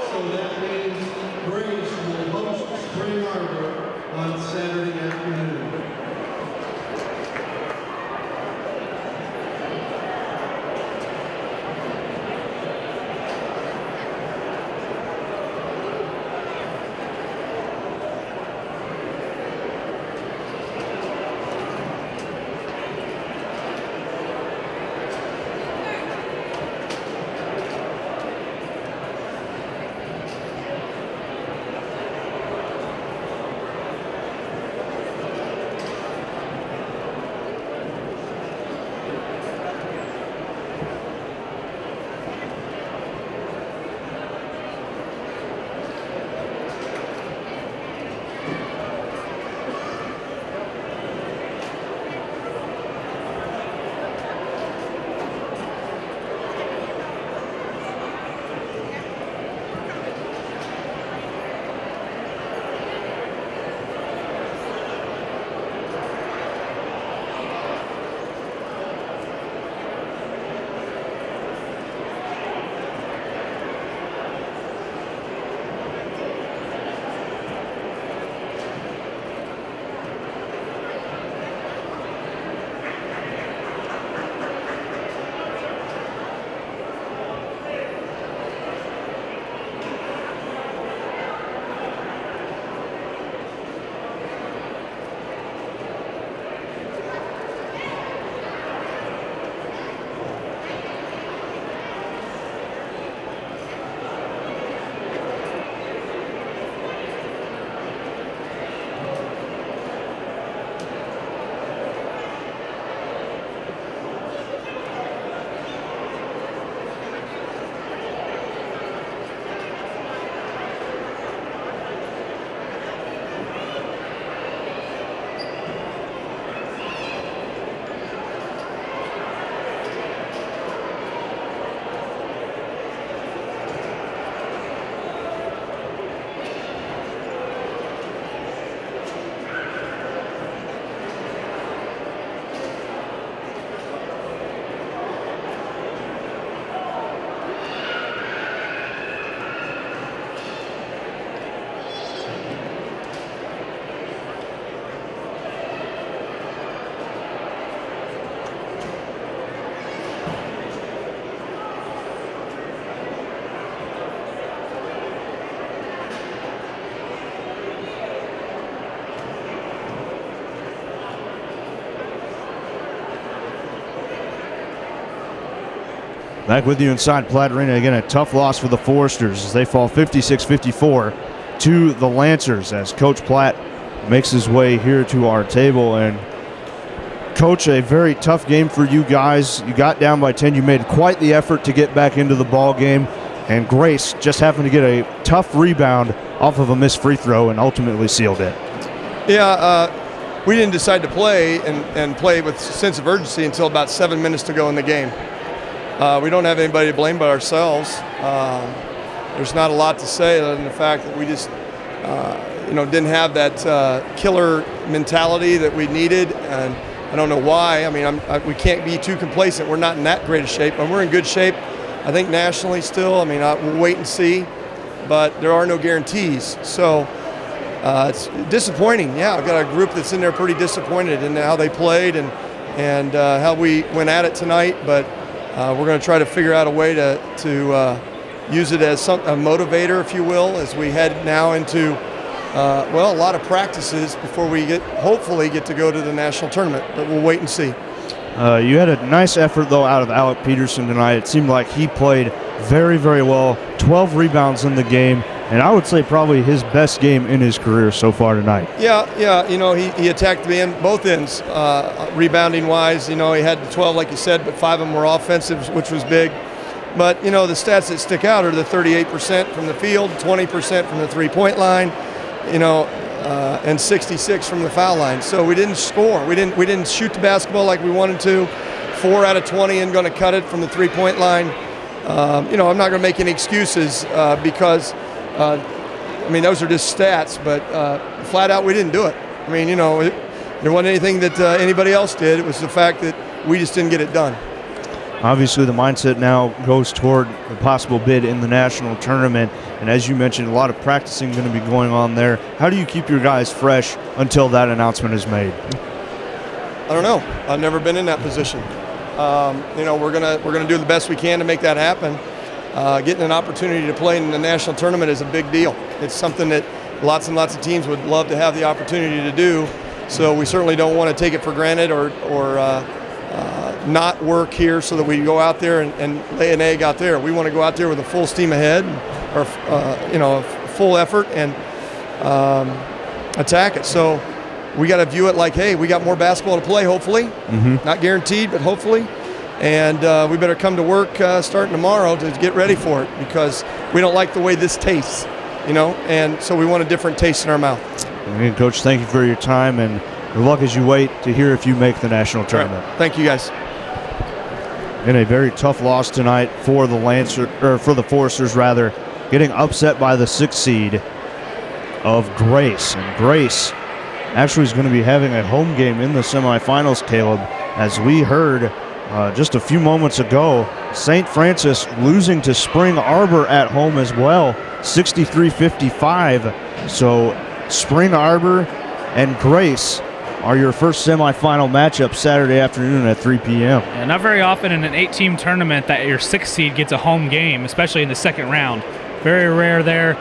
so that means Grace will host Spring Arbor on Saturday afternoon. Back with you inside Platte Arena. Again, a tough loss for the Foresters as they fall 56-54 to the Lancers as Coach Platte makes his way here to our table. And Coach, a very tough game for you guys. You got down by 10. You made quite the effort to get back into the ball game. And Grace just happened to get a tough rebound off of a missed free throw and ultimately sealed it. Yeah, we didn't decide to play and play with a sense of urgency until about 7 minutes to go in the game. We don't have anybody to blame but ourselves. There's not a lot to say other than the fact that we just, didn't have that killer mentality that we needed, and I don't know why. I mean, we can't be too complacent. We're not in that great a shape, and we're in good shape, I think, nationally still. I mean, we'll wait and see, but there are no guarantees. So it's disappointing. Yeah, I've got a group that's in there pretty disappointed in how they played and how we went at it tonight, but we're going to try to figure out a way to use it as a motivator, if you will, as we head now into a lot of practices before we hopefully get to go to the national tournament. But we'll wait and see. You had a nice effort, though, out of Alec Peterson tonight. It seemed like he played very, very well. 12 rebounds in the game, and I would say probably his best game in his career so far tonight. Yeah. He attacked both ends, rebounding-wise. He had the 12, like you said, but 5 of them were offensive, which was big. But, the stats that stick out are the 38% from the field, 20% from the three-point line, and 66 from the foul line. So we didn't score. We didn't shoot the basketball like we wanted to. 4 out of 20 and going to cut it from the three-point line. I'm not going to make any excuses because, those are just stats. But flat out, we didn't do it. I mean, there wasn't anything that anybody else did. It was the fact that we just didn't get it done. Obviously, the mindset now goes toward a possible bid in the national tournament. And as you mentioned, a lot of practicing going to be going on there. How do you keep your guys fresh until that announcement is made? I don't know. I've never been in that position. We're gonna do the best we can to make that happen. Getting an opportunity to play in the national tournament is a big deal. It's something that lots and lots of teams would love to have the opportunity to do. So we certainly don't want to take it for granted or not work here so that we go out there and lay an egg out there. We want to go out there with a full steam ahead, or full effort and attack it. So we got to view it like, hey, we got more basketball to play, hopefully. Mm-hmm. Not guaranteed, but hopefully. And we better come to work starting tomorrow to get ready for it because we don't like the way this tastes, and so we want a different taste in our mouth. Again, Coach, thank you for your time, and good luck as you wait to hear if you make the national tournament. Right. Thank you, guys. In a very tough loss tonight for the Foresters, getting upset by the 6th seed of Grace. And Grace actually is going to be having a home game in the semifinals, Caleb, as we heard just a few moments ago. St. Francis losing to Spring Arbor at home as well, 63-55. So Spring Arbor and Grace are your first semifinal matchup Saturday afternoon at 3 p.m. Yeah, not very often in an 8-team tournament that your 6th seed gets a home game, especially in the second round. Very rare there,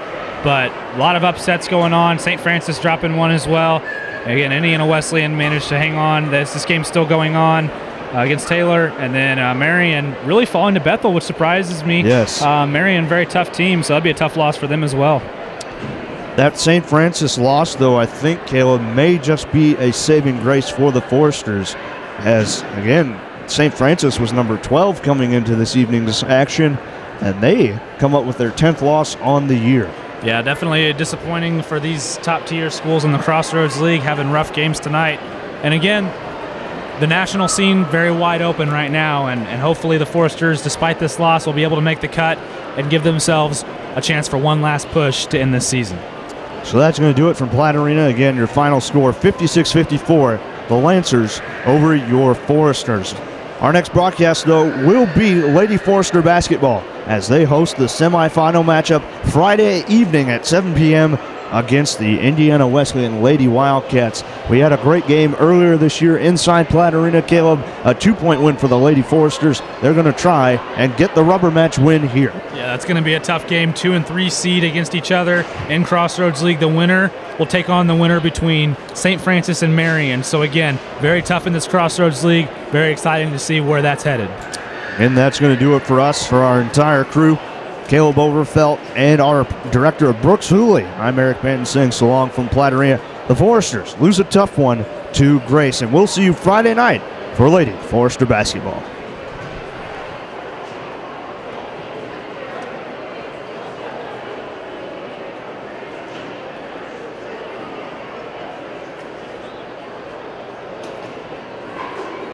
but a lot of upsets going on. St. Francis dropping one as well. Again, Indiana Wesleyan managed to hang on. This game's still going on against Taylor. And then Marion really falling to Bethel, which surprises me. Yes. Marion, very tough team, so that'd be a tough loss for them as well. That St. Francis loss, though, I think, Caleb, may just be a saving grace for the Foresters as, again, St. Francis was number 12 coming into this evening's action, and they come up with their 10th loss on the year. Yeah, definitely disappointing for these top-tier schools in the Crossroads League, having rough games tonight. And again, the national scene very wide open right now, and hopefully the Foresters, despite this loss, will be able to make the cut and give themselves a chance for one last push to end this season. So that's going to do it from Platte Arena. Again, your final score, 56-54, the Lancers over your Foresters. Our next broadcast, though, will be Lady Forester basketball as they host the semifinal matchup Friday evening at 7 p.m. against the Indiana Wesleyan Lady Wildcats. We had a great game earlier this year inside Platte Arena, Caleb. A 2-point win for the Lady Foresters. They're going to try and get the rubber match win here. Yeah, that's going to be a tough game. 2 and 3 seed against each other in Crossroads League. The winner will take on the winner between St. Francis and Marion. So again, very tough in this Crossroads League. Very exciting to see where that's headed. And that's going to do it for us, for our entire crew. Caleb Overfelt and our director of Brooks Hooley. I'm Eric Banton saying so long from Platte Arena. The Foresters lose a tough one to Grace, and we'll see you Friday night for Lady Forester basketball.